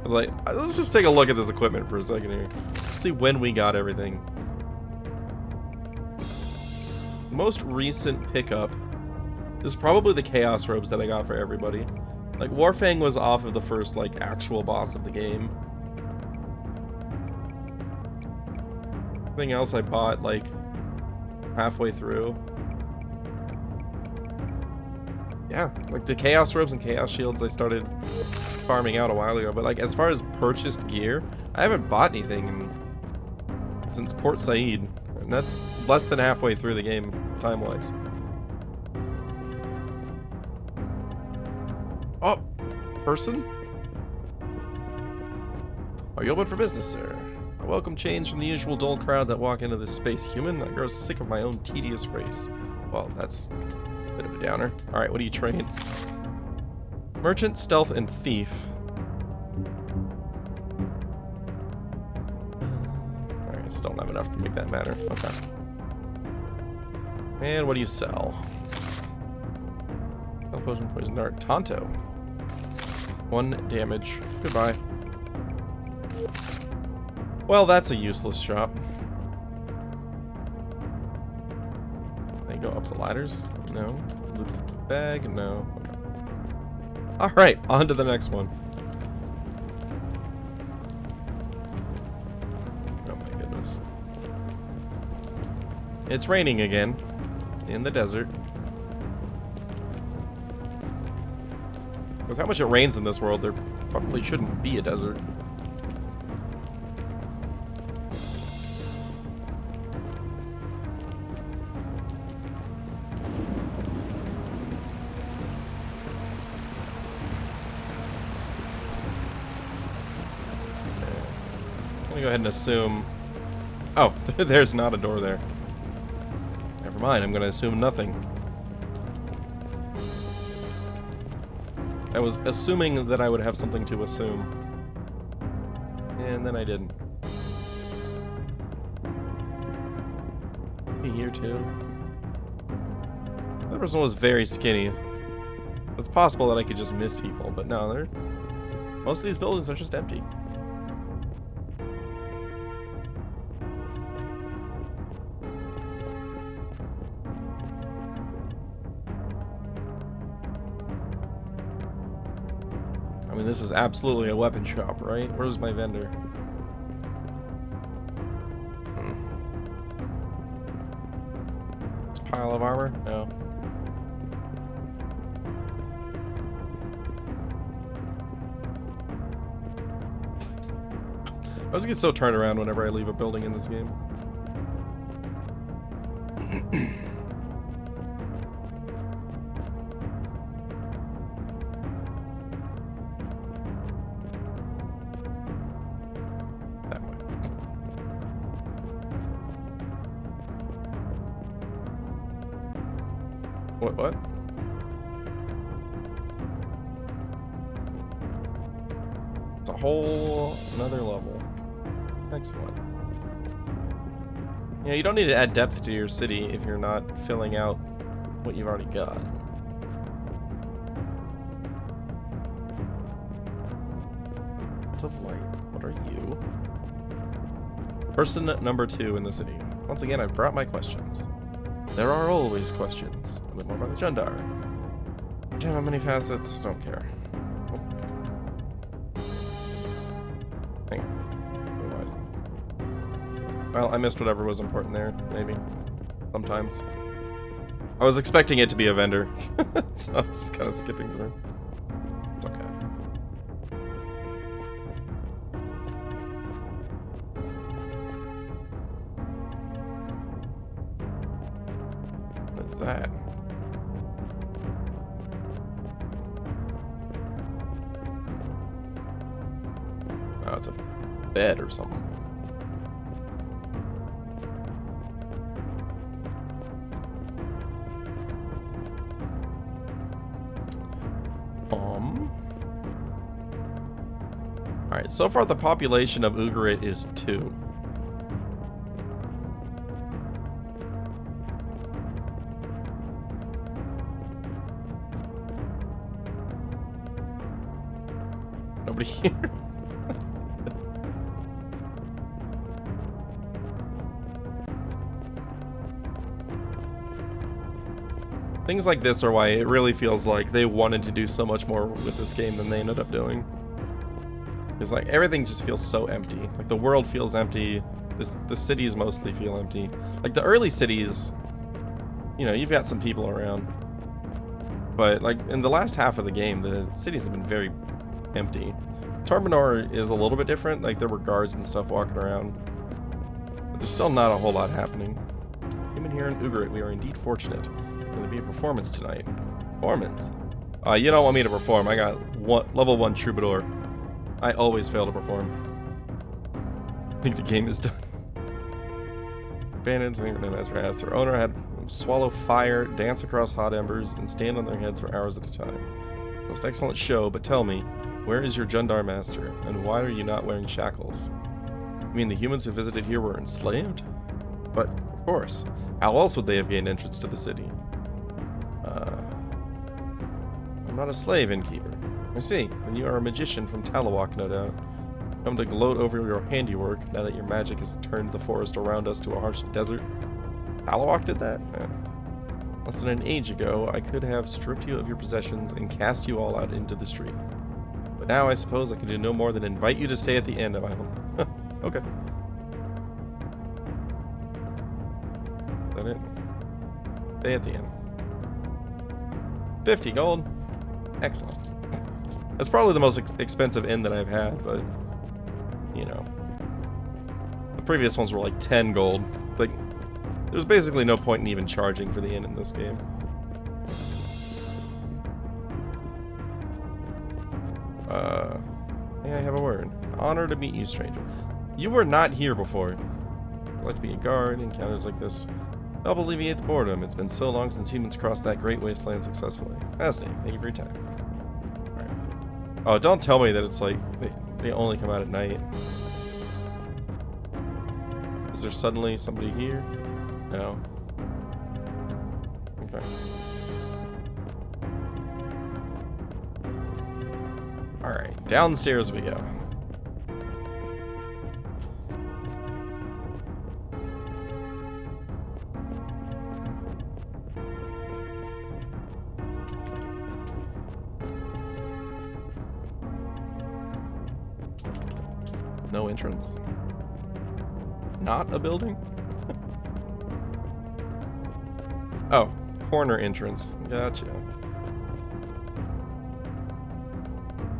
Like, let's just take a look at this equipment for a second here. See when we got everything. Most recent pickup is probably the Chaos Robes that I got for everybody. Like, Warfang was off of the first, like, actual boss of the game. Everything else I bought, like, halfway through. Yeah, like the Chaos Robes and Chaos Shields I started farming out a while ago. But, like, as far as purchased gear, I haven't bought anything since Port Said. And that's less than halfway through the game, time-wise. Oh, person? Are you open for business, sir? A welcome change from the usual dull crowd that walk into this space. Human, I grow sick of my own tedious race. Well, that's a bit of a downer. Alright, what do you trade? Merchant, stealth, and thief. Alright, I still don't have enough to make that matter. Okay. And what do you sell? Potion, poison dart, Tonto. 1 damage. Goodbye. Well, that's a useless shop. Can I go up the ladders? No. Loot the bag? No. Okay. Alright, on to the next one. Oh my goodness. It's raining again. In the desert. With how much it rains in this world, there probably shouldn't be a desert. I'm gonna go ahead and assume... Oh, there's not a door there. Never mind, I'm gonna assume nothing. I was assuming that I would have something to assume. And then I didn't. Be here too. That person was very skinny. It's possible that I could just miss people, but no, most of these buildings are just empty. I mean, this is absolutely a weapon shop, right? Where's my vendor? This pile of armor? No. I always get so turned around whenever I leave a building in this game. What? It's a whole another level. Excellent. Yeah, you don't need to add depth to your city if you're not filling out what you've already got. Of light. What are you? Person number 2 in the city. Once again, I've brought my questions. There are always questions. A bit more about the Jundar. Do you have many facets? Don't care. Oh. Hang on. Well, I missed whatever was important there, maybe. Sometimes. I was expecting it to be a vendor, so I was kind of skipping through. It's okay. What is that? Oh, it's a bed or something. Alright, so far the population of Ugarit is 2. Nobody here. Things like this are why it really feels like they wanted to do so much more with this game than they ended up doing. It's like everything just feels so empty. Like the world feels empty. The cities mostly feel empty. Like the early cities, you know, you've got some people around. But like in the last half of the game, the cities have been very empty. Tormenor is a little bit different. Like there were guards and stuff walking around. But there's still not a whole lot happening. Human here in Ugarit, we are indeed fortunate. Will there be a performance tonight? Performance? You don't want me to perform. I got level 1 Troubadour. I always fail to perform. I think the game is done. Bandits, I think their names perhaps. Their owner had them swallow fire, dance across hot embers, and stand on their heads for hours at a time. Most excellent show, but tell me, where is your Jundar master, and why are you not wearing shackles? You mean the humans who visited here were enslaved? But, of course. How else would they have gained entrance to the city? I'm not a slave, innkeeper. I see. Then you are a magician from Talawak, no doubt. Come to gloat over your handiwork now that your magic has turned the forest around us to a harsh desert. Talawak did that? Less than an age ago, I could have stripped you of your possessions and cast you all out into the street. But now I suppose I can do no more than invite you to stay at the inn of my home. Okay. Is that it? Stay at the inn. 50 gold. Excellent. That's probably the most expensive inn that I've had, but, you know. The previous ones were like 10 gold. Like, there's basically no point in even charging for the inn in this game. May I have a word? Honor to meet you, stranger. You were not here before. I'd like to be a guard. Encounters like this help alleviate the boredom. It's been so long since humans crossed that great wasteland successfully. Fascinating. Thank you for your time. Alright. Oh, don't tell me that it's like they only come out at night. Is there suddenly somebody here? No. Okay. Alright, downstairs we go. No entrance? Not a building? Oh, corner entrance. Gotcha.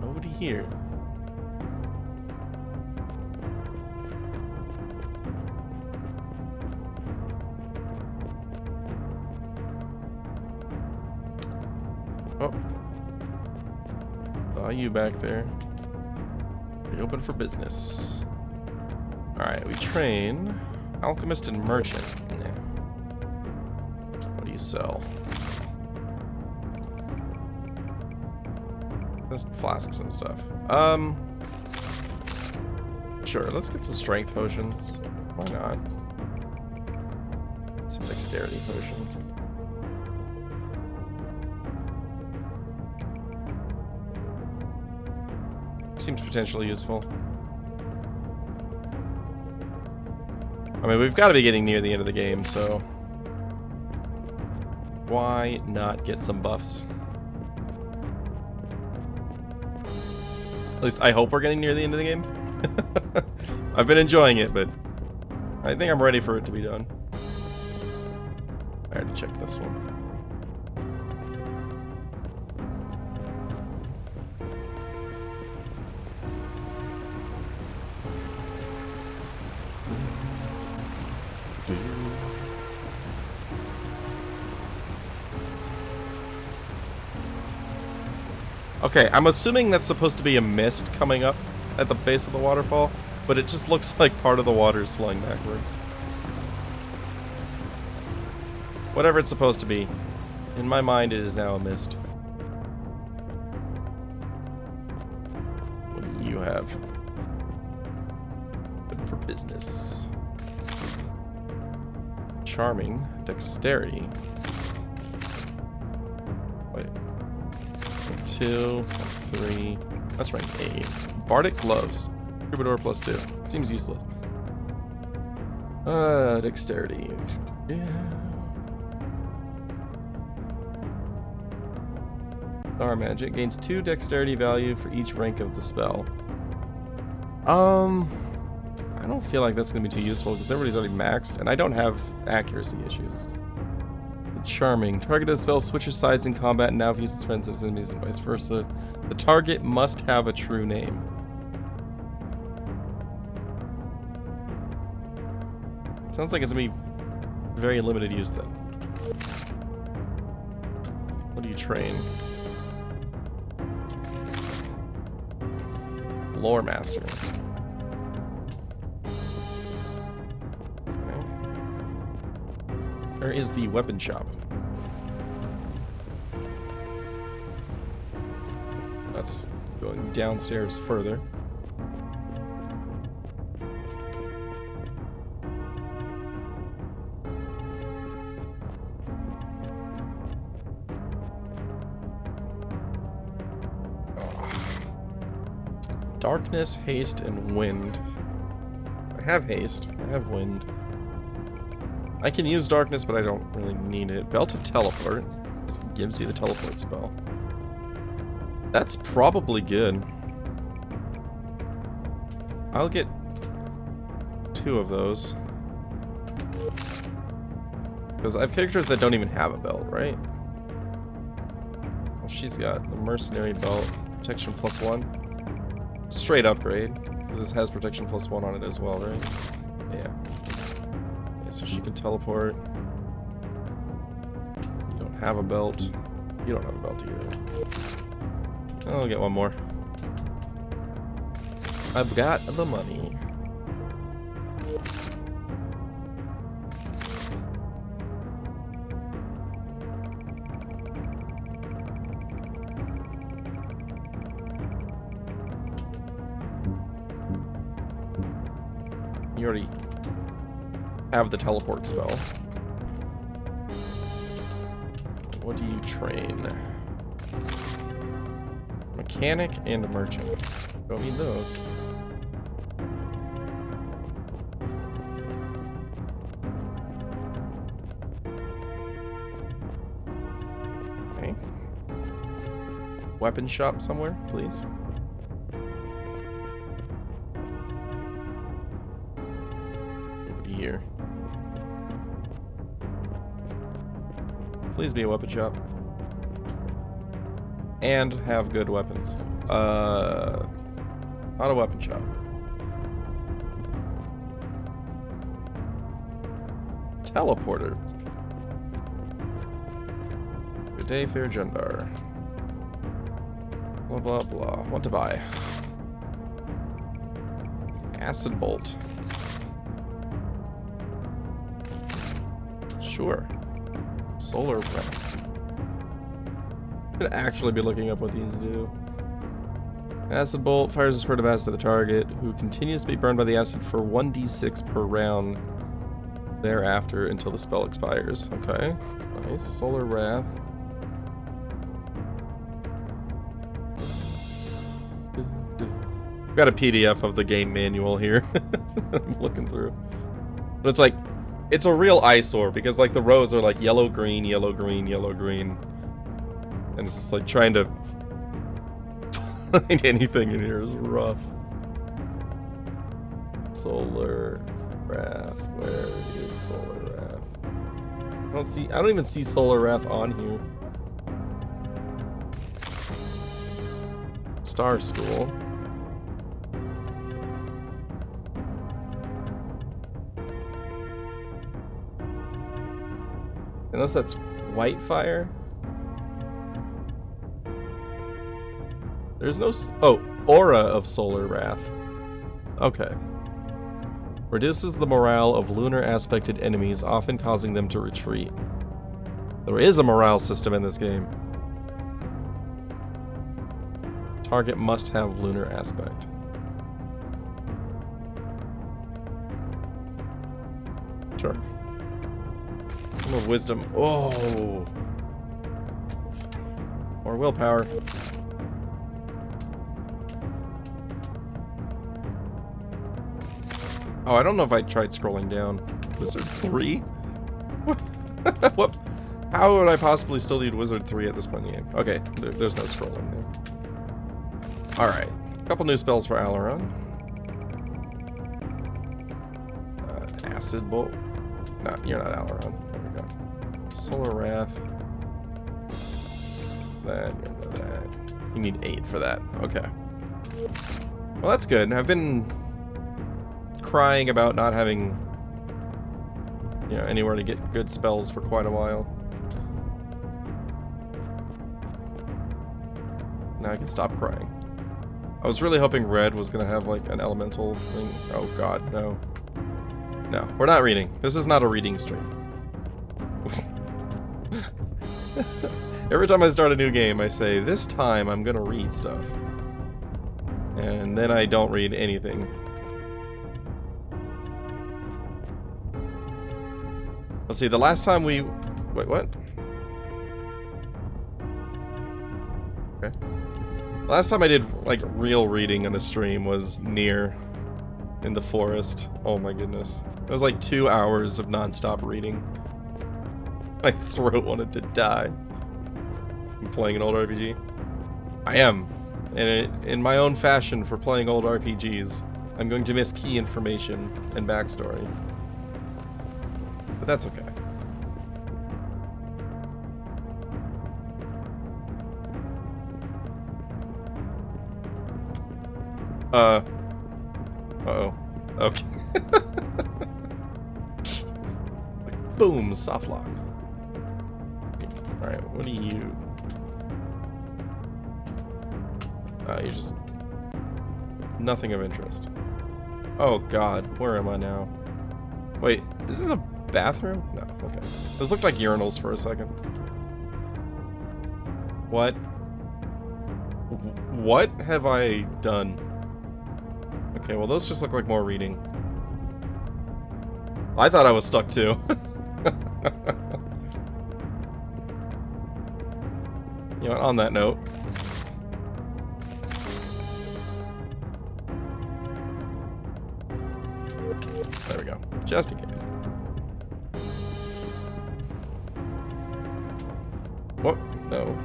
Nobody here. Oh. Saw you back there. Be open for business. Alright, we train alchemist and merchant. Nah. What do you sell? Just flasks and stuff. Sure, let's get some strength potions. Why not? Some dexterity potions. Seems potentially useful. I mean, we've got to be getting near the end of the game, so why not get some buffs? At least I hope we're getting near the end of the game. I've been enjoying it, but I think I'm ready for it to be done. I already checked this one. Okay, I'm assuming that's supposed to be a mist coming up at the base of the waterfall, but it just looks like part of the water is flowing backwards. Whatever it's supposed to be. In my mind, it is now a mist. you have? Good for business. Charming, dexterity. Wait. 2, 3. That's rank 8. Bardic gloves. Troubadour +2. Seems useless. Dexterity. Yeah. Star magic gains 2 dexterity value for each rank of the spell. I don't feel like that's gonna be too useful because everybody's already maxed, and I don't have accuracy issues. Charming. Targeted spell switches sides in combat and now views its friends as enemies and vice versa. The target must have a true name. Sounds like it's gonna be very limited use then. What do you train? Lore Master. Okay. Where is the weapon shop? That's going downstairs further. Darkness, haste, and wind. I have haste. I have wind. I can use darkness, but I don't really need it. Belt of teleport. Just gives you the teleport spell. That's probably good. I'll get 2 of those. Because I have characters that don't even have a belt, right? Well, she's got the mercenary belt. Protection +1. Straight upgrade, because this has protection +1 on it as well, right? Yeah. Yeah, so she can teleport. You don't have a belt. You don't have a belt either. I'll get one more. I've got the money. You already have the teleport spell. What do you train? Mechanic and merchant. Don't need those. Okay. Weapon shop somewhere, please. Here. Please be a weapon shop. And have good weapons. Not a weapon shop. Teleporter. Good day, fair Jundar. Blah blah blah. What to buy? Acid bolt. Sure. Solar wrap. Could actually be looking up what these do. Acid bolt fires a spurt of acid at the target, who continues to be burned by the acid for 1d6 per round thereafter until the spell expires. Okay. Nice. Solar wrath. Got a PDF of the game manual here. I'm looking through. But it's like, it's a real eyesore because like the rows are like yellow, green, yellow, green, yellow, green. And it's just like trying to find anything in here is rough. Solar wrath. Where is solar wrath? I don't even see solar wrath on here. Star School. Unless that's white fire. There's no... Oh, aura of solar wrath. Okay. Reduces the morale of lunar aspected enemies, often causing them to retreat. There is a morale system in this game. Target must have lunar aspect. Sure. More wisdom. Oh. More willpower. Oh, I don't know if I tried scrolling down. Wizard 3? What? How would I possibly still need Wizard 3 at this point in the game? Okay, there's no scrolling there. Alright. Couple new spells for Aileron. Acid Bolt. No, you're not Aileron. There we go. Solar Wrath. That. You need 8 for that. Okay. Well, that's good. I've been crying about not having, you know, anywhere to get good spells for quite a while. Now I can stop crying. I was really hoping Red was gonna have like an elemental thing. Oh god, no. No, we're not reading. This is not a reading stream. Every time I start a new game, I say, this time I'm gonna read stuff. And then I don't read anything. Let's see, the last time we... Wait, what? Okay. Last time I did, like, real reading on the stream was near in the forest. Oh my goodness. It was like 2 hours of non-stop reading. My throat wanted to die. I'm playing an old RPG. I am. And in my own fashion for playing old RPGs, I'm going to miss key information and backstory. But that's okay. Uh-oh. Okay. Like, boom, soft lock. Alright, what are you? You're just... nothing of interest. Oh god, where am I now? Wait, is this a bathroom? No, okay. Those looked like urinals for a second. What? What have I done? Okay, well those just look like more reading. I thought I was stuck too. You know, on that note. There we go. Just in case. What? No.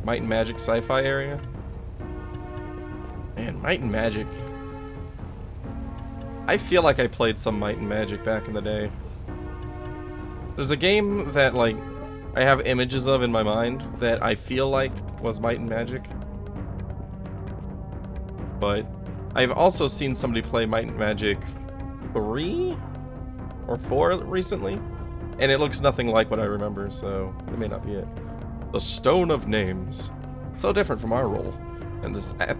Might and Magic sci-fi area? Man, Might and Magic. I feel like I played some Might and Magic back in the day. There's a game that, like, I have images of in my mind that I feel like was Might and Magic. But I've also seen somebody play Might and Magic 3 or 4 recently, and it looks nothing like what I remember, so it may not be it. The Stone of Names. So different from our role, and at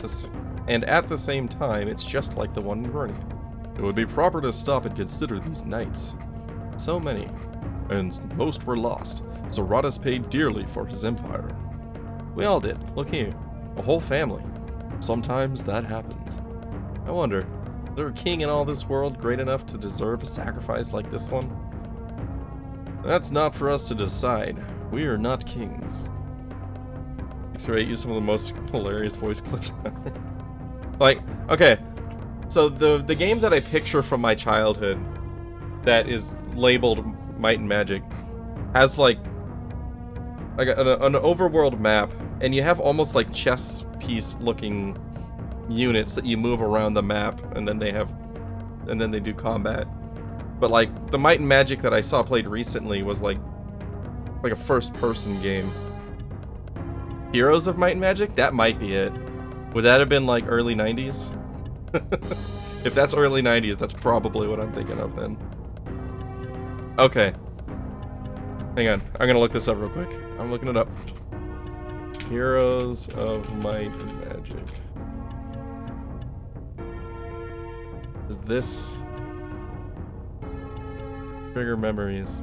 the same time, it's just like the one in Vernia. It would be proper to stop and consider these knights. So many, and most were lost. Zoradas paid dearly for his empire. We all did. Look here, a whole family. Sometimes that happens. I wonder, is there a king in all this world great enough to deserve a sacrifice like this one? That's not for us to decide. We are not kings. X-Ray used some of the most hilarious voice clips ever. Like, okay, so the game that I picture from my childhood that is labeled Might and Magic has like an overworld map, and you have almost like chess piece looking units that you move around the map, and then they do combat. But like the Might and Magic that I saw played recently was like a first-person game. Heroes of Might and Magic? That might be it. Would that have been like early 90s? If that's early 90s, that's probably what I'm thinking of then. Okay. Hang on, I'm gonna look this up real quick. I'm looking it up. Heroes of Might and Magic. Is this... trigger memories?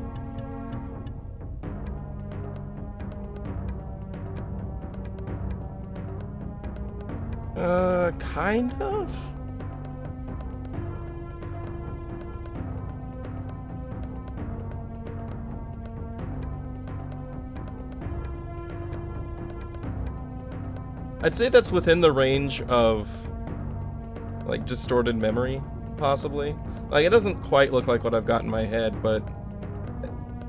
Kind of? I'd say that's within the range of, like, distorted memory, possibly. Like, it doesn't quite look like what I've got in my head, but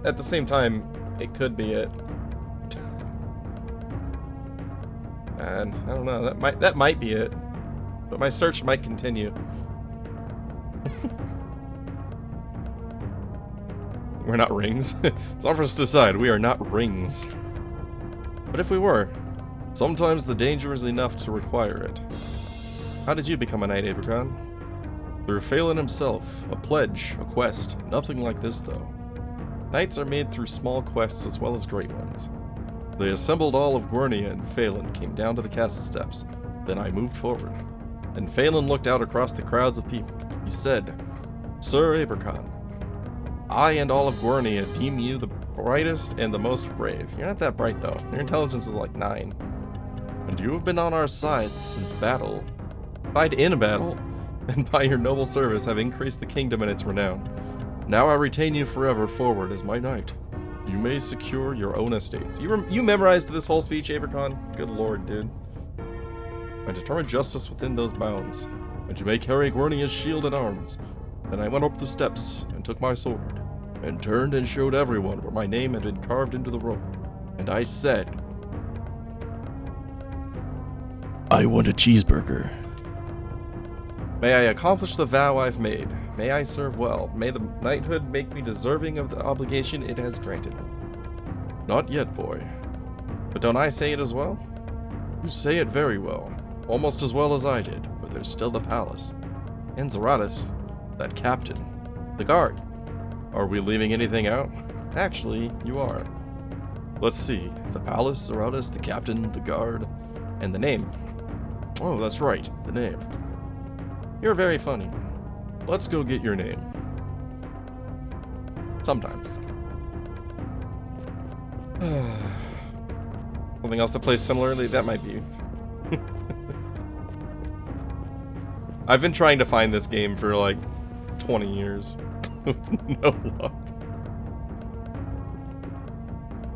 at the same time, it could be it. And I don't know, that might be it. But my search might continue. We're not rings. It's not for us to decide. We are not rings. But if we were, sometimes the danger is enough to require it. How did you become a knight, Abercon? Through Phelan himself. A pledge, a quest. Nothing like this, though. Knights are made through small quests as well as great ones. They assembled all of Gwernia and Phelan came down to the castle steps. Then I moved forward. And Phelan looked out across the crowds of people. He said, Sir Abercon, I and all of Gwernia deem you the brightest and the most brave. You're not that bright, though. Your intelligence is like 9. And you have been on our side since battle. Died in a battle, and by your noble service have increased the kingdom and its renown. Now I retain you forever forward as my knight. You may secure your own estates. You memorized this whole speech, Abercon? Good lord, dude. I determined justice within those bounds, and you may carry Gwernia's shield and arms. Then I went up the steps and took my sword, and turned and showed everyone where my name had been carved into the roll. And I said, I want a cheeseburger. May I accomplish the vow I've made. May I serve well. May the knighthood make me deserving of the obligation it has granted. Not yet, boy. But don't I say it as well? You say it very well. Almost as well as I did, but there's still the palace. And Zeratus, that captain, the guard. Are we leaving anything out? Actually, you are. Let's see. The palace, Zeratus, the captain, the guard, and the name. Oh, that's right, the name. You're very funny. Let's go get your name. Sometimes. Something else that plays similarly? That might be. I've been trying to find this game for like 20 years. With no luck.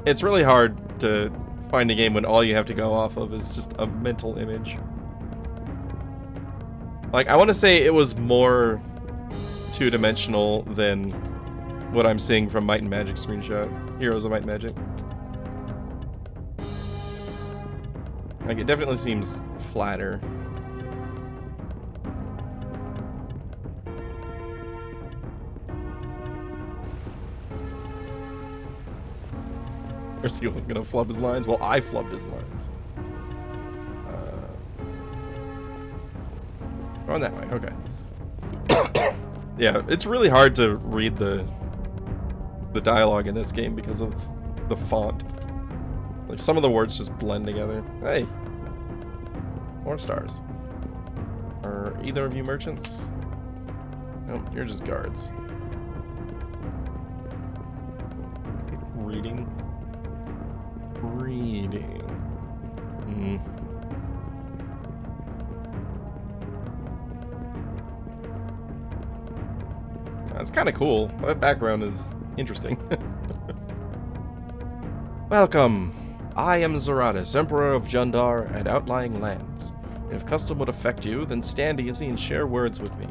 It's really hard to find a game when all you have to go off of is just a mental image. Like, I want to say it was more two-dimensional than what I'm seeing from Might and Magic screenshot. Heroes of Might and Magic. Like, it definitely seems flatter. Is he gonna flub his lines? Well, I flubbed his lines. Going that way, okay. Yeah, it's really hard to read the dialogue in this game because of the font. Like, some of the words just blend together. Hey! More stars. Are either of you merchants? No, you're just guards. Reading. That's kind of cool. That background is interesting. Welcome. I am Zeratus, Emperor of Jundar and outlying lands. If custom would affect you, then stand easy and share words with me.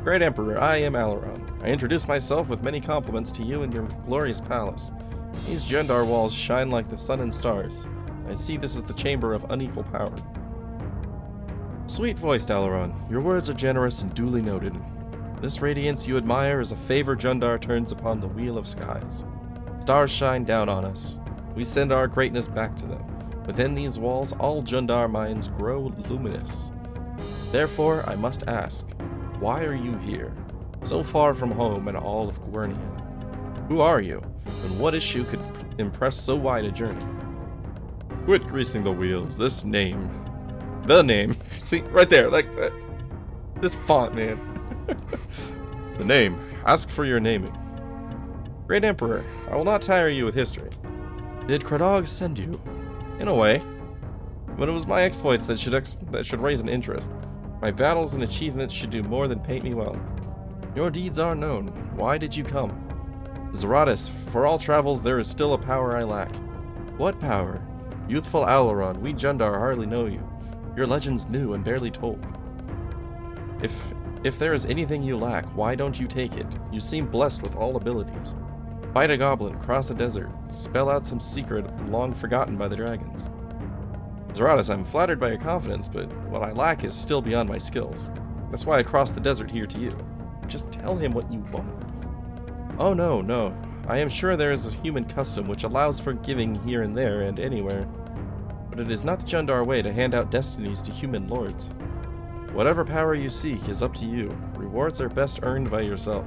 Great Emperor, I am Alaron. I introduce myself with many compliments to you and your glorious palace. These Jundar walls shine like the sun and stars. I see this is the chamber of unequal power. Sweet-voiced Alaron, your words are generous and duly noted. This radiance you admire is a favor Jundar turns upon the wheel of skies. Stars shine down on us. We send our greatness back to them. Within these walls, all Jundar minds grow luminous. Therefore, I must ask, why are you here? So far from home and all of Gwernia. Who are you? And what issue could impress so wide a journey? Quit greasing the wheels. This name. The name. See, right there. Like, this font, man. The name. Ask for your naming. Great Emperor, I will not tire you with history. Did Cradog send you? In a way. But it was my exploits that should raise an interest. My battles and achievements should do more than paint me well. Your deeds are known. Why did you come? Zeratus, for all travels there is still a power I lack. What power? Youthful Alaron, we Jundar hardly know you. Your legend's new and barely told. If there is anything you lack, why don't you take it? You seem blessed with all abilities. Fight a goblin, cross a desert, spell out some secret long forgotten by the dragons. Zeratus, I'm flattered by your confidence, but what I lack is still beyond my skills. That's why I crossed the desert here to you. Just tell him what you want. Oh no. I am sure there is a human custom which allows for giving here and there and anywhere. But it is not the Jundar way to hand out destinies to human lords. Whatever power you seek is up to you. Rewards are best earned by yourself.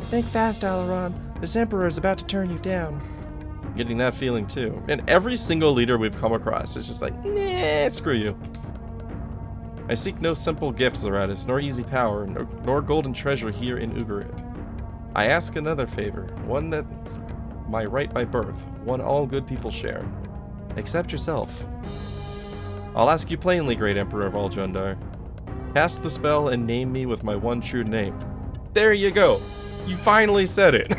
Think fast, Alaron. This Emperor is about to turn you down. I'm getting that feeling too. And every single leader we've come across is just like, nah, screw you. I seek no simple gifts, Zeratus, nor easy power, nor golden treasure here in Ugarit. I ask another favor, one that's my right by birth, one all good people share. Accept yourself. I'll ask you plainly, great Emperor of all Jundar. Cast the spell and name me with my one true name. There you go. You finally said it.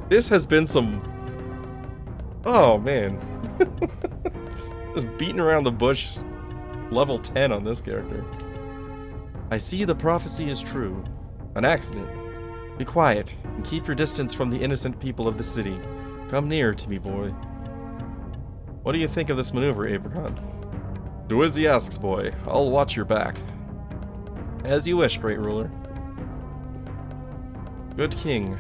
This has been some... Oh, man. Just beating around the bush. Level 10 on this character. I see the prophecy is true. An accident. Be quiet, and keep your distance from the innocent people of the city. Come near to me, boy. What do you think of this maneuver, Abraham? Do as he asks, boy. I'll watch your back. As you wish, great ruler. Good king.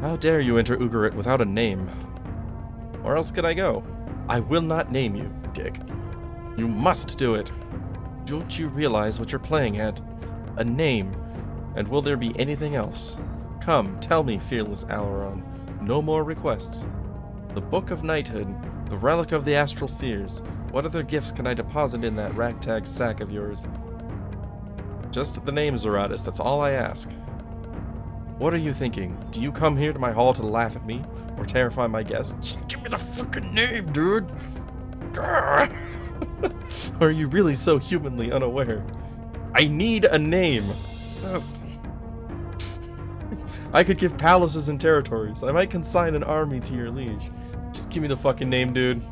How dare you enter Ugarit without a name? Where else could I go? I will not name you, Dick. You must do it. Don't you realize what you're playing at? A name. And will there be anything else? Come, tell me, fearless Alaron. No more requests. The Book of Knighthood, the Relic of the Astral Seers. What other gifts can I deposit in that ragtag sack of yours? Just the name, Zeratus, that's all I ask. What are you thinking? Do you come here to my hall to laugh at me? Or terrify my guests? Just give me the fucking name, dude! Or are you really so humanly unaware? I need a name! Yes. I could give palaces and territories. I might consign an army to your liege. Just give me the fucking name, dude.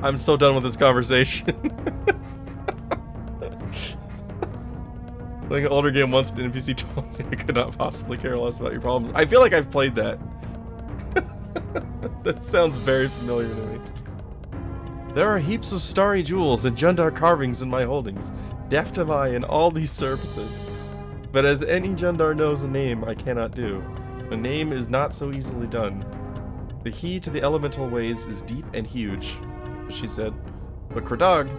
I'm so done with this conversation. Like an older game once, an NPC told me I could not possibly care less about your problems. I feel like I've played that. That sounds very familiar to me. There are heaps of starry jewels and Jundar carvings in my holdings. Deft am I in all these services. But as any Jundar knows, a name I cannot do. A name is not so easily done. The key to the elemental ways is deep and huge, she said. But Kradag,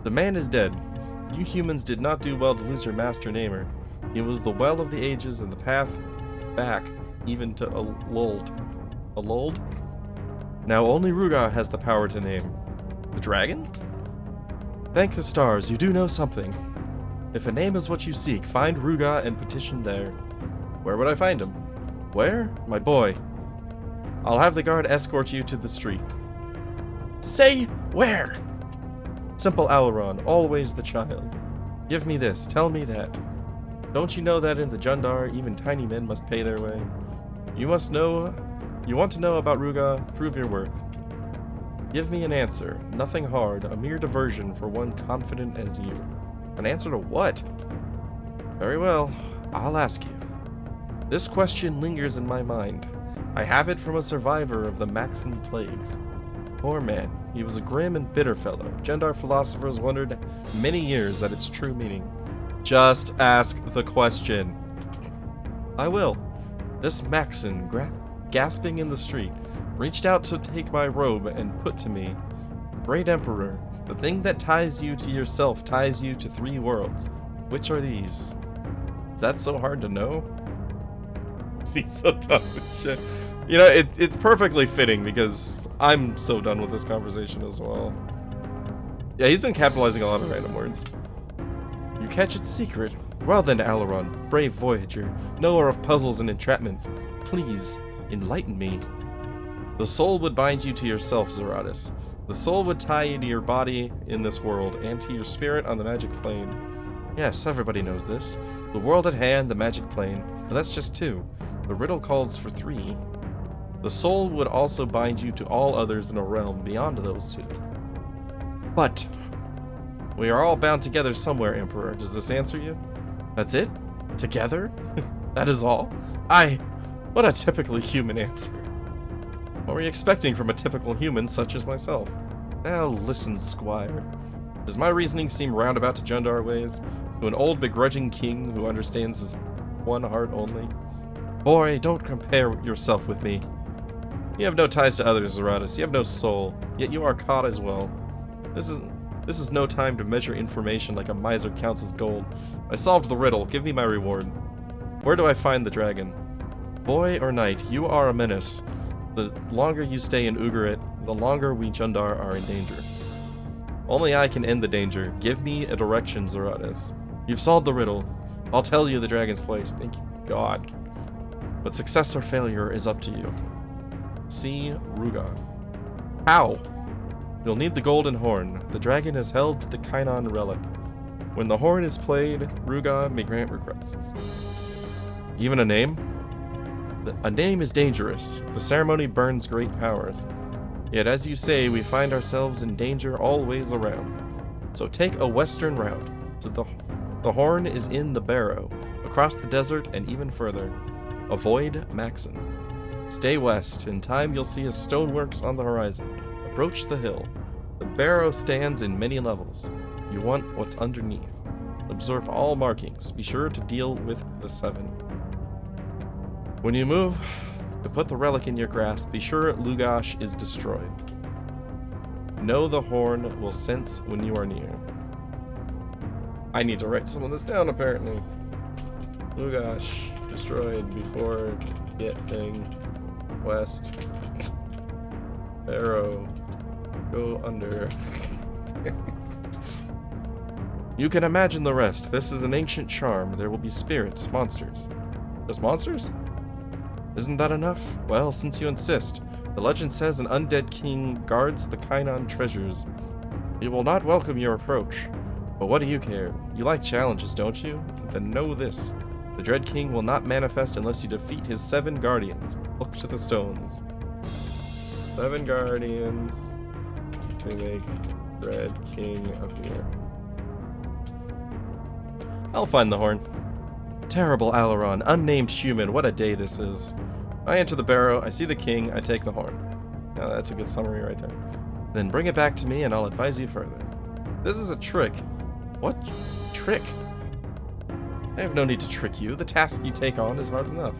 the man is dead. You humans did not do well to lose your master namer. He was the well of the ages and the path back, even to Alold. Alold? Now only Ruga has the power to name. The dragon? Thank the stars, you do know something. If a name is what you seek, find Ruga and petition there. Where would I find him? Where? My boy. I'll have the guard escort you to the street. Say where! Simple Alaron, always the child. Give me this, tell me that. Don't you know that in the Jundar, even tiny men must pay their way? You want to know about Ruga, prove your worth. Give me an answer, nothing hard, a mere diversion for one confident as you. An answer to what? Very well, I'll ask you. This question lingers in my mind. I have it from a survivor of the Maxan plagues. Poor man, he was a grim and bitter fellow. Jundar philosophers wondered many years at its true meaning. Just ask the question. I will. This Maxan, gasping in the street, reached out to take my robe and put to me, Great Emperor, the thing that ties you to yourself ties you to 3 worlds. Which are these? Is that so hard to know? See, so done with shit. You know, it's perfectly fitting because I'm so done with this conversation as well. Yeah, he's been capitalizing a lot of random words. You catch its secret? Well then, Alaron, brave voyager, knower of puzzles and entrapments, please, enlighten me. The soul would bind you to yourself, Zeratus. The soul would tie you to your body in this world, and to your spirit on the magic plane. Yes, everybody knows this. The world at hand, the magic plane, but that's just 2. The riddle calls for 3. The soul would also bind you to all others in a realm beyond those two. But we are all bound together somewhere, Emperor. Does this answer you? That's it? Together? That is all? What a typically human answer. What were you expecting from a typical human such as myself? Now listen, Squire. Does my reasoning seem roundabout to Jundar ways? To an old begrudging king who understands his one heart only? Boy, don't compare yourself with me. You have no ties to others, Zeratus. You have no soul, yet you are caught as well. This is no time to measure information like a miser counts his gold. I solved the riddle. Give me my reward. Where do I find the dragon? Boy or knight, you are a menace. The longer you stay in Ugarit, the longer we Jundar are in danger. Only I can end the danger. Give me a direction, Zeratus. You've solved the riddle. I'll tell you the dragon's place. Thank you, God. But success or failure is up to you. See Ruga. How? You'll need the golden horn. The dragon is held to the Kainan relic. When the horn is played, Ruga may grant requests. Even a name? A name is dangerous. The ceremony burns great powers. Yet as you say, we find ourselves in danger all ways around. So take a western route. So the horn is in the barrow, across the desert and even further. Avoid Maxon. Stay west. In time you'll see a stoneworks on the horizon. Approach the hill. The barrow stands in many levels. You want what's underneath. Observe all markings. Be sure to deal with the 7. When you move to put the relic in your grasp, be sure Lugash is destroyed. Know the horn will sense when you are near. I need to write some of this down, apparently. Lugash destroyed before getting west. Arrow. Go under. You can imagine the rest. This is an ancient charm. There will be spirits, monsters. Just monsters? Isn't that enough? Well, since you insist. The legend says an undead king guards the Kainan treasures. He will not welcome your approach. But what do you care? You like challenges, don't you? Then know this. The Dread King will not manifest unless you defeat his 7 guardians. Look to the stones. 7 guardians to make Dread King appear. I'll find the horn. Terrible Alaron, unnamed human, what a day this is. I enter the barrow, I see the king, I take the horn. Now that's a good summary right there. Then bring it back to me and I'll advise you further. This is a trick. What? Trick? I have no need to trick you. The task you take on is hard enough.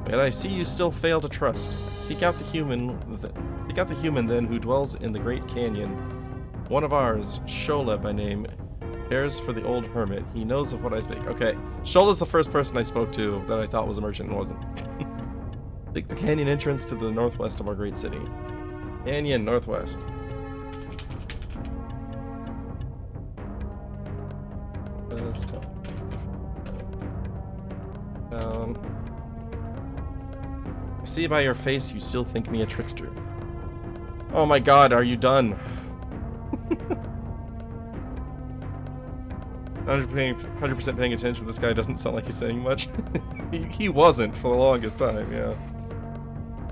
Yet I see you still fail to trust. Seek out the human then who dwells in the Great Canyon. One of ours, Shola by name, cares for the old hermit. He knows of what I speak. Okay, Shola's the first person I spoke to that I thought was a merchant and wasn't. Seek the canyon entrance to the northwest of our great city. Canyon, northwest. Let's go. I see by your face you still think me a trickster. Oh my god, are you done? 100% paying attention. This guy doesn't sound like he's saying much. he wasn't for the longest time, yeah.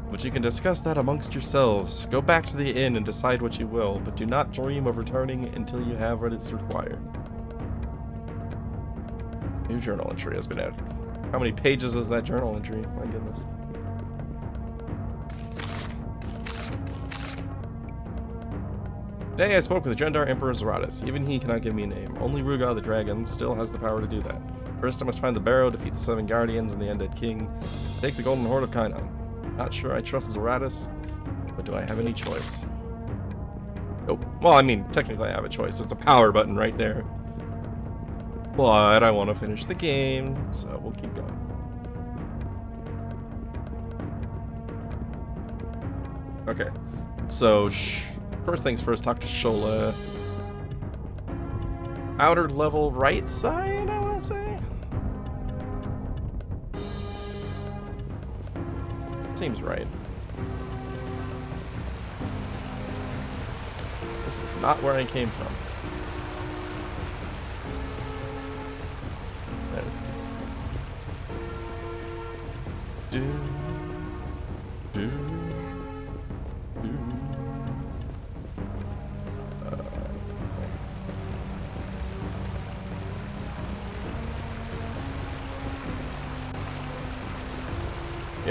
But you can discuss that amongst yourselves. Go back to the inn and decide what you will, but do not dream of returning until you have what is required. New journal entry has been added. How many pages is that journal entry? My goodness. Today I spoke with the Jundar Emperor Zeratus. Even he cannot give me a name. Only Ruga the dragon still has the power to do that. First I must find the barrow, defeat the 7 guardians and the undead king, take the golden horn of Kainan. Not sure I trust Zeratus, but do I have any choice? Nope. Well, I mean, technically I have a choice. It's a power button right there. But I want to finish the game, so we'll keep going. Okay. So, first things first, talk to Shola. Outer level right side, I want to say? Seems right. This is not where I came from. Do, do.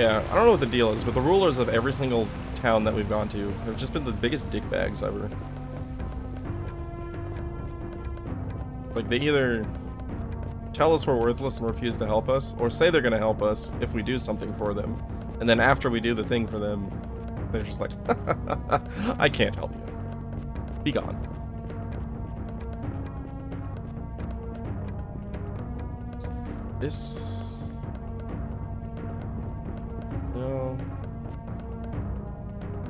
Yeah, I don't know what the deal is, but the rulers of every single town that we've gone to have just been the biggest dickbags ever. Like, they either tell us we're worthless and refuse to help us, or say they're gonna help us if we do something for them. And then after we do the thing for them, they're just like, I can't help you. Be gone. This... No...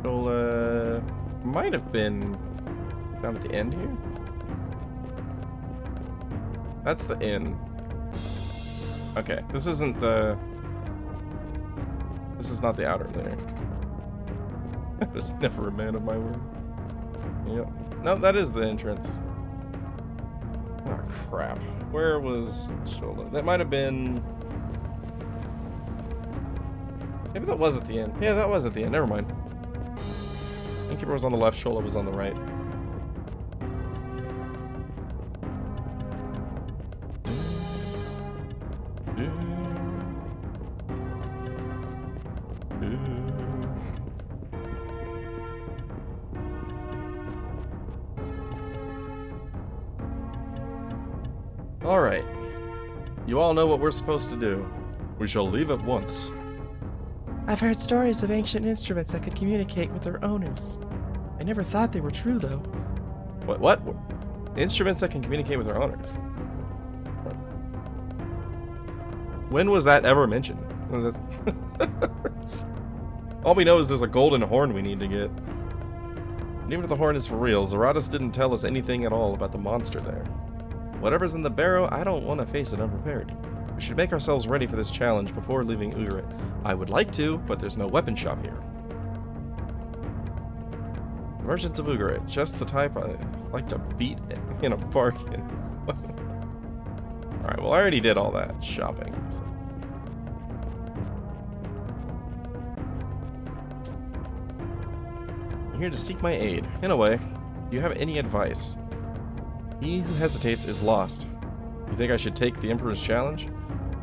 Well, might have been down at the end here. That's the inn. Okay, this isn't the... This is not the outer layer. I was never a man of my word. Yep. No, that is the entrance. Oh, crap. Where was Shola? That might have been... Maybe that was at the end. Yeah, that was at the end. Never mind. Innkeeper was on the left, Shola was on the right. Alright. You all know what we're supposed to do. We shall leave at once. I've heard stories of ancient instruments that could communicate with their owners. I never thought they were true, though. What? Instruments that can communicate with their owners? When was that ever mentioned? All we know is there's a golden horn we need to get. And even if the horn is for real, Zeratus didn't tell us anything at all about the monster there. Whatever's in the barrow, I don't want to face it unprepared. We should make ourselves ready for this challenge before leaving Ugarit. I would like to, but there's no weapon shop here. Merchants of Ugarit, just the type I like to beat in a bargain. Alright, well I already did all that shopping. So. I'm here to seek my aid. In a way, do you have any advice? He who hesitates is lost. You think I should take the Emperor's challenge?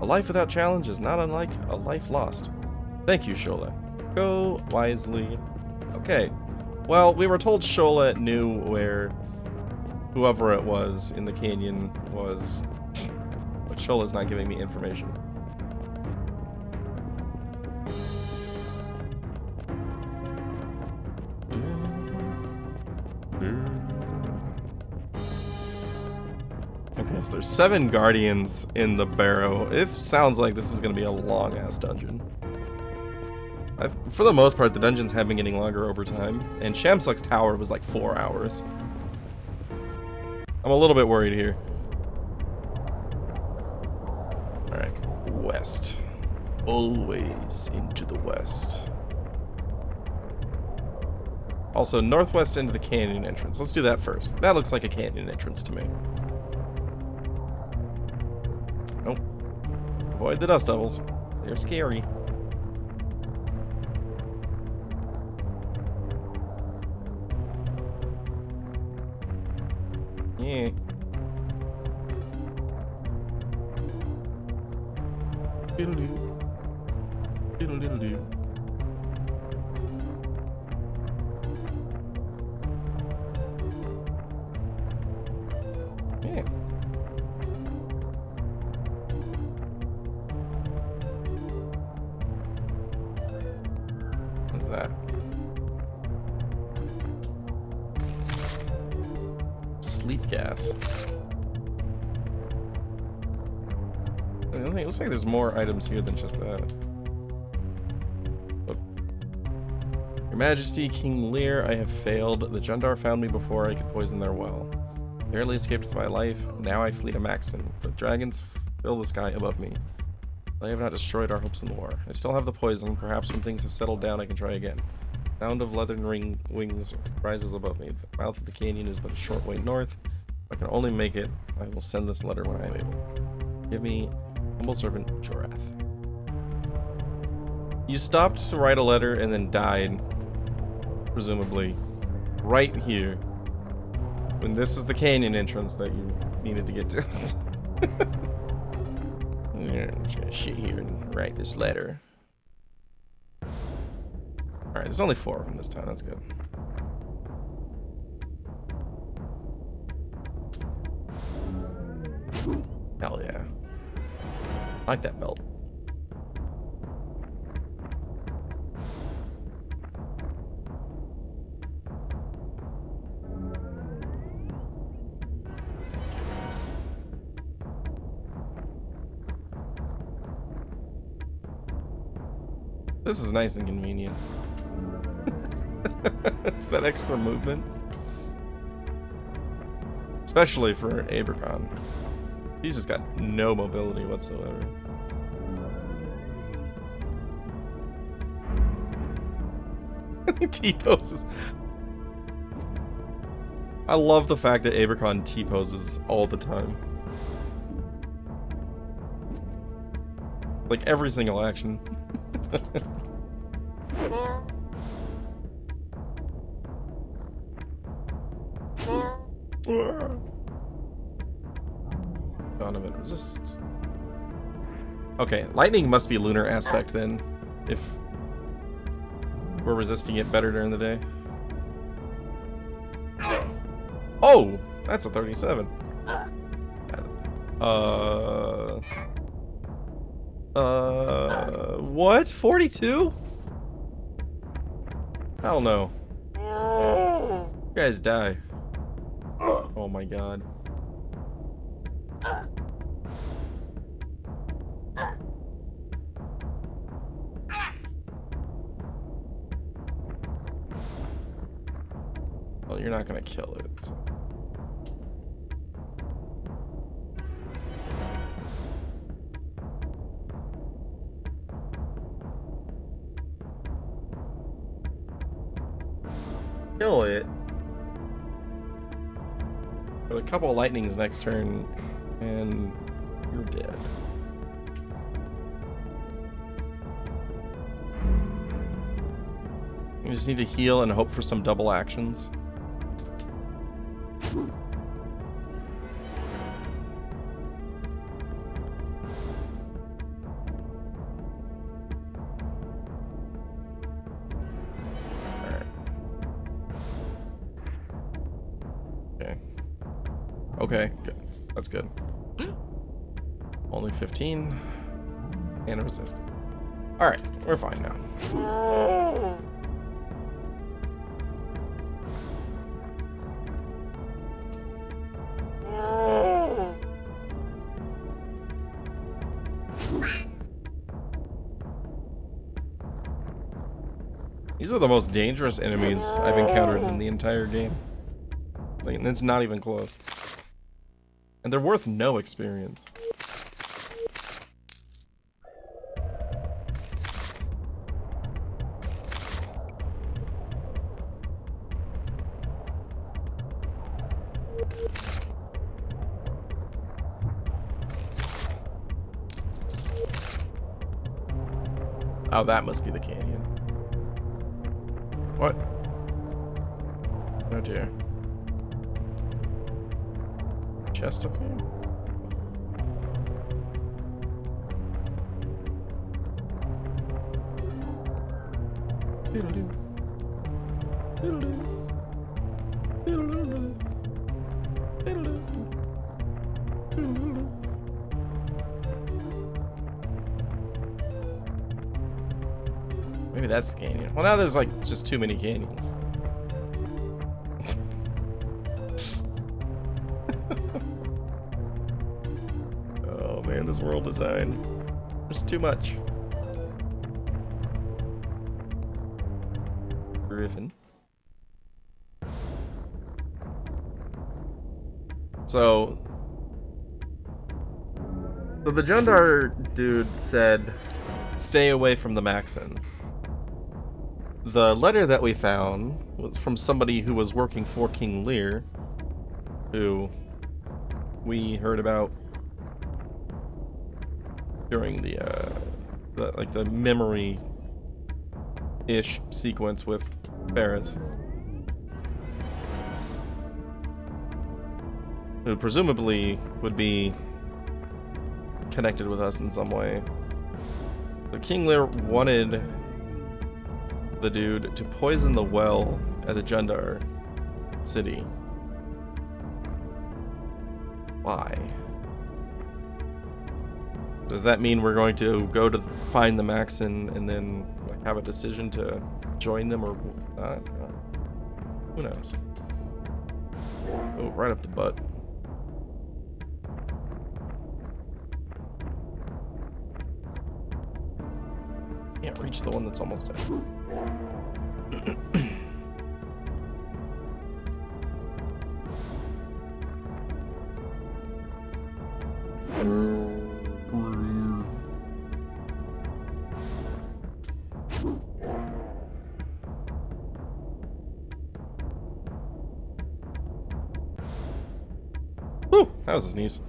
A life without challenge is not unlike a life lost. Thank you, Shola. Go wisely. Okay. Well, we were told Shola knew where whoever it was in the canyon was, but Shola's not giving me information. Okay, so there's 7 guardians in the barrow. It sounds like this is going to be a long-ass dungeon. For the most part, the dungeons have been getting longer over time, and Shamsuck's tower was like 4 hours. I'm a little bit worried here. Alright, west. Always into the west. Also, northwest into the canyon entrance. Let's do that first. That looks like a canyon entrance to me. Nope. Avoid the dust devils. They're scary. Yeah. Diddle-doo. Diddle-diddle-doo. Yeah. What's that? Sleep gas. It looks like there's more items here than just that. Oop. Your Majesty, King Lear, I have failed. The Jundar found me before I could poison their well. Barely escaped with my life. Now I flee to Maxon, but dragons fill the sky above me. I have not destroyed our hopes in the war. I still have the poison. Perhaps when things have settled down, I can try again. Sound of leathern wings rises above me. The mouth of the canyon is but a short way north. If I can only make it, I will send this letter when I am able. Give me humble servant Jorath. You stopped to write a letter and then died, presumably, right here. When this is the canyon entrance that you needed to get to. Yeah, I'm just gonna sit here and write this letter. Alright, there's only 4 of them this time. That's good. Hell yeah. I like that belt. This is nice and convenient. It's that extra movement. Especially for Abercon. He's just got no mobility whatsoever. He T-poses. I love the fact that Abercon T-poses all the time. Like every single action. Donovan resists. Okay, lightning must be lunar aspect then, if we're resisting it better during the day. Oh! That's a 37. What? 42? Hell no. You guys die. Oh my god. Well, you're not gonna kill it. So. Kill it. But a couple of lightnings next turn, and you're dead. You just need to heal and hope for some double actions. Okay, good. That's good. Only 15. And a resist. Alright, we're fine now. These are the most dangerous enemies I've encountered in the entire game. Like, it's not even close. And they're worth no experience. Oh, that must be the canyon. What? Oh dear. Chest up here? Doodle-doo. Doodle-doo. Doodle-doo. Doodle-doo. Doodle-doo. Maybe that's the canyon. Well, now there's like just too many canyons. Oh man, this world design. There's too much. Griffin. So the Jundar dude said, stay away from the Maxon. The letter that we found was from somebody who was working for King Lear, who we heard about during the memory-ish sequence with Ferris, who presumably would be connected with us in some way. So King Lear wanted the dude to poison the well at the Jundar city. Why? Does that mean we're going to go to find the Maxon and then like have a decision to join them or not? Who knows? Oh, right up the butt. Can't reach the one that's almost dead. Whew, that was his knees.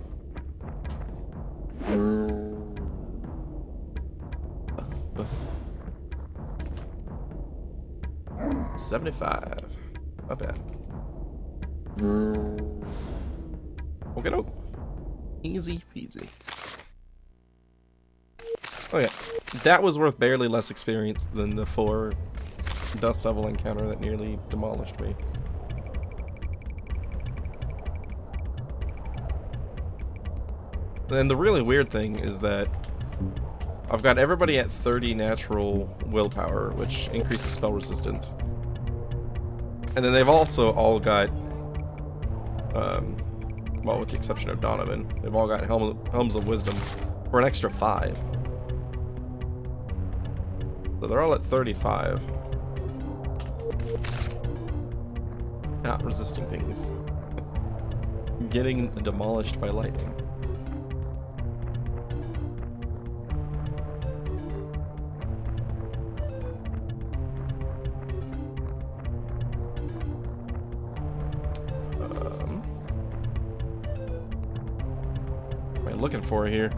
$75. Not bad. Okay, no. Easy peasy. Oh yeah, that was worth barely less experience than the 4 Dust Devil encounter that nearly demolished me. And the really weird thing is that I've got everybody at 30 natural willpower, which increases spell resistance. And then they've also all got, well, with the exception of Donovan, they've all got Helms of Wisdom for an extra 5. So they're all at 35. Not resisting things. Getting demolished by lightning. What am I looking for here?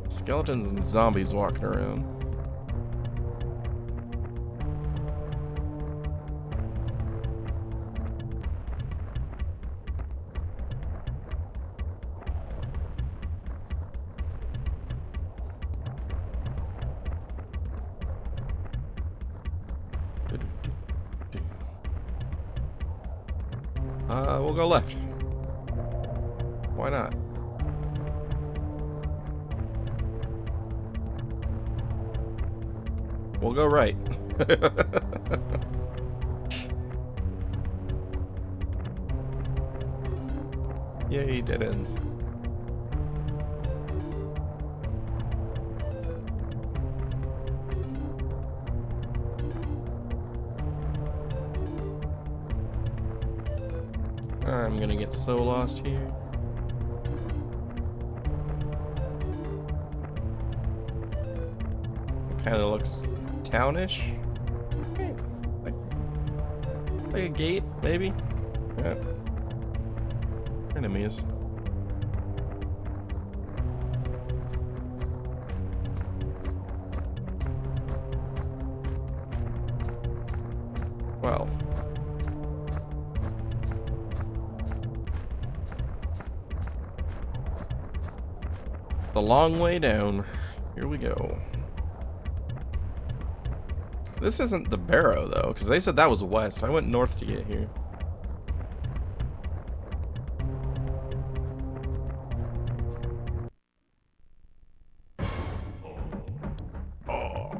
Skeletons and zombies walking around. We'll go left. Why not? We'll go right. Yay, dead ends. I'm gonna get so lost here. Kind of looks townish. Okay. Like a gate, maybe? Yeah. Enemies. Well. The long way down. Here we go. This isn't the Barrow, though, because they said that was west. I went north to get here. Oh.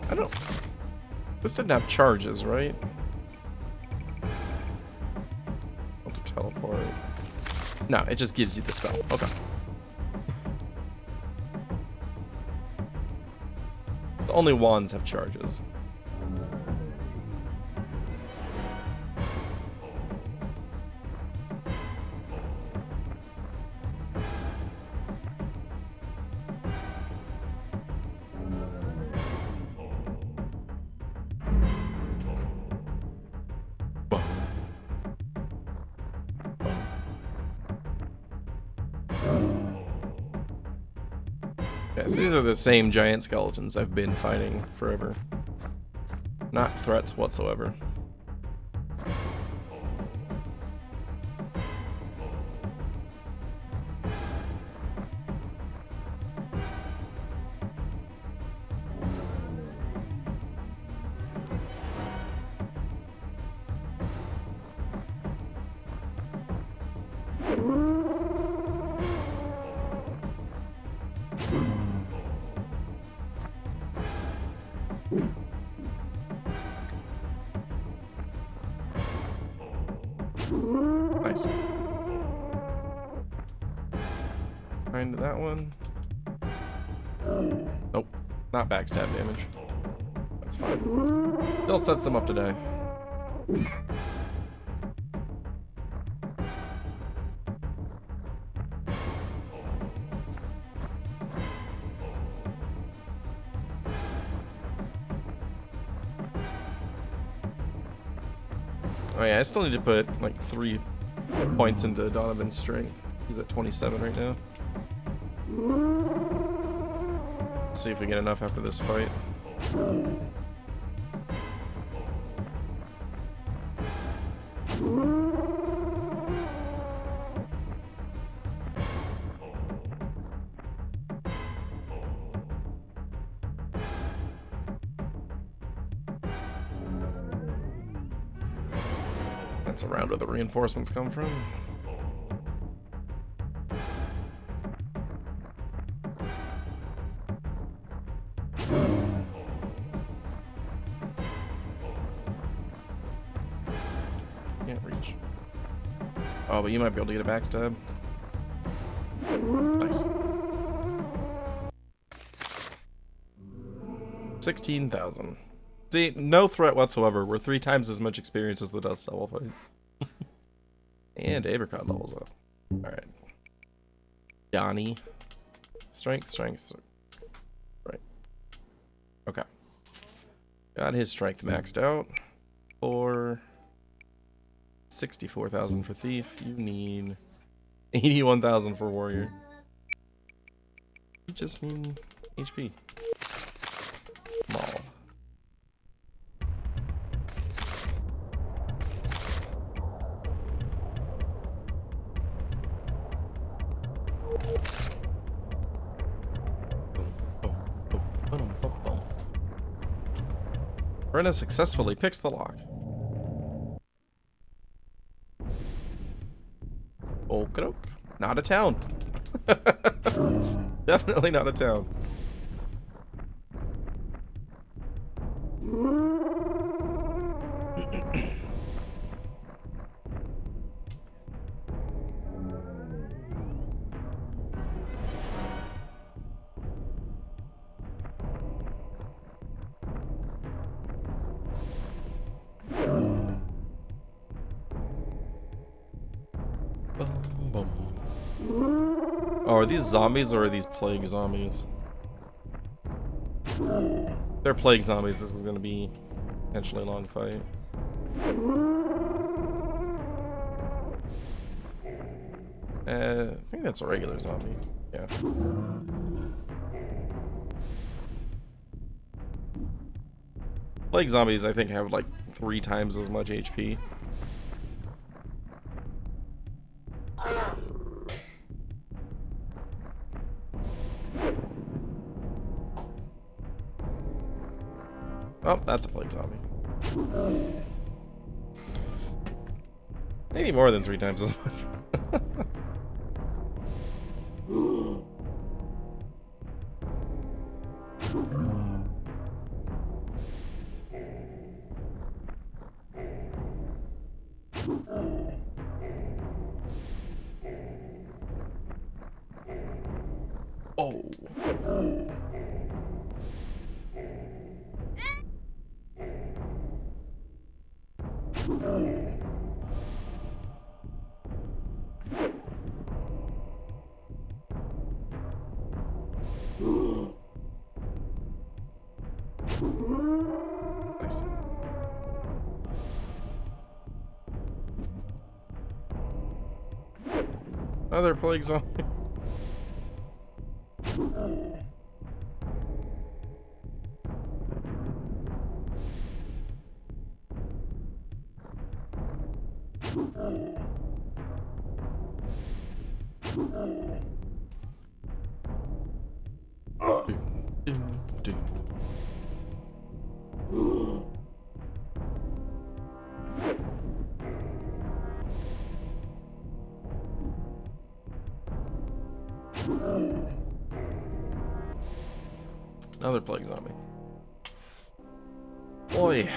I don't... This didn't have charges, right? Want to teleport? No, it just gives you the spell. Okay. The only wands have charges. Yes, these are the same giant skeletons I've been fighting forever. Not threats whatsoever. Nice. Find that one. Nope. Not backstab damage. That's fine. Still sets them up to die. Oh yeah, I still need to put like 3 points into Donovan's strength. He's at 27 right now. Let's see if we get enough after this fight. That's around where the reinforcements come from. Can't reach. Oh, but you might be able to get a backstab. Nice. 16,000. See, no threat whatsoever. We're 3 times as much experience as the Dust Devil fight. And Apricot levels up. Alright. Donnie. Strength. Right. Okay. Got his strength maxed out. For 64,000 for Thief. You need 81,000 for Warrior. You just need HP. Maul. Brenna successfully picks the lock. Okadok. Not a town. Definitely not a town. Oh, are these zombies or are these plague zombies? They're plague zombies. This is going to be potentially a long fight. I think that's a regular zombie. Yeah. Plague zombies, I think, have like 3 times as much HP. Oh, that's a plague zombie. Maybe more than 3 times as much. Oh. Nice. Another plague zombie. Another plague zombie. Boy.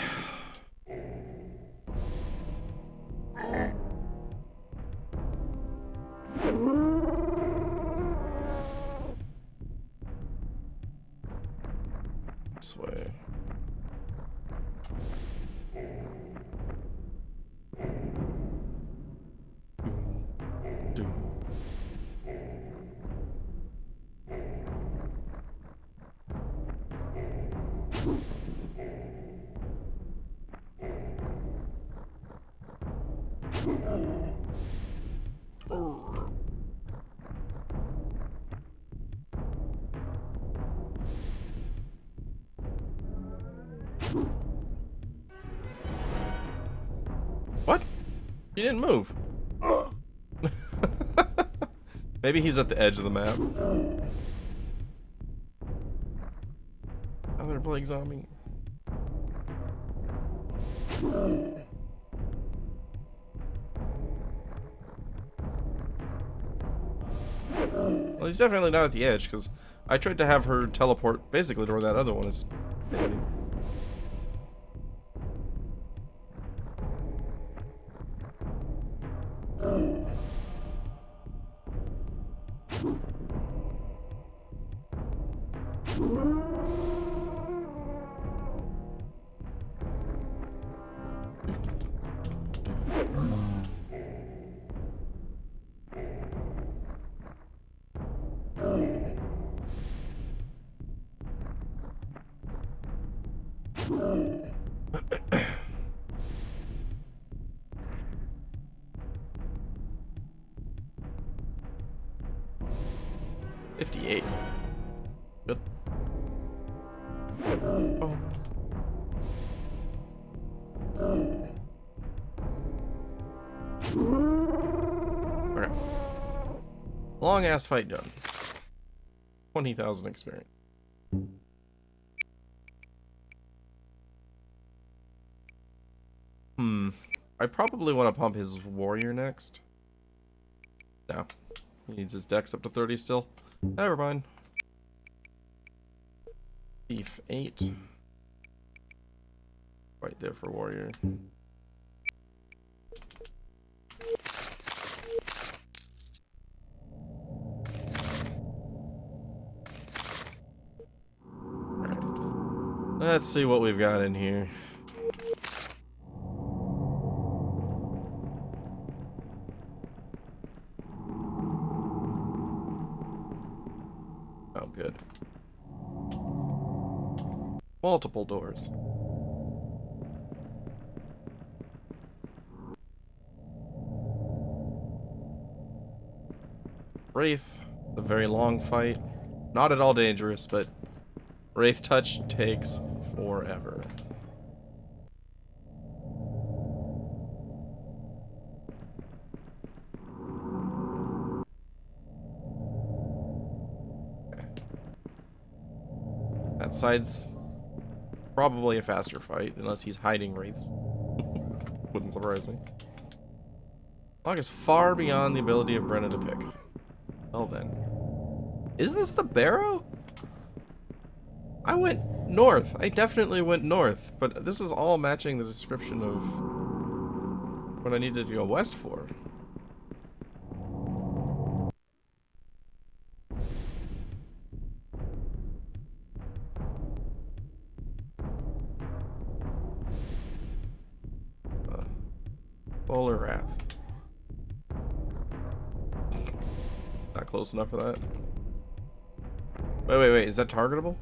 This way. What? He didn't move. Maybe he's at the edge of the map. Another plague zombie. Well, he's definitely not at the edge, because I tried to have her teleport basically to where that other one is. $58. Good. Oh. Okay. Long ass fight done. 20,000 experience. I probably want to pump his warrior next. No. He needs his dex up to 30 still. Never mind. Thief 8. Right there for warrior. Let's see what we've got in here. Oh, good. Multiple doors. Wraith. A very long fight. Not at all dangerous, but Wraith touch takes forever. Okay. That side's probably a faster fight, unless he's hiding Wraiths. Wouldn't surprise me. Log is far beyond the ability of Brenna to pick. Well then. Is this the Barrow? I went north. I definitely went north, but this is all matching the description of what I needed to go west for. Polar Wrath. Not close enough for that. Wait, is that targetable?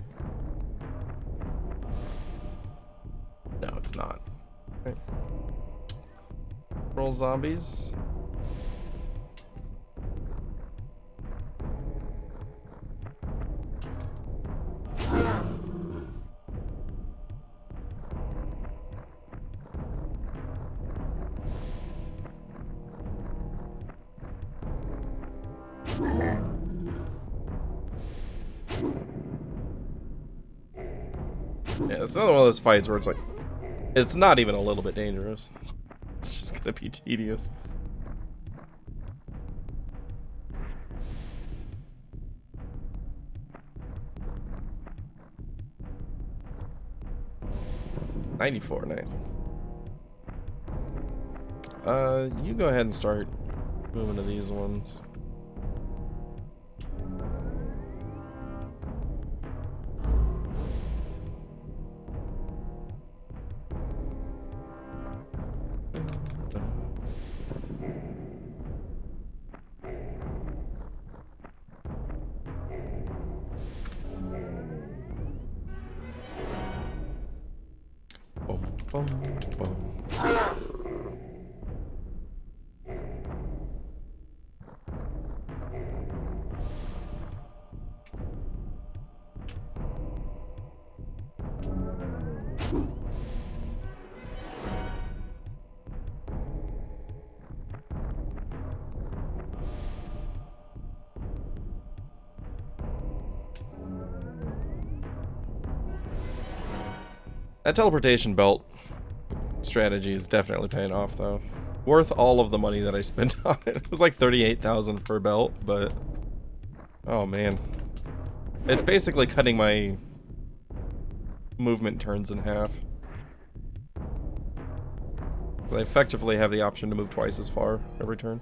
No, it's not. Okay. Roll zombies. Yeah, it's another one of those fights where it's like, it's not even a little bit dangerous. It's just gonna be tedious. $94, nice. You go ahead and start moving to these ones. Boom, boom, boom. That teleportation belt strategy is definitely paying off, though. Worth all of the money that I spent on it. It was like 38,000 per belt, but oh man, it's basically cutting my movement turns in half. I effectively have the option to move twice as far every turn.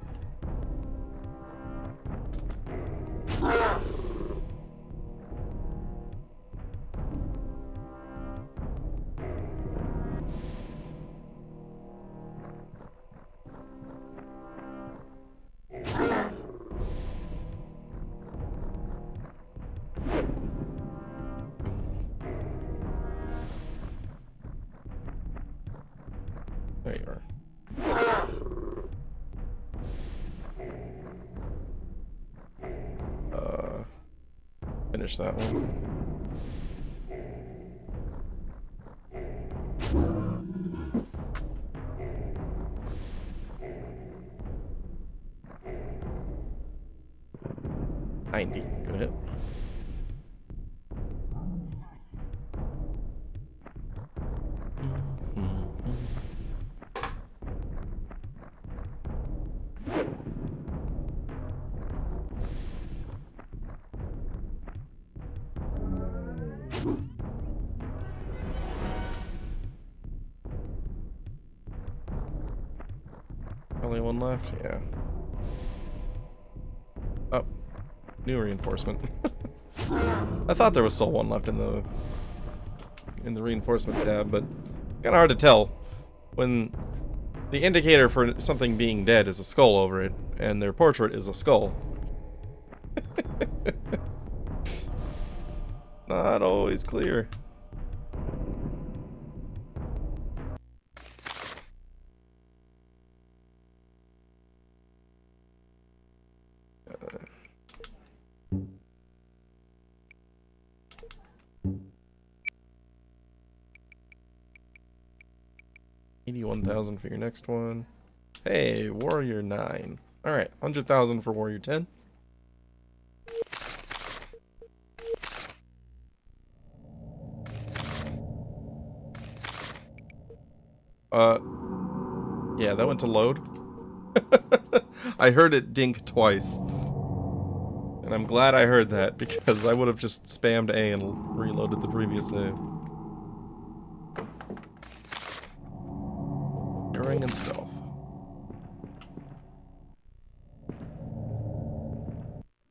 There you are. Finish that one. Good hit. Only one left? Yeah. Oh. New reinforcement. I thought there was still one left in the reinforcement tab, but kind of hard to tell when the indicator for something being dead is a skull over it, and their portrait is a skull. Not always clear. $81,000 for your next one. Hey, Warrior 9. Alright, 100,000 for Warrior 10. Yeah, that went to load. I heard it dink twice. And I'm glad I heard that, because I would have just spammed A and reloaded the previous save. Daring and stealth.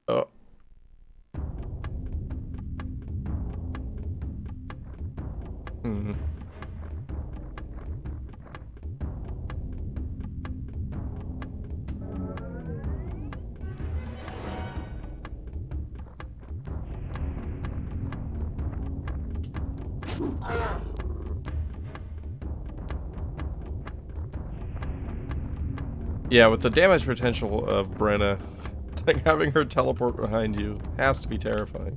Oh. Mm-hmm. Yeah, with the damage potential of Brenna, like having her teleport behind you has to be terrifying.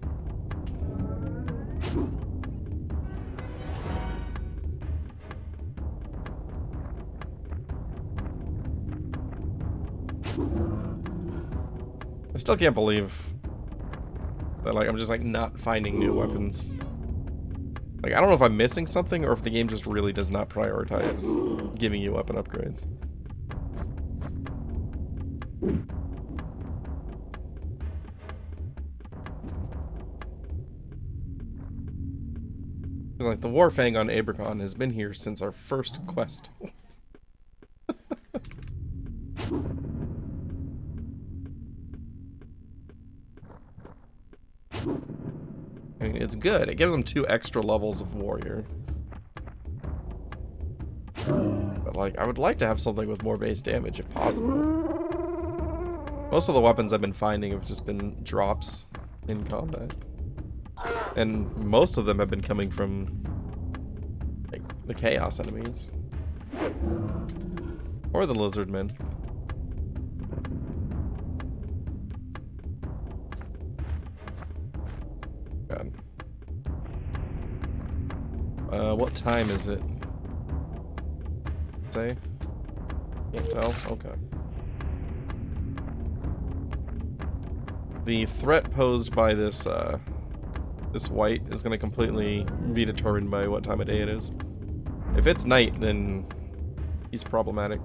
I still can't believe that, like, I'm just, like, not finding new weapons. Like, I don't know if I'm missing something or if the game just really does not prioritize giving you weapon upgrades. Like, the Warfang on Abercon has been here since our first quest. I mean, it's good. It gives them 2 extra levels of warrior. But, like, I would like to have something with more base damage if possible. Most of the weapons I've been finding have just been drops in combat. And most of them have been coming from, like, the Chaos enemies. Or the Lizardmen. God. What time is it? Say? Can't tell? Okay. The threat posed by this, this white is going to completely be determined by what time of day it is. If it's night, then he's problematic.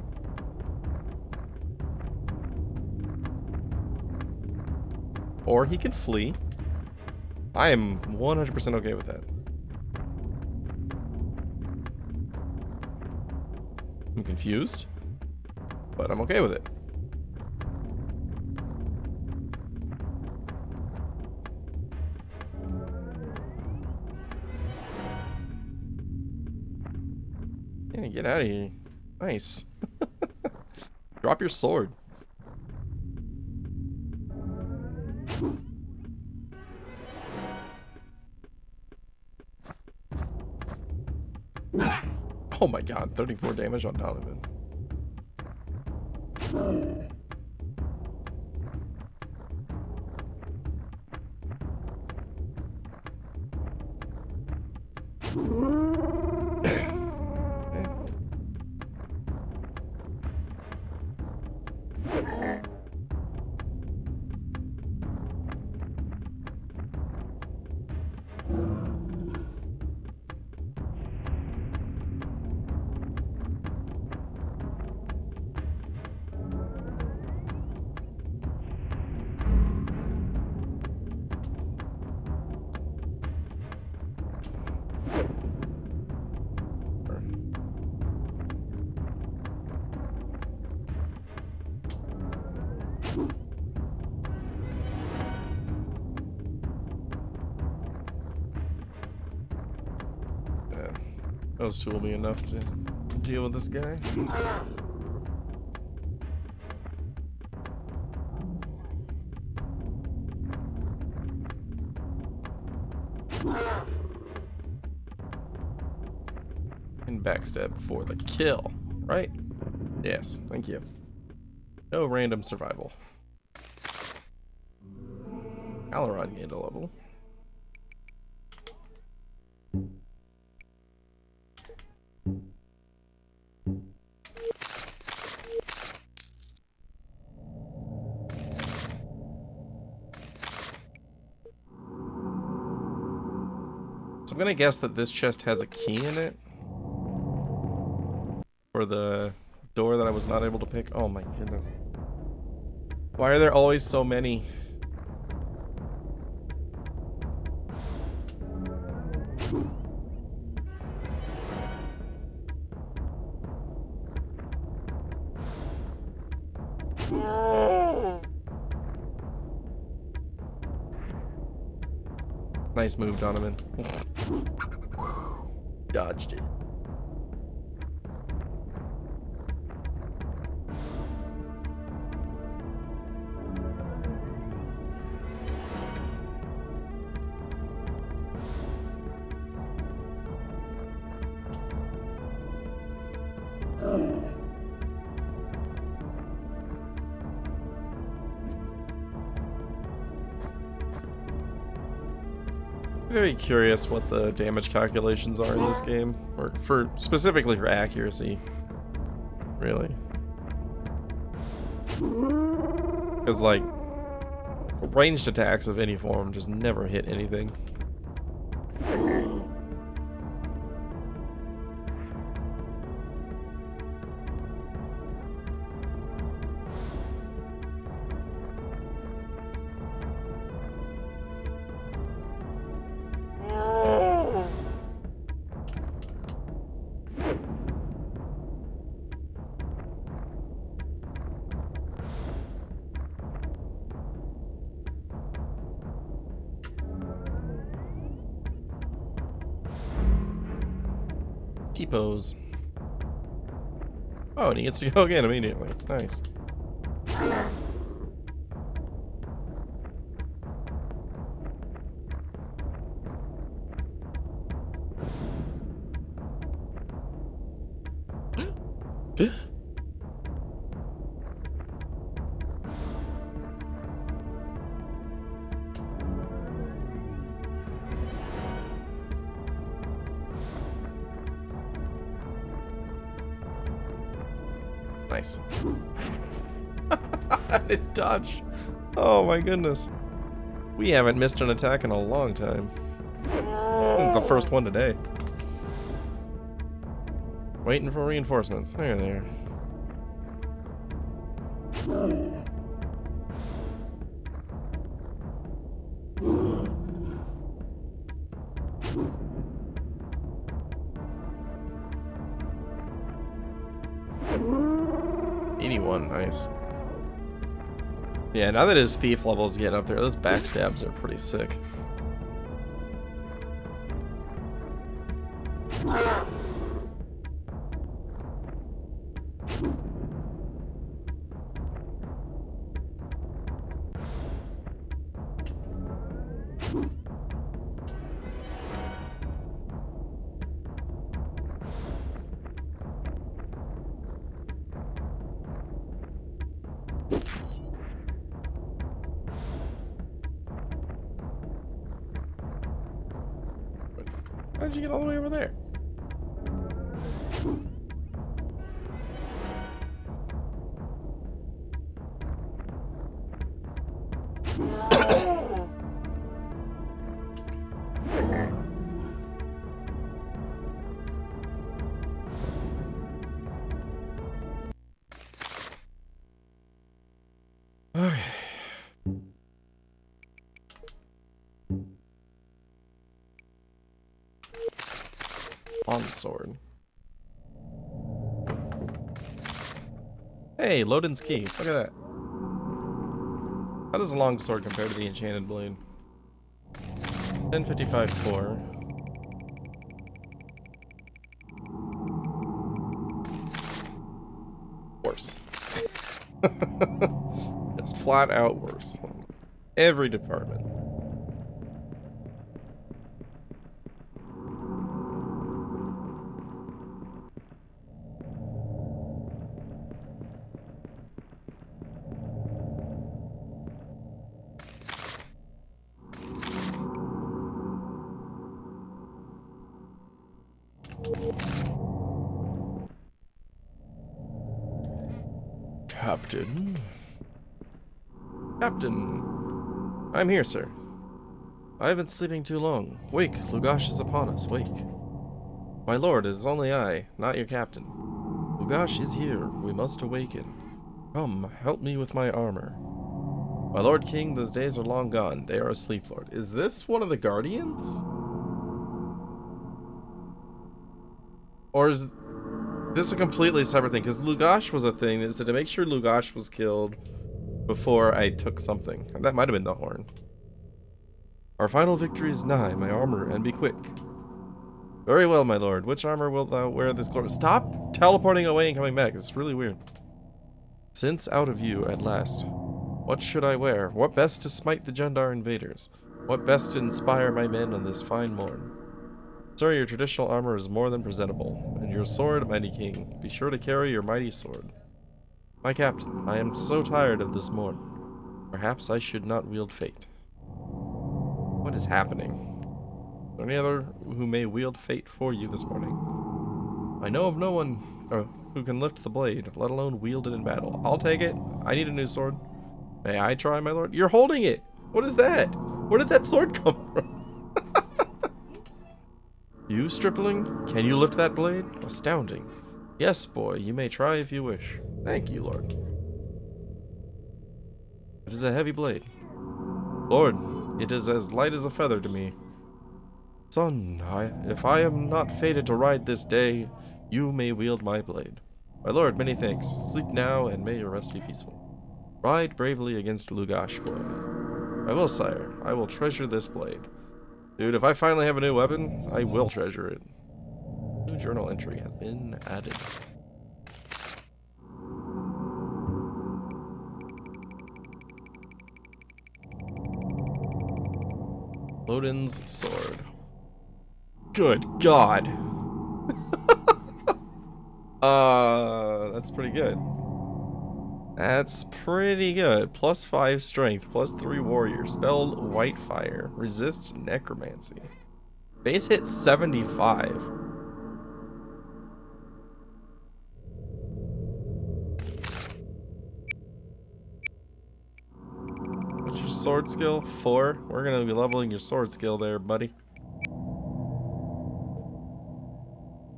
Or he can flee. I am 100% okay with that. I'm confused, but I'm okay with it. Yeah, get out of here. Nice. Drop your sword. Oh my god, 34 damage on Donovan. Those 2 will be enough to deal with this guy. And backstab for the kill, right? Yes, thank you. No random survival. Alaron gained a level. So I'm gonna guess that this chest has a key in it. For the door that I was not able to pick. Oh my goodness. Why are there always so many? Nice move, Donovan. Dodged it. Very curious what the damage calculations are in this game, or for specifically for accuracy, really. Because like ranged attacks of any form just never hit anything. T-pose. Oh, and he gets to go again immediately. Nice. Nice. It dodged. Oh my goodness. We haven't missed an attack in a long time. It's the first one today. Waiting for reinforcements. There they are. 81, nice. Yeah, now that his thief level is getting up there, those backstabs are pretty sick. How did you get all the way over there? Okay. On sword. Hey, Lodin's key. Look at that. How does a long sword compare to the enchanted blade? 1055-4. Worse. Just flat out worse. Every department. Captain? Captain! I'm here, sir. I have been sleeping too long. Wake, Lugash is upon us, wake. My lord, it is only I, not your captain. Lugash is here, we must awaken. Come, help me with my armor. My lord king, those days are long gone. They are asleep, lord. Is this one of the guardians? Or is this a completely separate thing? Because Lugash was a thing. Is it to make sure Lugash was killed before I took something? And that might have been the horn. Our final victory is nigh, my armor, and be quick. Very well, my lord. Which armor wilt thou wear this glory? Stop teleporting away and coming back. It's really weird. Since out of view at last. What should I wear? What best to smite the Jundar invaders? What best to inspire my men on this fine morn? Sir, your traditional armor is more than presentable, and your sword, mighty king. Be sure to carry your mighty sword. My captain, I am so tired of this morn. Perhaps I should not wield fate. What is happening? Is there any other who may wield fate for you this morning? I know of no one who can lift the blade, let alone wield it in battle. I'll take it. I need a new sword. May I try, my lord? You're holding it! What is that? Where did that sword come from? You, stripling? Can you lift that blade? Astounding. Yes, boy, you may try if you wish. Thank you, lord. It is a heavy blade. Lord, it is as light as a feather to me. Son, if I am not fated to ride this day, you may wield my blade. My lord, many thanks. Sleep now, and may your rest be peaceful. Ride bravely against Lugash, boy. I will, sire. I will treasure this blade. Dude, if I finally have a new weapon, I will treasure it. New journal entry has been added. Odin's sword. Good God. That's pretty good. That's pretty good. +5 strength, +3 warrior. Spell Whitefire. Resists necromancy. Base hit 75. What's your sword skill? 4. We're gonna be leveling your sword skill there, buddy.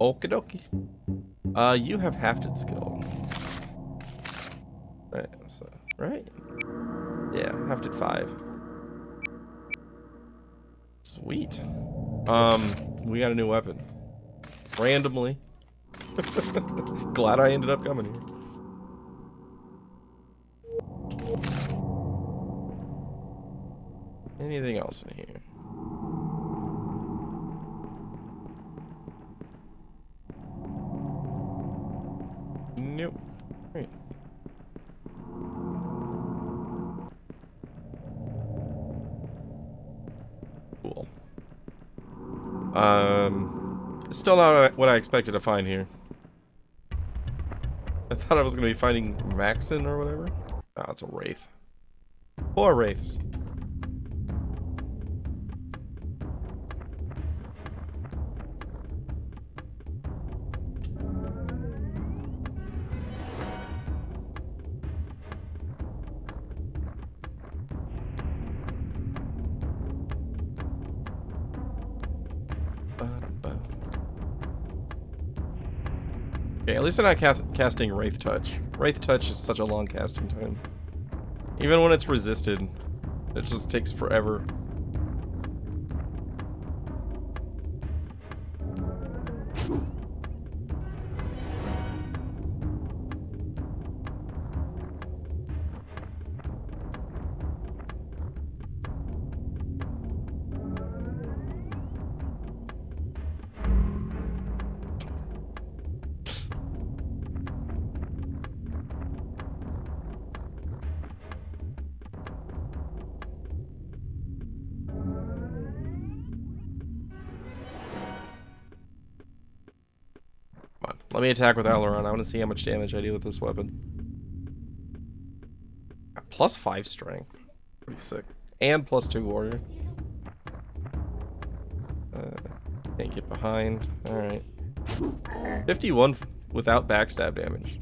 Okie dokie. You have hafted skill. Right, so, right? Yeah, hafted 5. Sweet. We got a new weapon. Randomly. Glad I ended up coming here. Anything else in here? Nope. Right. Cool. Still not what I expected to find here. I thought I was gonna be finding Maxon or whatever. Oh, it's a wraith. 4 wraiths. Okay, at least I'm not casting Wraith Touch. Wraith Touch is such a long casting time. Even when it's resisted, it just takes forever. Let me attack with Aileron. I want to see how much damage I do with this weapon. +5 strength. Pretty sick. And +2 warrior. Can't get behind. Alright. 51 without backstab damage.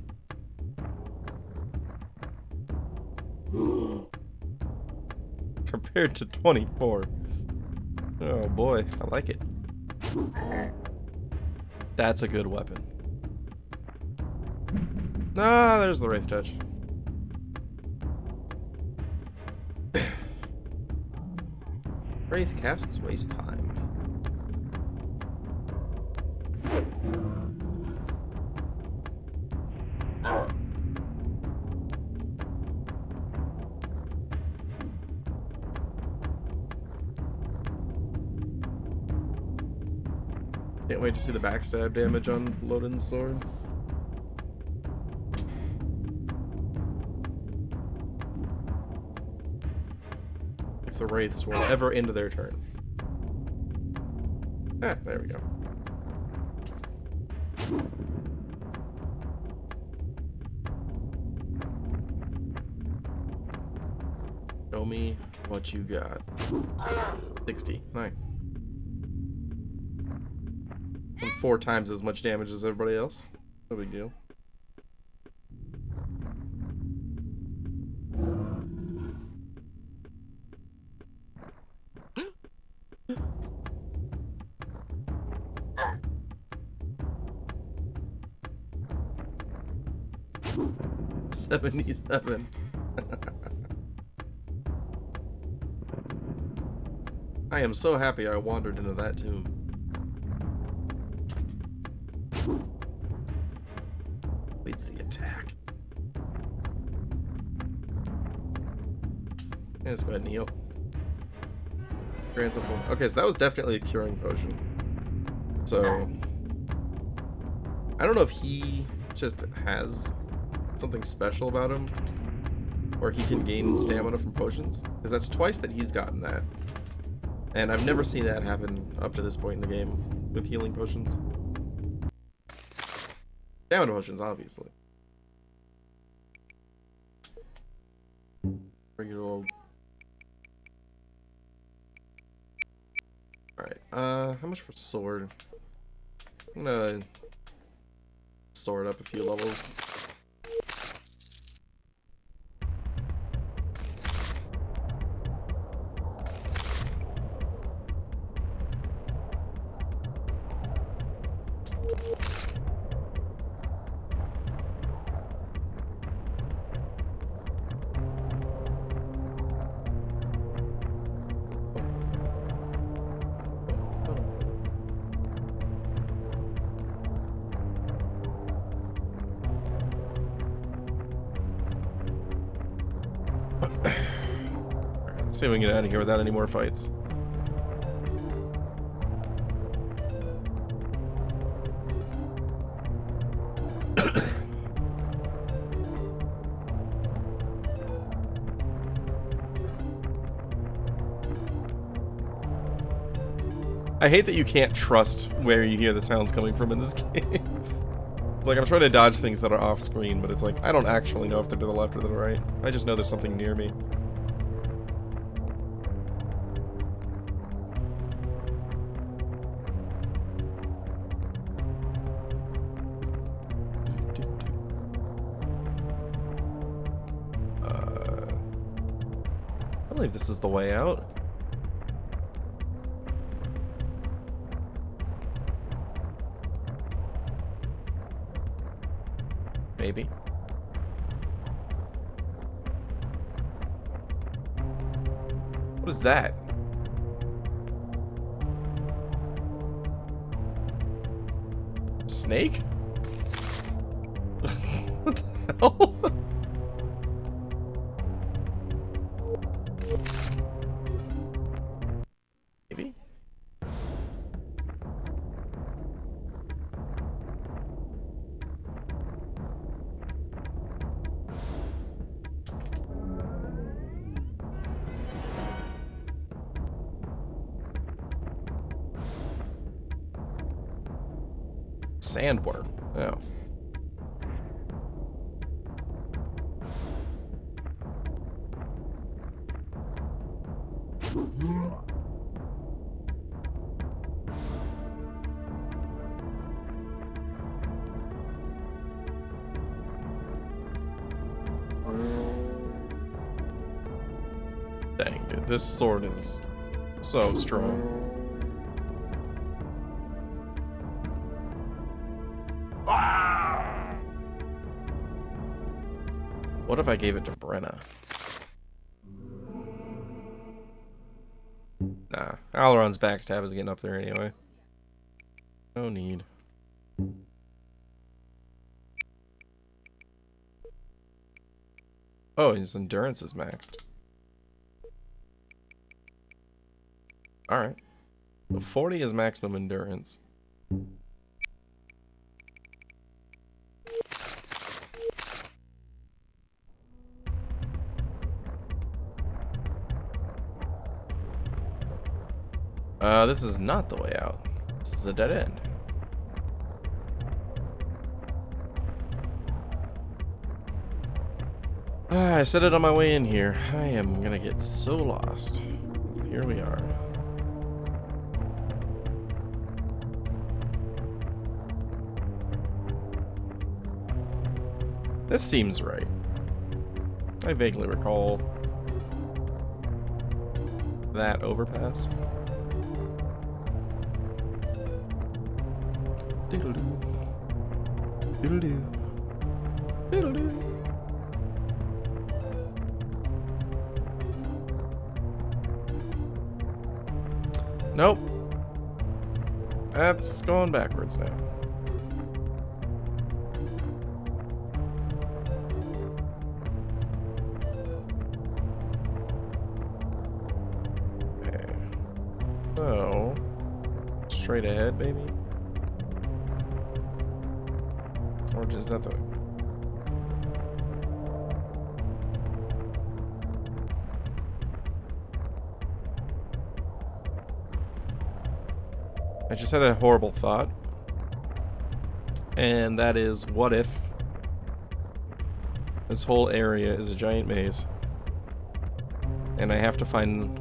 Compared to 24. Oh boy, I like it. That's a good weapon. Ah, there's the Wraith Touch. Wraith casts waste time. Can't wait to see the backstab damage on Lodin's sword. If the Wraiths will ever end their turn. Ah, there we go. Show me what you got. 60. Nice. And 4 times as much damage as everybody else. No big deal. $77. I am so happy I wandered into that tomb. Leads the attack. Yeah, let's go ahead and heal. Grants of okay, so that was definitely a curing potion. So I don't know if he just has something special about him, or he can gain stamina from potions, because that's twice that he's gotten that. And I've never seen that happen up to this point in the game with healing potions. Stamina potions, obviously. Regular old... Alright, how much for sword? I'm gonna sword up a few levels. Let's see if we can get out of here without any more fights. I hate that you can't trust where you hear the sounds coming from in this game. It's like I'm trying to dodge things that are off screen, but it's like I don't actually know if they're to the left or to the right. I just know there's something near me. I believe this is the way out. Maybe. What is that? Snake? What the hell? Maybe? Sandworm. Oh. Dang, dude, this sword is so strong. What if I gave it to Brenna? Nah, Aileron's backstab is getting up there anyway. No need. Oh, his endurance is maxed. Alright. 40 is maximum endurance. This is not the way out. This is a dead end. I said it on my way in here. I am gonna get so lost. Here we are. This seems right. I vaguely recall that overpass. Doodle-doo. Doodle-doo. Doodle-doo. Nope. That's going backwards now. Okay. So, straight ahead, baby. Or is that the... I just had a horrible thought. And that is, what if this whole area is a giant maze? And I have to find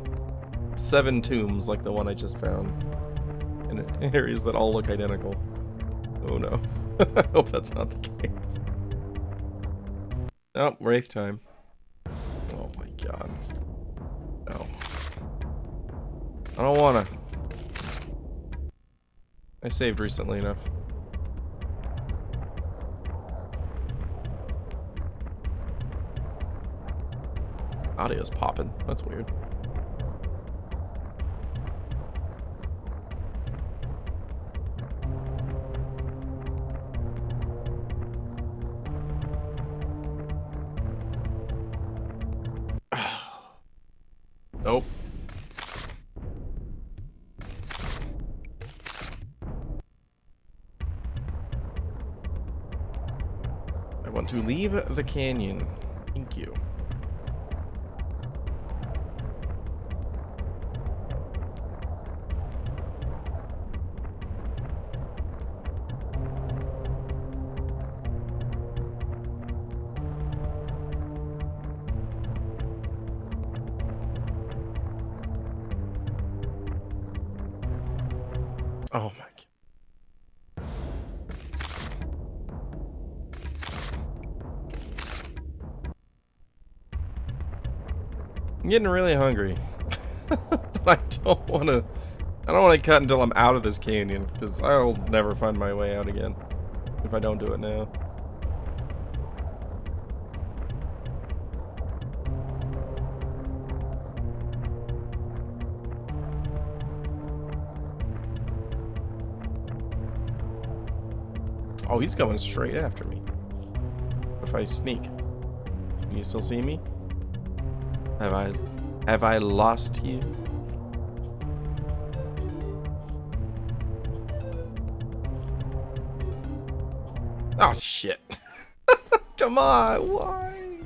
7 tombs like the one I just found. In areas that all look identical. Oh no. I hope that's not the case. Oh, Wraith time. Oh my god. No. I don't wanna. I saved recently enough. Audio's popping. That's weird. Nope. I want to leave the canyon. Thank you. Oh my god. I'm getting really hungry. But I don't want to cut until I'm out of this canyon, because I'll never find my way out again if I don't do it now. Oh, he's going straight after me. If I sneak, can you still see me? Have I lost you? Oh shit. Come on, why?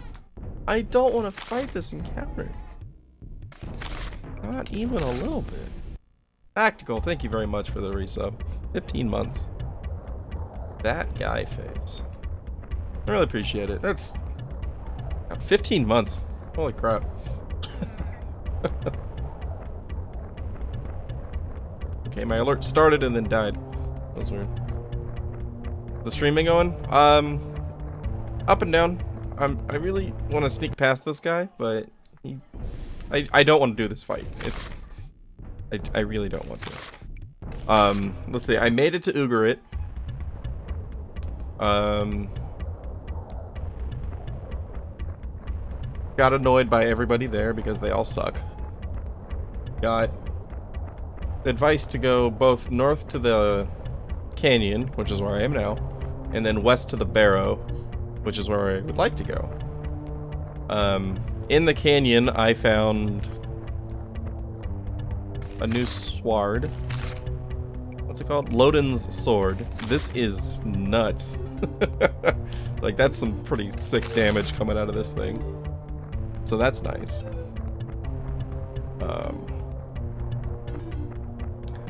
I don't want to fight this encounter. Not even a little bit. Tactical, thank you very much for the resub. 15 months. That guy face. I really appreciate it. That's 15 months. Holy crap. Okay, my alert started and then died. That was weird. The streaming going? Up and down. I really want to sneak past this guy, but I don't want to do this fight. I really don't want to. Let's see. I made it to Ugarit. Got annoyed by everybody there because they all suck. Got advice to go both north to the canyon, which is where I am now, and then west to the barrow, which is where I would like to go. In the canyon, I found a new sword. What's it called? Lodin's sword. This is nuts. Like, that's some pretty sick damage coming out of this thing. So that's nice.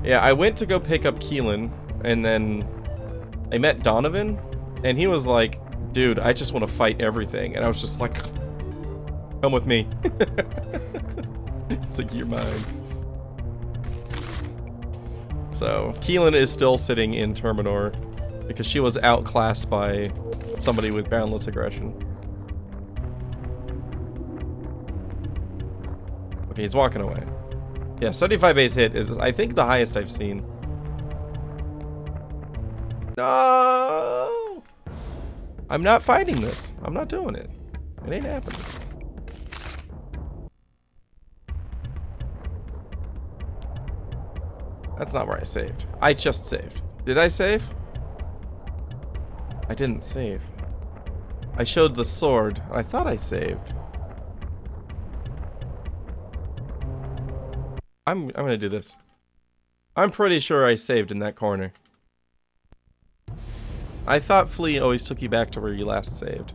Yeah, I went to go pick up Keelan, and then I met Donovan, and he was like, dude, I just want to fight everything. And I was just like, come with me. It's like, you're mine. So, Keelan is still sitting in Terminor because she was outclassed by somebody with boundless aggression. Okay, he's walking away. Yeah, 75 base hit is, I think, the highest I've seen. No! I'm not fighting this. I'm not doing it. It ain't happening. That's not where I saved. I just saved. Did I save? I didn't save. I showed the sword. I thought I saved. I'm gonna do this. I'm pretty sure I saved in that corner. I thought Flea always took you back to where you last saved.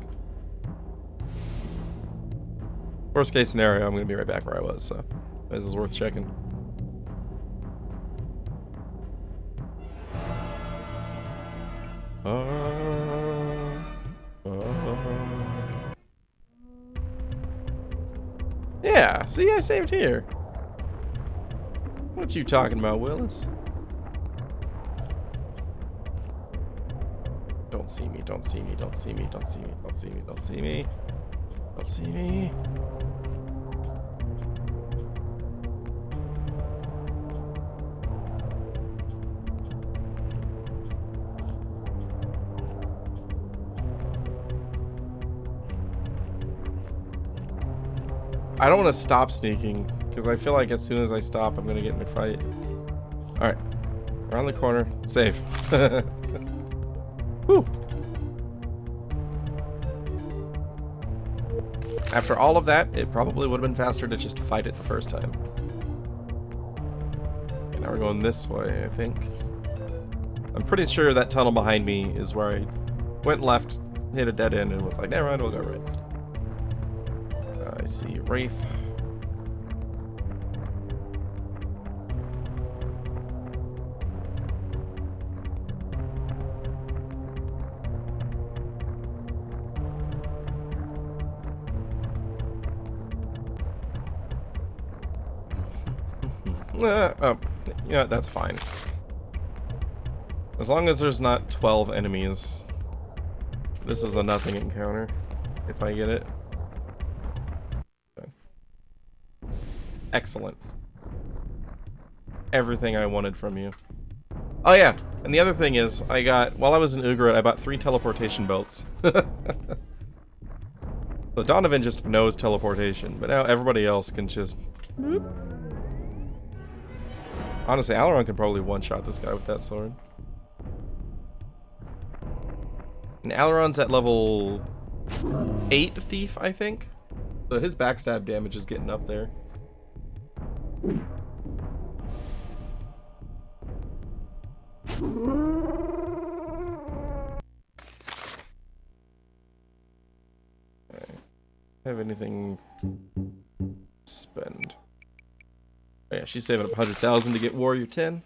Worst case scenario, I'm gonna be right back where I was, so this is worth checking. Yeah, see, I saved here. What you talking about, Willis? Don't see me, don't see me, don't see me, don't see me, don't see me, don't see me. Don't see me. I don't want to stop sneaking, because I feel like as soon as I stop, I'm going to get in a fight. Alright. Around the corner. Safe. Whew. After all of that, it probably would have been faster to just fight it the first time. Okay, now we're going this way, I think. I'm pretty sure that tunnel behind me is where I went left, hit a dead end, and was like, never mind, we'll go right. I see Wraith. Oh, yeah, that's fine. As long as there's not 12 enemies. This is a nothing encounter, if I get it. Okay. Excellent. Everything I wanted from you. Oh yeah, and the other thing is, while I was in Ugarit, I bought 3 teleportation belts. The Donovan just knows teleportation, but now everybody else can just... Boop. Honestly, Alaron could probably one-shot this guy with that sword. And Alaron's at level 8 thief, I think. So his backstab damage is getting up there. Okay. Have anything spend? Oh yeah, she's saving up 100,000 to get Warrior 10.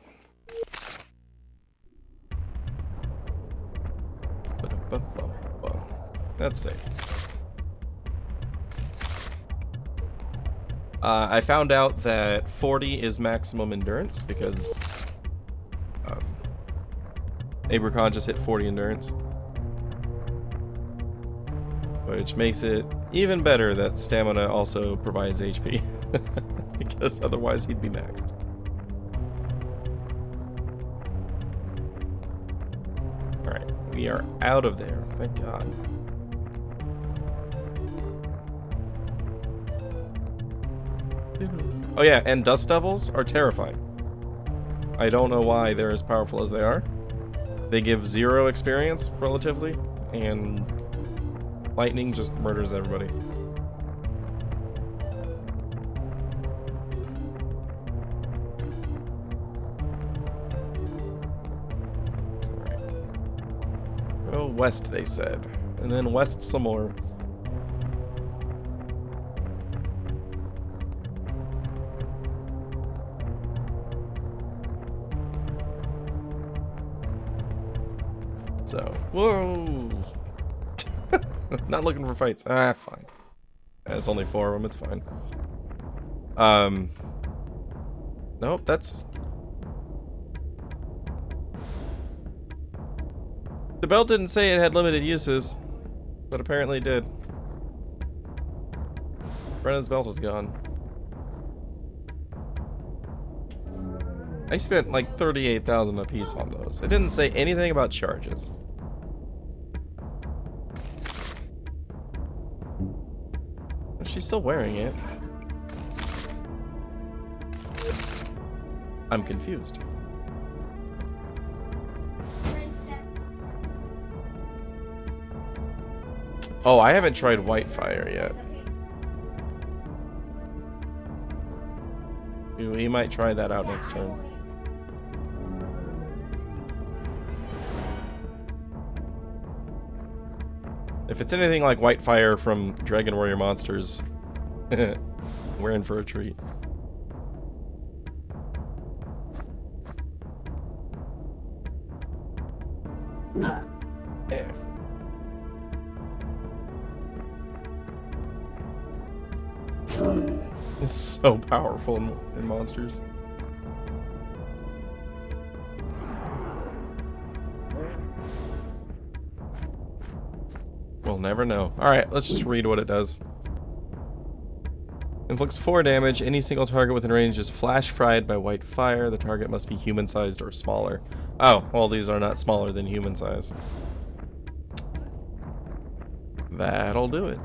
That's safe. I found out that 40 is maximum endurance because Abercon just hit 40 endurance. Which makes it even better that stamina also provides HP. Because otherwise he'd be maxed. Alright, we are out of there. Thank God. Oh yeah, and Dust Devils are terrifying. I don't know why they're as powerful as they are. They give 0 experience, relatively, and lightning just murders everybody. Alright. Go west, they said. And then west some more. So, whoa! Not looking for fights. Ah, fine. There's only 4 of them, it's fine. Nope, that's... The belt didn't say it had limited uses, but apparently it did. Brenna's belt is gone. I spent like 38,000 a piece on those. It didn't say anything about charges. She's still wearing it. I'm confused. Oh, I haven't tried Whitefire yet. We might try that out next turn. If it's anything like Whitefire from Dragon Warrior Monsters, we're in for a treat. Yeah. It's so powerful in Monsters. We'll never know. Alright, let's just read what it does. Inflicts 4 damage. Any single target within range is flash fried by white fire. The target must be human-sized or smaller. Oh, well, these are not smaller than human size. That'll do it.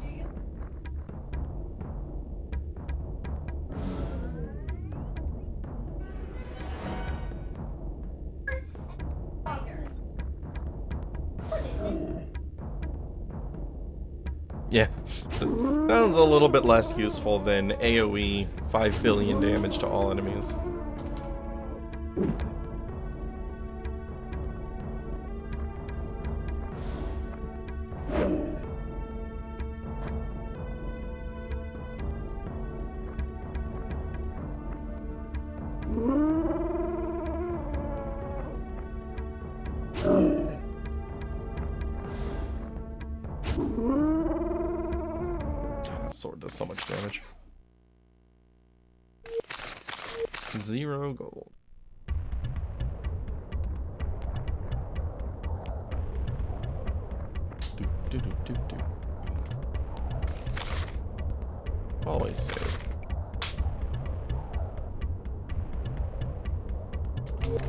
Yeah, sounds a little bit less useful than AoE 5 billion damage to all enemies. That sword does so much damage. 0 gold. Always save.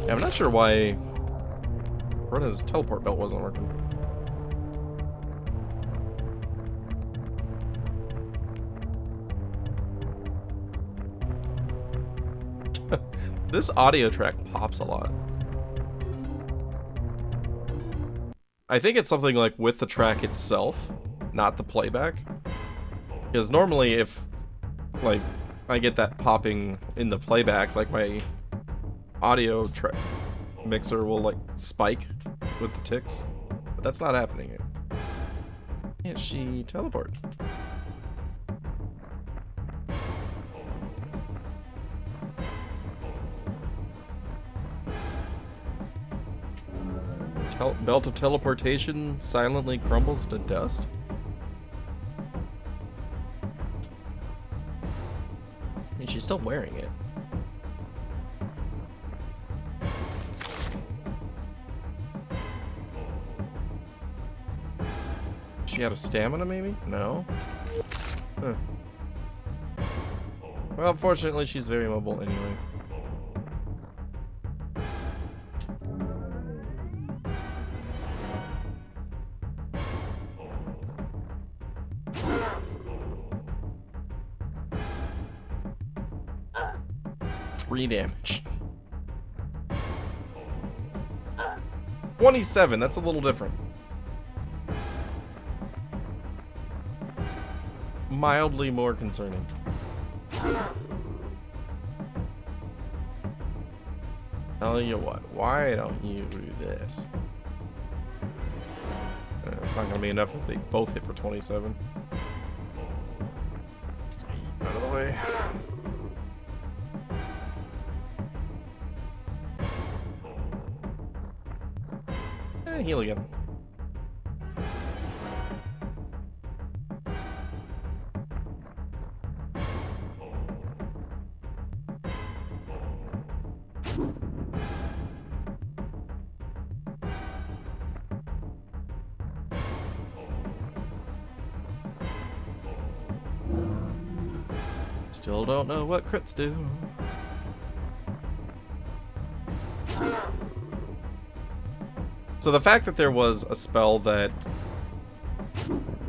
Yeah, I'm not sure why Rena's teleport belt wasn't working. This audio track pops a lot. I think it's something like with the track itself, not the playback. Because normally if, like, I get that popping in the playback, like my audio track mixer will, like, spike with the ticks. But that's not happening here. Can't she teleport? Belt of teleportation silently crumbles to dust. I mean, she's still wearing it. She out of stamina, maybe? No. Huh. Well, fortunately, she's very mobile anyway. Damage. 27, that's a little different. Mildly more concerning. Tell you what, why don't you do this? It's not gonna be enough if they both hit for 27. Let's get out of the way. Heal again. Still don't know what crits do. So the fact that there was a spell that,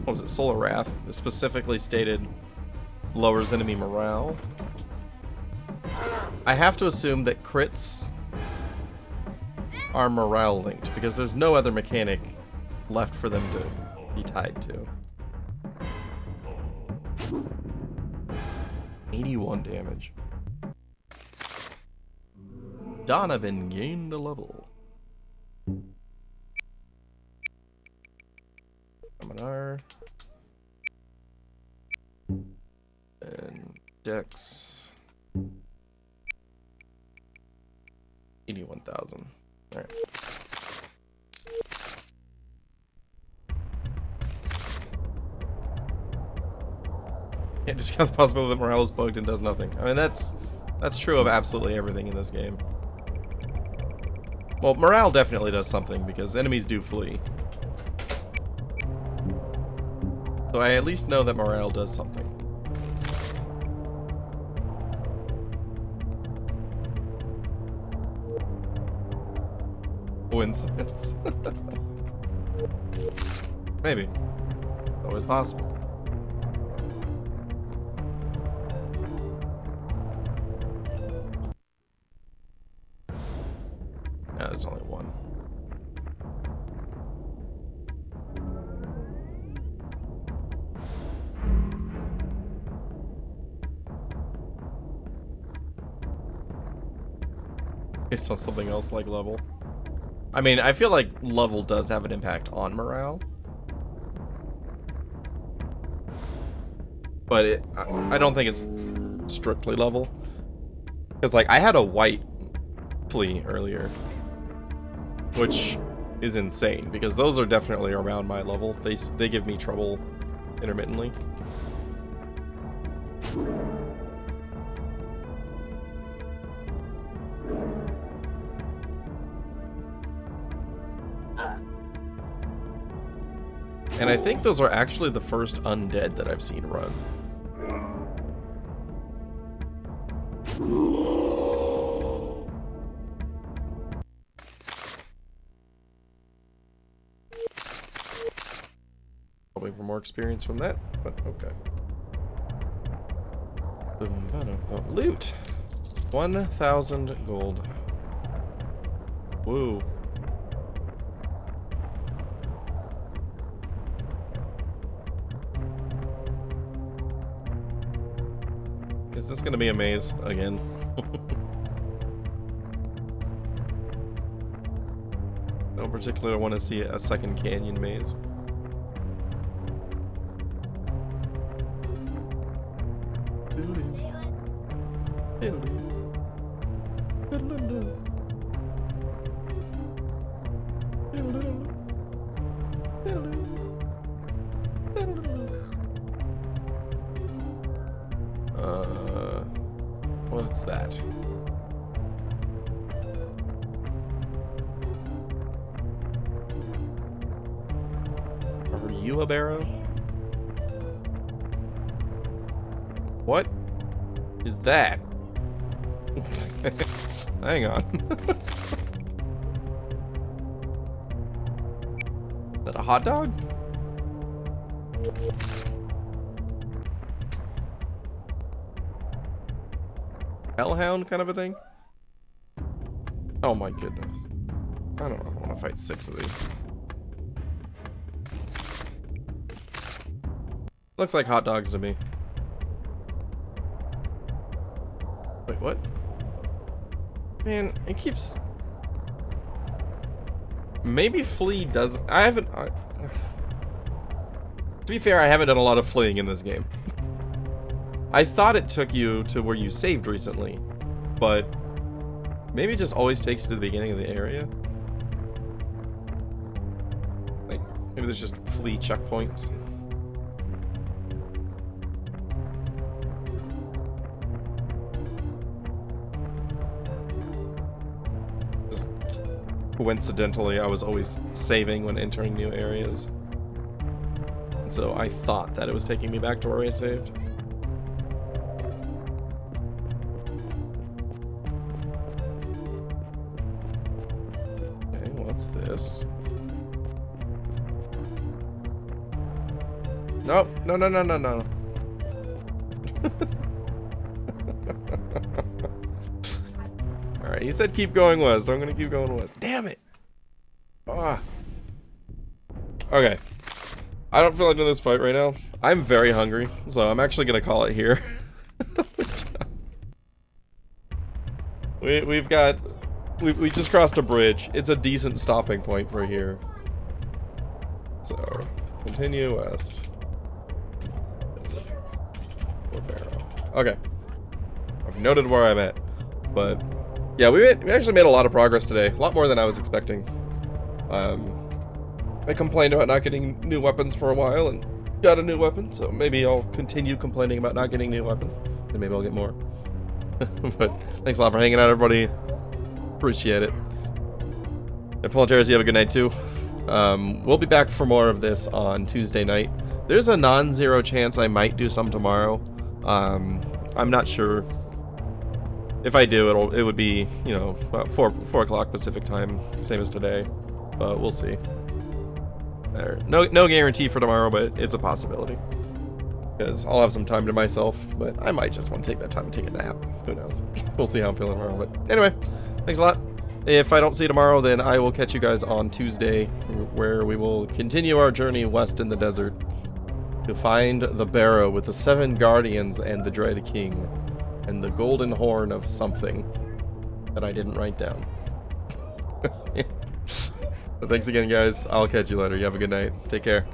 what was it, Solar Wrath, that specifically stated lowers enemy morale, I have to assume that crits are morale linked, because there's no other mechanic left for them to be tied to. 81 damage. Donovan gained a level. Stamina. And Dex. 81,000. Alright. Can't discount the possibility that morale is bugged and does nothing. I mean, that's true of absolutely everything in this game. Well, morale definitely does something because enemies do flee. So I at least know that morale does something. Coincidence. Maybe. Always possible. Yeah, there's only one. Based on something else like level. I mean, I feel like level does have an impact on morale. But I don't think it's strictly level. Because, like, I had a white flea earlier. Which is insane, because those are definitely around my level. They give me trouble intermittently. And I think those are actually the first undead that I've seen run. Hoping for more experience from that, but okay. Loot! 1,000 gold. Woo. Is this gonna be a maze again? I don't particularly want to see a second canyon maze. What's that? Are you a barrow? What is that? Hang on. Is that a hot dog? Hellhound kind of a thing? Oh my goodness. I don't know. I want to fight 6 of these. Looks like hot dogs to me. Wait, what? Man, it keeps... Maybe flea does... I haven't... To be fair, I haven't done a lot of fleeing in this game. I thought it took you to where you saved recently, but maybe it just always takes you to the beginning of the area. Like, maybe there's just flea checkpoints. Just coincidentally, I was always saving when entering new areas. So I thought that it was taking me back to where I saved. This. Nope. No. Alright, he said keep going west. I'm gonna keep going west. Damn it! Ah. Okay. I don't feel like doing this fight right now. I'm very hungry, so I'm actually gonna call it here. We just crossed a bridge. It's a decent stopping point for here. So Continue west. Okay. I've noted where I'm at. But, yeah, we actually made a lot of progress today. A lot more than I was expecting. I complained about not getting new weapons for a while and got a new weapon, so maybe I'll continue complaining about not getting new weapons. And maybe I'll get more. But thanks a lot for hanging out, everybody. Appreciate it. And Planetaris, you have a good night too. We'll be back for more of this on Tuesday night. There's a non-zero chance I might do some tomorrow. I'm not sure. If I do, it would be, you know, about 4 o'clock Pacific time, same as today. But we'll see. No guarantee for tomorrow, but it's a possibility. Because I'll have some time to myself, but I might just want to take that time and take a nap. Who knows? We'll see how I'm feeling tomorrow. But anyway, thanks a lot. If I don't see you tomorrow, then I will catch you guys on Tuesday, where we will continue our journey west in the desert to find the Barrow with the 7 guardians and the Dread King and the golden horn of something that I didn't write down. But thanks again, guys. I'll catch you later. You have a good night. Take care.